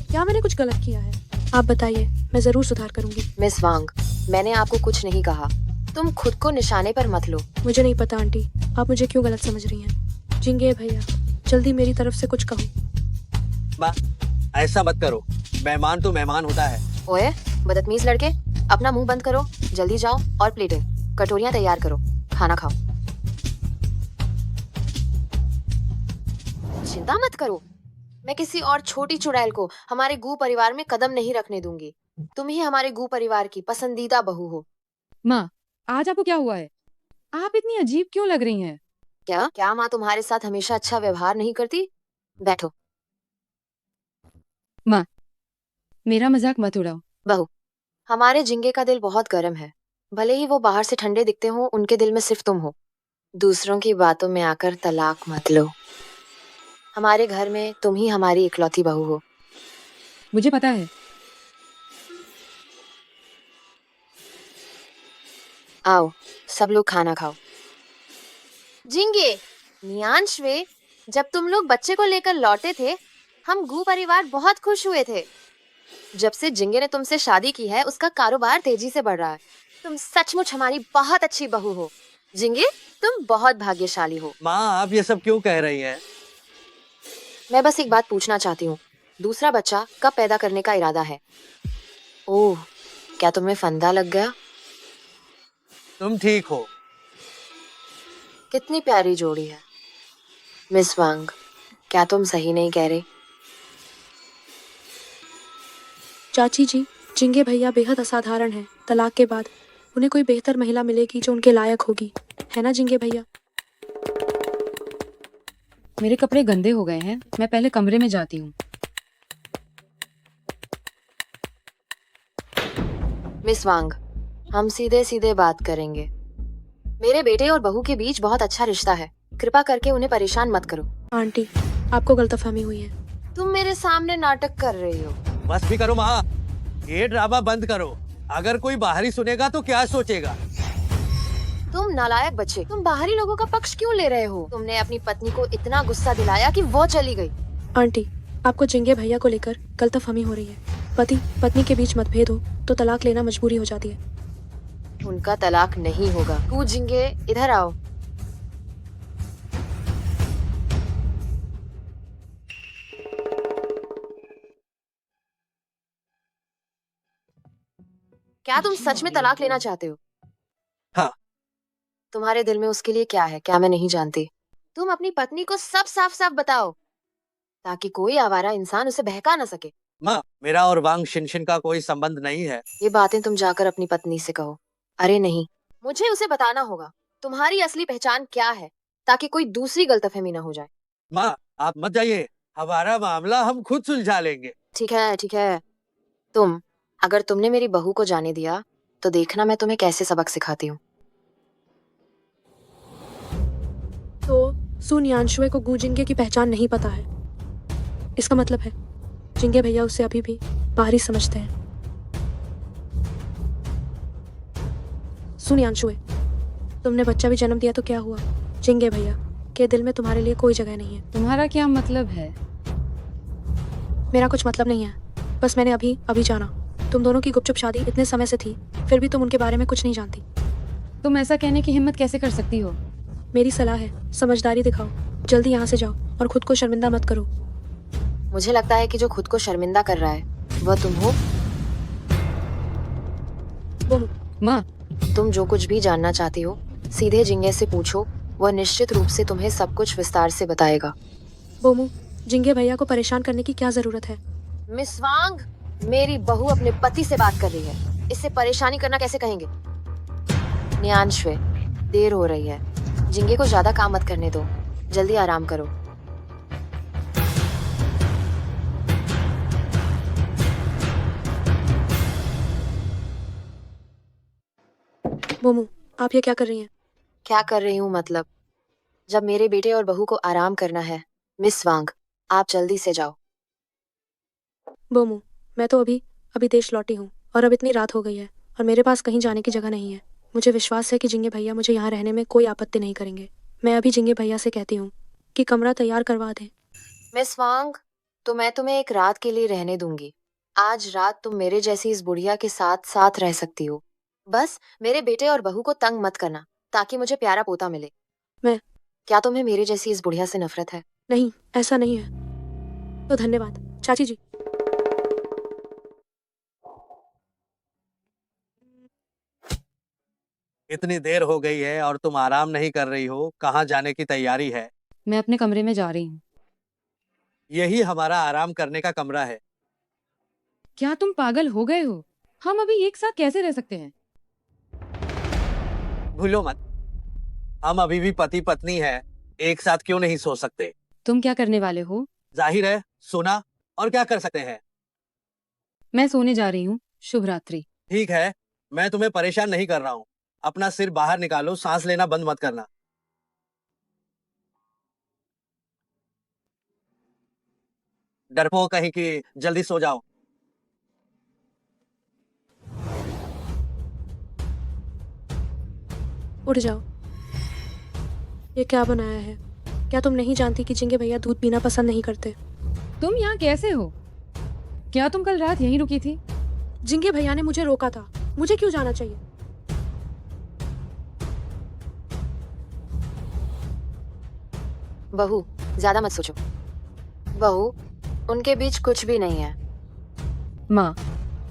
क्या मैंने कुछ गलत किया है? आप बताइए, मैं जरूर सुधार करूंगी। मिस वांग, मैंने आपको कुछ नहीं कहा। तुम खुद को निशाने पर मत लो। मुझे नहीं पता आंटी, आप मुझे क्यों गलत समझ रही हैं। जिंगे भैया, जल्दी मेरी तरफ से कुछ कहो। ऐसा मत करो, मेहमान तो मेहमान होता है। ओए बदतमीज लड़के, अपना मुंह बंद करो। जल्दी जाओ और प्लेटें, कटोरियां तैयार करो, खाना खाओ। चिंता मत करो, मैं किसी और छोटी चुड़ैल को हमारे गू परिवार में कदम नहीं रखने दूंगी। तुम ही हमारे गू परिवार की पसंदीदा बहू हो। माँ, आज आपको क्या हुआ है? आप इतनी अजीब क्यों लग रही हैं? क्या माँ तुम्हारे साथ हमेशा अच्छा व्यवहार नहीं करती? बैठो। माँ, मेरा मजाक मत उड़ाओ। बहू, हमारे जिंगे का दिल बहुत गर्म है। भले ही वो बाहर से ठंडे दिखते हो, उनके दिल में सिर्फ तुम हो। दूसरों की बातों में आकर तलाक मत लो। हमारे घर में तुम ही हमारी इकलौती बहू हो। मुझे पता है। आओ, सब लोग खाना खाओ। जिंगे, नियांशवे, जब तुम लोग बच्चे को लेकर लौटे थे, हम गू परिवार बहुत खुश हुए थे। जब से जिंगे ने तुमसे शादी की है, उसका कारोबार तेजी से बढ़ रहा है। तुम सचमुच हमारी बहुत अच्छी बहू हो। जिंगे, तुम बहुत भाग्यशाली हो। माँ, आप ये सब क्यों कह रही हैं? मैं बस एक बात पूछना चाहती हूँ, दूसरा बच्चा कब पैदा करने का इरादा है? ओह, क्या तुम्हें फंदा लग गया? तुम ठीक हो। कितनी प्यारी जोड़ी है। मिस वांग, क्या तुम सही नहीं कह रहे? चाची जी, जिंगे भैया बेहद असाधारण हैं। तलाक के बाद उन्हें कोई बेहतर महिला मिलेगी जो उनके लायक होगी, है ना जिंगे भैया? मेरे कपड़े गंदे हो गए हैं, मैं पहले कमरे में जाती हूँ। मिस वांग, हम सीधे सीधे बात करेंगे। मेरे बेटे और बहू के बीच बहुत अच्छा रिश्ता है। कृपा करके उन्हें परेशान मत करो। आंटी, आपको गलतफहमी हुई है। तुम मेरे सामने नाटक कर रही हो। बस भी करो माँ, ये ड्रामा बंद करो। अगर कोई बाहरी सुनेगा तो क्या सोचेगा? तुम नालायक बच्चे, तुम बाहरी लोगों का पक्ष क्यों ले रहे हो? तुमने अपनी पत्नी को इतना गुस्सा दिलाया कि वो चली गई। आंटी, आपको जिंगे भैया को लेकर गलतफहमी हो रही है। पति पत्नी के बीच मतभेद हो तो तलाक लेना मजबूरी हो जाती है। उनका तलाक नहीं होगा। तू जिंगे, इधर आओ। क्या तुम सच में तलाक लेना चाहते हो? हाँ। तुम्हारे दिल में उसके लिए क्या है, क्या मैं नहीं जानती? तुम अपनी पत्नी को सब साफ साफ बताओ, ताकि कोई आवारा इंसान उसे बहका ना सके। माँ, मेरा और वांग शिनशिन का कोई संबंध नहीं है। ये बातें तुम जाकर अपनी पत्नी से कहो। अरे नहीं, मुझे उसे बताना होगा तुम्हारी असली पहचान क्या है, ताकि कोई दूसरी गलतफहमी ना हो जाए। माँ, आप मत जाइए, हमारा मामला हम खुद सुलझा लेंगे। ठीक है ठीक है। अगर तुमने मेरी बहू को जाने दिया तो देखना मैं तुम्हें कैसे सबक सिखाती हूँ। तो सुन यांशुए को गू जिंगे की पहचान नहीं पता है। इसका मतलब है जिंगे भैया उसे अभी भी बाहरी समझते हैं। सुन यांशुए, तुमने बच्चा भी जन्म दिया तो क्या हुआ? जिंगे भैया के दिल में तुम्हारे लिए कोई जगह नहीं है। तुम्हारा क्या मतलब है? मेरा कुछ मतलब नहीं है, बस मैंने अभी जाना। तुम दोनों की गुपचुप शादी इतने समय से थी, फिर भी तुम उनके बारे में कुछ नहीं जानती। तुम ऐसा कहने की हिम्मत कैसे कर सकती हो? मेरी सलाह है, समझदारी दिखाओ, जल्दी यहाँ से जाओ और खुद को शर्मिंदा मत करो। मुझे लगता है कि जो खुद को शर्मिंदा कर रहा है वह तुम हो। माँ, तुम जो कुछ भी जानना चाहती हो सीधे जिंगे से पूछो, वह निश्चित रूप से तुम्हें सब कुछ विस्तार से बताएगा। बोमू, जिंगे भैया को परेशान करने की क्या जरूरत है? मिस वांग, मेरी बहू अपने पति से बात कर रही है, इससे परेशानी करना कैसे कहेंगे? न्यांशवे, देर हो रही है, जिंगे को ज्यादा काम मत करने दो, जल्दी आराम करो। बोमू, आप ये क्या कर रही हैं? क्या कर रही हूँ मतलब? जब मेरे बेटे और बहू को आराम करना है, मिस वांग, आप जल्दी से जाओ। बोमू, मैं तो अभी देश लौटी हूँ और अब इतनी रात हो गई है और मेरे पास कहीं जाने की जगह नहीं है। मुझे विश्वास है कि जिंगे भैया मुझे यहाँ रहने में कोई आपत्ति नहीं करेंगे। मैं अभी जिंगे भैया से कहती हूँ कि कमरा तैयार करवा दें। मिस वांग, तो मैं तुम्हें एक रात के लिए रहने दूंगी। आज रात तुम मेरे जैसी इस बुढ़िया के साथ साथ रह सकती हो। बस मेरे बेटे और बहू को तंग मत करना, ताकि मुझे प्यारा पोता मिले। क्या तुम्हें मेरे जैसी इस बुढ़िया से नफरत है? नहीं, ऐसा नहीं है। तो धन्यवाद चाची जी। इतनी देर हो गई है और तुम आराम नहीं कर रही हो, कहाँ जाने की तैयारी है? मैं अपने कमरे में जा रही हूँ। यही हमारा आराम करने का कमरा है। क्या तुम पागल हो गए हो? हम अभी एक साथ कैसे रह सकते हैं? भूलो मत, हम अभी भी पति पत्नी हैं, एक साथ क्यों नहीं सो सकते? तुम क्या करने वाले हो? जाहिर है सोना, और क्या कर सकते हैं? मैं सोने जा रही हूँ। शुभ रात्रि। ठीक है, मैं तुम्हें परेशान नहीं कर रहा हूँ। अपना सिर बाहर निकालो, सांस लेना बंद मत करना। डरपोक कहीं की, जल्दी सो जाओ। उठ जाओ। ये क्या बनाया है? क्या तुम नहीं जानती कि जिंगे भैया दूध पीना पसंद नहीं करते? तुम यहाँ कैसे हो? क्या तुम कल रात यहीं रुकी थी? जिंगे भैया ने मुझे रोका था, मुझे क्यों जाना चाहिए? बहू, ज्यादा मत सोचो। बहू, उनके बीच कुछ भी नहीं है। माँ,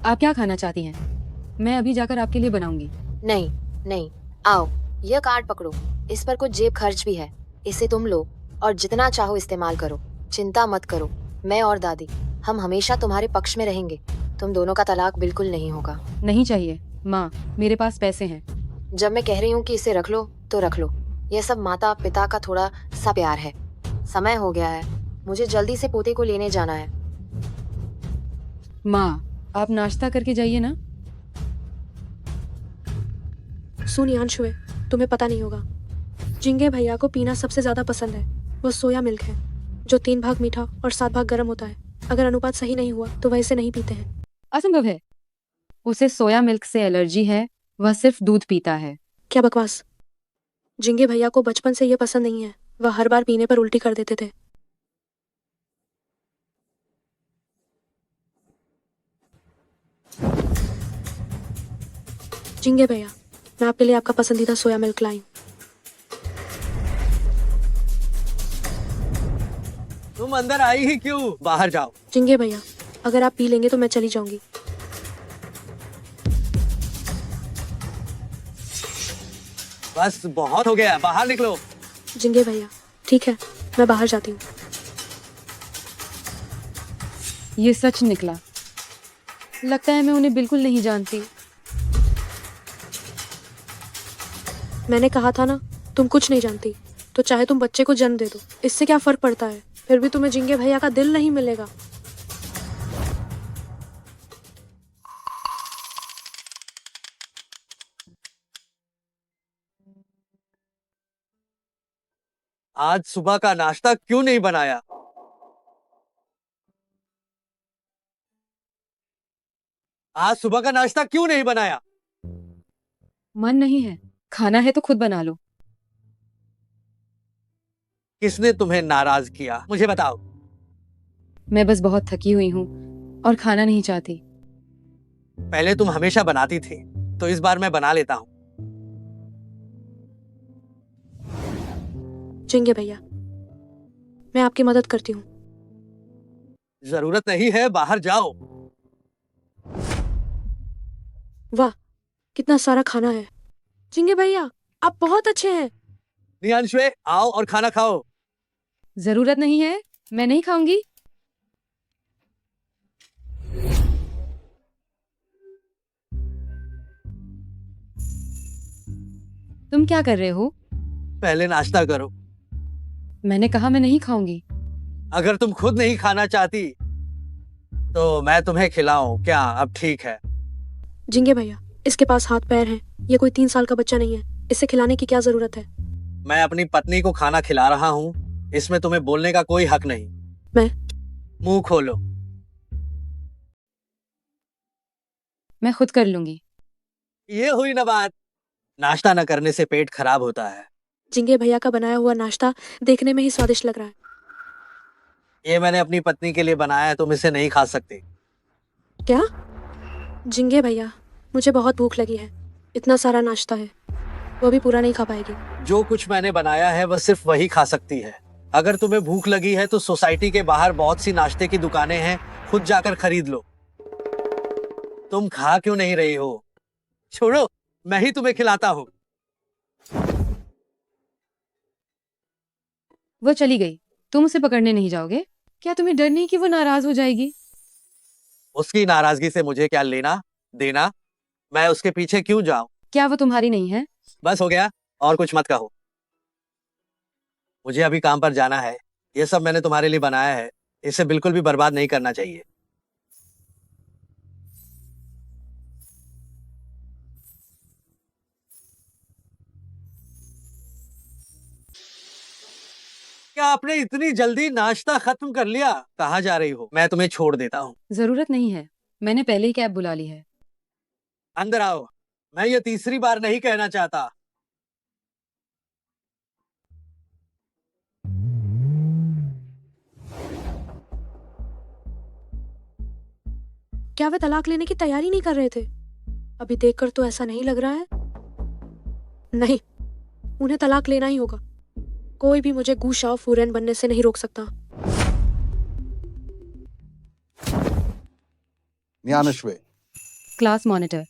आप क्या खाना चाहती हैं? मैं अभी जाकर आपके लिए बनाऊंगी। नहीं नहीं, आओ, यह कार्ड पकड़ो, इस पर कुछ जेब खर्च भी है, इसे तुम लो और जितना चाहो इस्तेमाल करो। चिंता मत करो, मैं और दादी हम हमेशा तुम्हारे पक्ष में रहेंगे। तुम दोनों का तलाक बिल्कुल नहीं होगा। नहीं चाहिए माँ, मेरे पास पैसे हैं। जब मैं कह रही हूँ कि इसे रख लो तो रख लो। यह सब माता पिता का थोड़ा सा प्यार है। समय हो गया है, मुझे जल्दी से पोते को लेने जाना है। माँ, आप नाश्ता करके जाइए ना। सुन यांशुए, तुम्हें पता नहीं होगा, जिंगे भैया को पीना सबसे ज्यादा पसंद है। वो सोया मिल्क है, जो 3 भाग मीठा और 7 भाग गर्म होता है। अगर अनुपात सही नहीं हुआ तो वह इसे नहीं पीते हैं। असंभव है, उसे सोया मिल्क से एलर्जी है, वह सिर्फ दूध पीता है। क्या बकवास। जिंगे भैया को बचपन से यह पसंद नहीं है, वह हर बार पीने पर उल्टी कर देते थे। जिंगे भैया, मैं आपके लिए आपका पसंदीदा सोया मिल्क लाई। तुम अंदर आई ही क्यों? बाहर जाओ। जिंगे भैया, अगर आप पी लेंगे तो मैं चली जाऊंगी। बस बहुत हो गया, बाहर निकलो। जिंगे भैया, ठीक है, मैं बाहर जाती हूँ। ये सच निकला। लगता है मैं उन्हें बिल्कुल नहीं जानती। मैंने कहा था ना, तुम कुछ नहीं जानती, तो चाहे तुम बच्चे को जन्म दे दो, इससे क्या फर्क पड़ता है? फिर भी तुम्हें जिंगे भैया का दिल नहीं मिलेगा। आज सुबह का नाश्ता क्यों नहीं बनाया? आज सुबह का नाश्ता क्यों नहीं बनाया? मन नहीं है, खाना है तो खुद बना लो। किसने तुम्हें नाराज किया, मुझे बताओ। मैं बस बहुत थकी हुई हूँ और खाना नहीं चाहती। पहले तुम हमेशा बनाती थी, तो इस बार मैं बना लेता हूँ। जिंगे भैया, मैं आपकी मदद करती हूँ। जरूरत नहीं है, बाहर जाओ। वाह, कितना सारा खाना है। जिंगे भैया, आप बहुत अच्छे हैं। नियांशवे, आओ और खाना खाओ। जरूरत नहीं है, मैं नहीं खाऊंगी। तुम क्या कर रहे हो? पहले नाश्ता करो। मैंने कहा मैं नहीं खाऊंगी। अगर तुम खुद नहीं खाना चाहती तो मैं तुम्हें खिलाऊं क्या? अब ठीक है। जिंगे भैया, इसके पास हाथ पैर हैं। ये कोई 3 साल का बच्चा नहीं है, इसे खिलाने की क्या जरूरत है? मैं अपनी पत्नी को खाना खिला रहा हूँ, इसमें तुम्हें बोलने का कोई हक नहीं। मुंह खोलो। मैं खुद कर लूंगी। ये हुई ना बात। नाश्ता न करने से पेट खराब होता है। जिंगे भैया का बनाया हुआ नाश्ता देखने में ही स्वादिष्ट लग रहा है। ये मैंने अपनी पत्नी के लिए बनाया है, तुम इसे नहीं खा सकती। क्या? जिंगे भैया, मुझे बहुत भूख लगी है। इतना सारा नाश्ता है, वो भी पूरा नहीं खा पाएगी। जो कुछ मैंने बनाया है वह सिर्फ वही खा सकती है। अगर तुम्हें भूख लगी है तो सोसाइटी के बाहर बहुत सी नाश्ते की दुकानें हैं, खुद जाकर खरीद लो। तुम खा क्यों नहीं रही हो? छोड़ो, मैं ही तुम्हें खिलाता हूँ। वो चली गई, तुम उसे पकड़ने नहीं जाओगे? क्या तुम्हें डर नहीं कि वो नाराज हो जाएगी? उसकी नाराजगी से मुझे क्या लेना देना? मैं उसके पीछे क्यों जाऊं? क्या वो तुम्हारी नहीं है? बस हो गया, और कुछ मत कहो। मुझे अभी काम पर जाना है। ये सब मैंने तुम्हारे लिए बनाया है, इसे बिल्कुल भी बर्बाद नहीं करना चाहिए। क्या आपने इतनी जल्दी नाश्ता खत्म कर लिया? कहाँ जा रही हो? मैं तुम्हें छोड़ देता हूँ। जरूरत नहीं है, मैंने पहले ही कैब बुला ली है। अंदर आओ, मैं ये तीसरी बार नहीं कहना चाहता। क्या वे तलाक लेने की तैयारी नहीं कर रहे थे? अभी देखकर तो ऐसा नहीं लग रहा है। नहीं, उन्हें तलाक लेना ही होगा। कोई भी मुझे गू शाओ फूरेन बनने से नहीं रोक सकता। न्यानश्वे, क्लास मॉनिटर।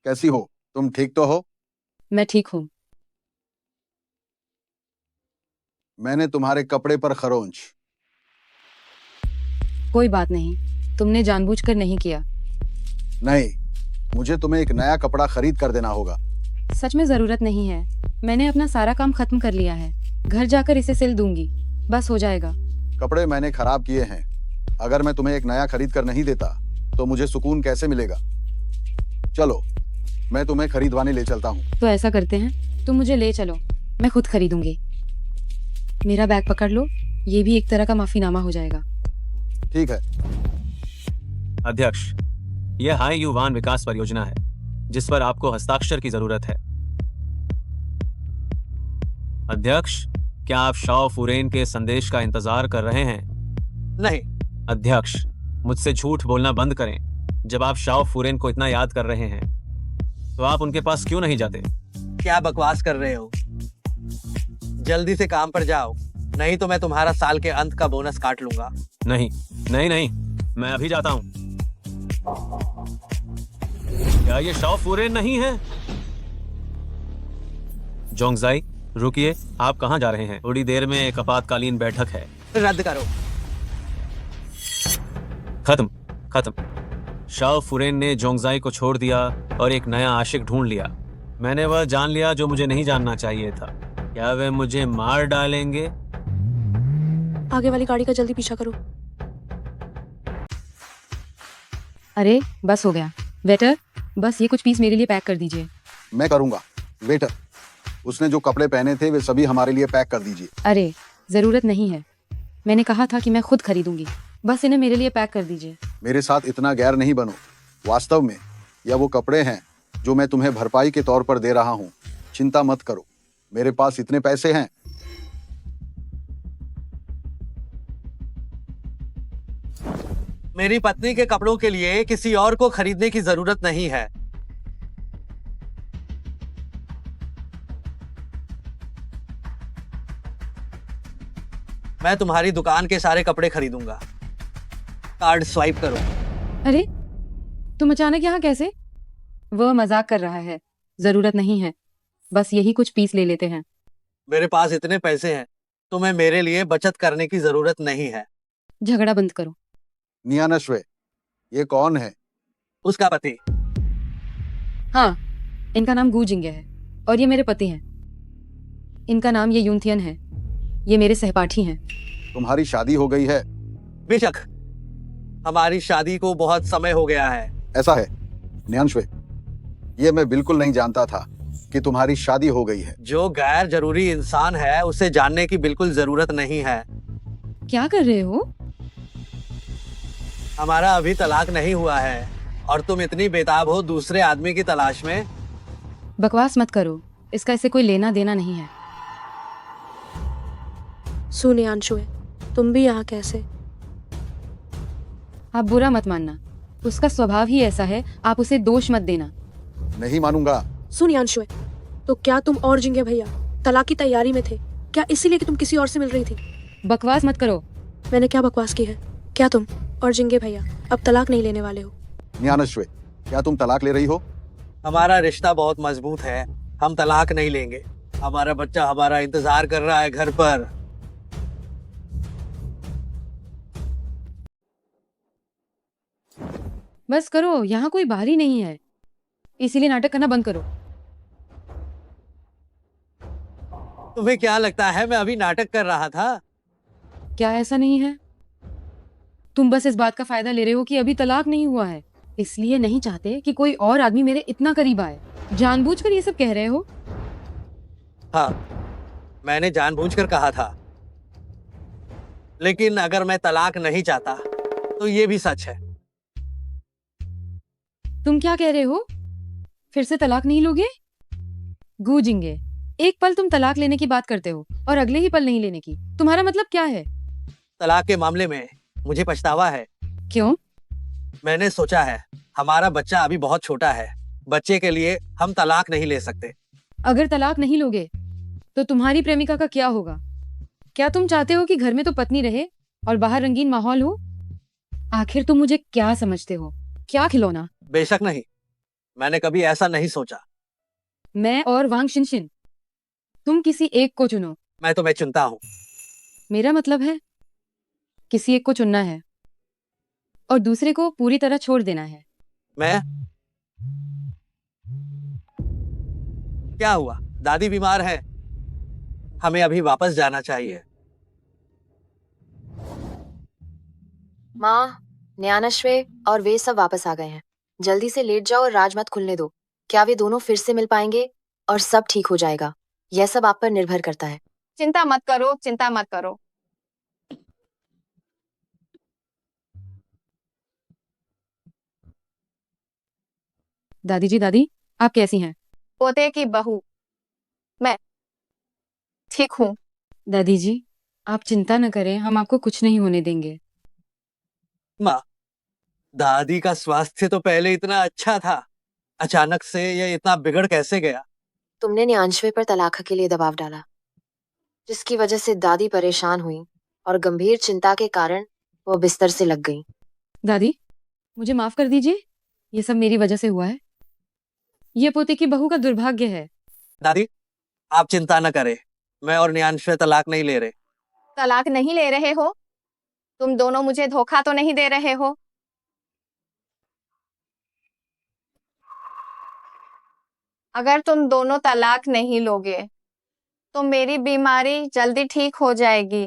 कैसी हो तुम? ठीक तो हो? मैं ठीक हूँ। मैंने तुम्हारे कपड़े पर खरोंच। कोई बात नहीं, तुमने जानबूझकर नहीं किया। नहीं, मुझे तुम्हें एक नया कपड़ा खरीद कर देना होगा। सच में जरूरत नहीं है, मैंने अपना सारा काम खत्म कर लिया है। घर जाकर इसे सिल दूंगी, बस हो जाएगा। कपड़े मैंने खराब किए हैं। अगर मैं तुम्हें एक नया खरीद कर नहीं देता तो मुझे सुकून कैसे मिलेगा? चलो, मैं तुम्हें खरीदवाने ले चलता हूँ। तो ऐसा करते हैं, तुम मुझे ले चलो, मैं खुद खरीदूंगी। मेरा बैग पकड़ लो, ये भी एक तरह का माफीनामा हो जाएगा। ठीक है। अध्यक्ष, यह हाई युवान विकास परियोजना है जिस पर आपको हस्ताक्षर की जरूरत है। अध्यक्ष, क्या आप शाओ फुरेन के संदेश का इंतजार कर रहे हैं? नहीं। अध्यक्ष, मुझसे झूठ बोलना बंद करें। जब आप शाओ फुरेन को इतना याद कर रहे हैं तो आप उनके पास क्यों नहीं जाते? क्या बकवास कर रहे हो? जल्दी से काम पर जाओ, नहीं तो मैं तुम्हारा साल के अंत का बोनस काट लूंगा। नहीं नहीं नहीं, मैं अभी जाता हूं। क्या ये शाओ फुरेन नहीं है? जोंगजाई, रुकिए, आप कहाँ जा रहे हैं? थोड़ी देर में एक आपातकालीन बैठक है। रद्द करो। खत्म खत्म। शाओ फुरेन ने जोंगजाई को छोड़ दिया और एक नया आशिक ढूंढ लिया। मैंने वह जान लिया जो मुझे नहीं जानना चाहिए था। क्या वे मुझे मार डालेंगे? आगे वाली गाड़ी का जल्दी पीछा करो। अरे बस हो गया। वेटर, बस ये कुछ पीस मेरे लिए पैक कर दीजिए। मैं करूंगा। वेटर, उसने जो कपड़े पहने थे वे सभी हमारे लिए पैक कर दीजिए। अरे जरूरत नहीं है, मैंने कहा था कि मैं खुद खरीदूंगी। बस इन्हें मेरे लिए पैक कर दीजिए। मेरे साथ इतना गैर नहीं बनो। वास्तव में यह वो कपड़े हैं जो मैं तुम्हें भरपाई के तौर पर दे रहा हूँ। चिंता मत करो, मेरे पास इतने पैसे हैं। मेरी पत्नी के कपड़ों के लिए किसी और को खरीदने की जरूरत नहीं है। मैं तुम्हारी दुकान के सारे कपड़े खरीदूंगा। कार्ड स्वाइप करो। अरे तुम अचानक यहाँ कैसे? वह मजाक कर रहा है, जरूरत नहीं है, बस यही कुछ पीस ले लेते हैं। मेरे पास इतने पैसे हैं, तुम्हें मेरे लिए बचत करने की जरूरत नहीं है। झगड़ा बंद करो। नियानश्वे, ये कौन है? उसका पति। हाँ, इनका नाम गू जिंगे है और ये मेरे पति हैं। इनका नाम ये यूनथियन है, ये मेरे सहपाठी हैं। तुम्हारी शादी हो गई है? बेशक, हमारी शादी को बहुत समय हो गया है। ऐसा है नियांशवे, ये मैं बिल्कुल नहीं जानता था कि तुम्हारी शादी हो गई है। जो गैर जरूरी इंसान है उसे जानने की बिल्कुल जरूरत नहीं है। क्या कर रहे हो? हमारा अभी तलाक नहीं हुआ है और तुम इतनी बेताब हो दूसरे आदमी की तलाश में। बकवास मत करो, इसका इससे कोई लेना देना नहीं है। सुनियांशुए, तुम भी यहाँ कैसे? आप बुरा मत मानना, उसका स्वभाव ही ऐसा है, आप उसे दोष मत देना। नहीं मानूंगा। सुनियांशुए, तो क्या तुम और जिंगे भैया तलाक की तैयारी में थे? क्या इसीलिए कि तुम किसी और से मिल रही थी? बकवास मत करो। मैंने क्या बकवास की है? क्या तुम और जिंगे भैया अब तलाक नहीं लेने वाले हो? नियानश्वे, क्या तुम तलाक ले रही हो? हमारा रिश्ता बहुत मजबूत है, हम तलाक नहीं लेंगे। हमारा बच्चा हमारा इंतजार कर रहा है घर पर। बस करो, यहाँ कोई बाहरी नहीं है, इसीलिए नाटक करना बंद करो। तुम्हें क्या लगता है मैं अभी नाटक कर रहा था? क्या ऐसा नहीं है? तुम बस इस बात का फायदा ले रहे हो कि अभी तलाक नहीं हुआ है, इसलिए नहीं चाहते कि कोई और आदमी मेरे इतना करीब आए। जानबूझकर ये सब कह रहे हो? हाँ, मैंने जानबूझकर कहा था, लेकिन अगर मैं तलाक नहीं चाहता तो ये भी सच है। तुम क्या कह रहे हो? फिर से तलाक नहीं लोगे? गूंजेंगे, एक पल तुम तलाक लेने की बात करते हो और अगले ही पल नहीं लेने की। तुम्हारा मतलब क्या है? तलाक के मामले में मुझे पछतावा है। क्यों? मैंने सोचा है हमारा बच्चा अभी बहुत छोटा है, बच्चे के लिए हम तलाक नहीं ले सकते। अगर तलाक नहीं लोगे तो तुम्हारी प्रेमिका का क्या होगा? क्या तुम चाहते हो कि घर में तो पत्नी रहे और बाहर रंगीन माहौल हो? आखिर तुम मुझे क्या समझते हो? क्या खिलौना? बेशक नहीं, मैंने कभी ऐसा नहीं सोचा। मैं और वांग शिनशिन, तुम किसी एक को चुनो। मैं तुम्हें चुनता हूँ। मेरा मतलब है किसी एक को चुनना है और दूसरे को पूरी तरह छोड़ देना है। मैं? क्या हुआ? दादी बीमार है, हमें अभी वापस जाना चाहिए। माँ, न्यानश्वे और वे सब वापस आ गए हैं। जल्दी से लेट जाओ और राज मत खुलने दो। क्या वे दोनों फिर से मिल पाएंगे और सब ठीक हो जाएगा? यह सब आप पर निर्भर करता है। चिंता मत करो, चिंता मत करो। दादी जी, दादी आप कैसी हैं? पोते की बहू मैं ठीक हूँ। दादी जी आप चिंता न करें, हम आपको कुछ नहीं होने देंगे। माँ, दादी का स्वास्थ्य तो पहले इतना अच्छा था, अचानक से ये इतना बिगड़ कैसे गया? तुमने न्यानश्वे पर तलाक के लिए दबाव डाला, जिसकी वजह से दादी परेशान हुई और गंभीर चिंता के कारण वो बिस्तर से लग गई। दादी मुझे माफ कर दीजिए, ये सब मेरी वजह से हुआ है। ये पोते की बहू का दुर्भाग्य है। दादी, आप चिंता न करें, मैं और नियांशु तलाक नहीं ले रहे। तलाक नहीं ले रहे हो? तुम दोनों मुझे धोखा तो नहीं दे रहे हो? अगर तुम दोनों तलाक नहीं लोगे तो मेरी बीमारी जल्दी ठीक हो जाएगी।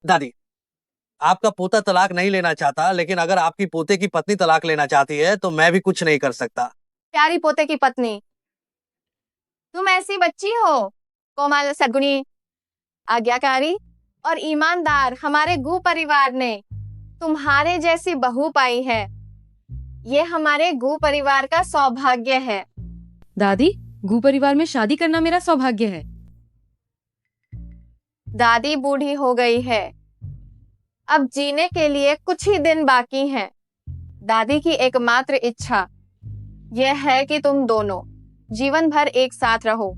दादी, आपका पोता तलाक नहीं लेना चाहता, लेकिन अगर आपकी पोते की पत्नी तलाक लेना चाहती है तो मैं भी कुछ नहीं कर सकता। प्यारी पोते की पत्नी, तुम ऐसी बच्ची हो, कोमल, सद्गुणी, आज्ञाकारी और ईमानदार। हमारे गू परिवार ने तुम्हारे जैसी बहू पाई है। ये हमारे गू परिवार का सौभाग्य है। दादी, गू परिवार में शादी करना मेरा सौभाग्य है। दादी बूढ़ी हो गई है, अब जीने के लिए कुछ ही दिन बाकी हैं। दादी की एकमात्र इच्छा यह है कि तुम दोनों जीवन भर एक साथ रहो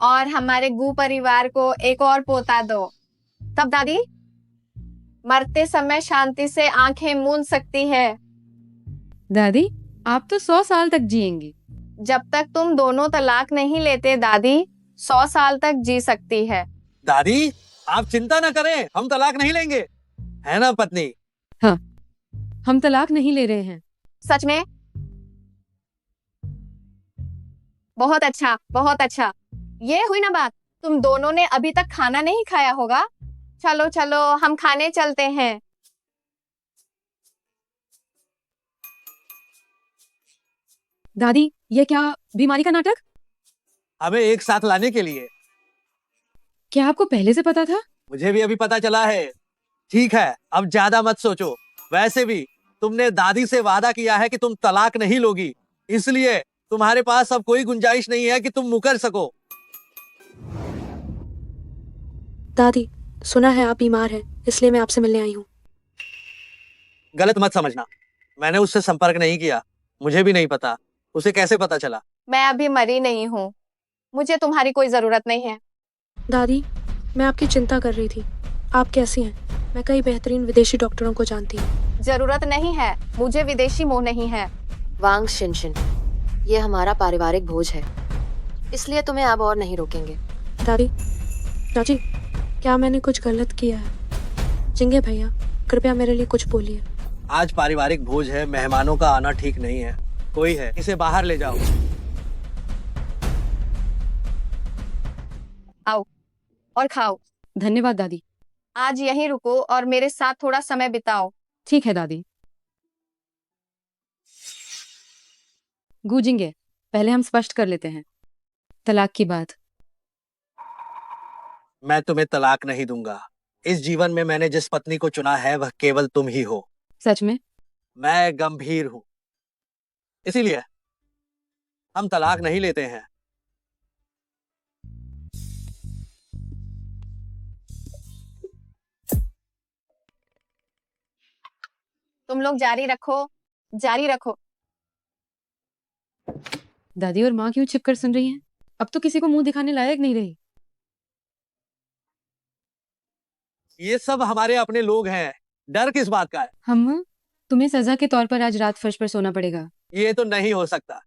और हमारे गू परिवार को एक और पोता दो। तब दादी मरते समय शांति से आंखें मूंद सकती है। दादी, आप तो 100 साल तक जिएंगी। जब तक तुम दोनों तलाक नहीं लेते दादी 100 साल तक जी सकती है। दादी, आप चिंता न करें, हम तलाक नहीं लेंगे, है ना पत्नी? हाँ, हम तलाक नहीं ले रहे हैं। सच में? बहुत अच्छा, बहुत अच्छा। ये हुई ना बात। तुम दोनों ने अभी तक खाना नहीं खाया होगा। चलो चलो, हम खाने चलते हैं। दादी, ये क्या बीमारी का नाटक? हमें एक साथ लाने के लिए। क्या आपको पहले से पता था? मुझे भी अभी पता चला है। ठीक है, अब ज्यादा मत सोचो। वैसे भी तुमने दादी से वादा किया है कि तुम तलाक नहीं लोगी, इसलिए तुम्हारे पास अब कोई गुंजाइश नहीं है कि तुम मुकर सको। दादी, सुना है आप बीमार हैं, इसलिए मैं आपसे मिलने आई हूँ। गलत मत समझना, मैंने उससे संपर्क नहीं किया, मुझे भी नहीं पता। उसे कैसे पता चला? मैं अभी मरी नहीं हूँ, मुझे तुम्हारी कोई जरूरत नहीं है। दादी, मैं आपकी चिंता कर रही थी। आप कैसी हैं? मैं कई बेहतरीन विदेशी डॉक्टरों को जानती हूँ। जरूरत नहीं है, मुझे विदेशी मोह नहीं है। वांग शिनशिन, ये हमारा पारिवारिक भोज है, इसलिए तुम्हें अब और नहीं रोकेंगे। दादी, चाची, क्या मैंने कुछ गलत किया है? जिंगे भैया, कृपया मेरे लिए कुछ बोलिए। आज पारिवारिक भोज है, मेहमानों का आना ठीक नहीं है। कोई है, इसे बाहर ले जाओ। आओ और खाओ। धन्यवाद दादी। आज यहीं रुको और मेरे साथ थोड़ा समय बिताओ। ठीक है दादी। गूंजेंगे, पहले हम स्पष्ट कर लेते हैं तलाक की बात। मैं तुम्हें तलाक नहीं दूंगा। इस जीवन में मैंने जिस पत्नी को चुना है वह केवल तुम ही हो। सच में? मैं गंभीर हूं, इसीलिए हम तलाक नहीं लेते हैं। तुम लोग जारी रखो, जारी रखो। दादी और माँ क्यों छिपकर सुन रही हैं? अब तो किसी को मुंह दिखाने लायक नहीं रही। ये सब हमारे अपने लोग हैं, डर किस बात का है? हम तुम्हें सजा के तौर पर आज रात फर्श पर सोना पड़ेगा। ये तो नहीं हो सकता।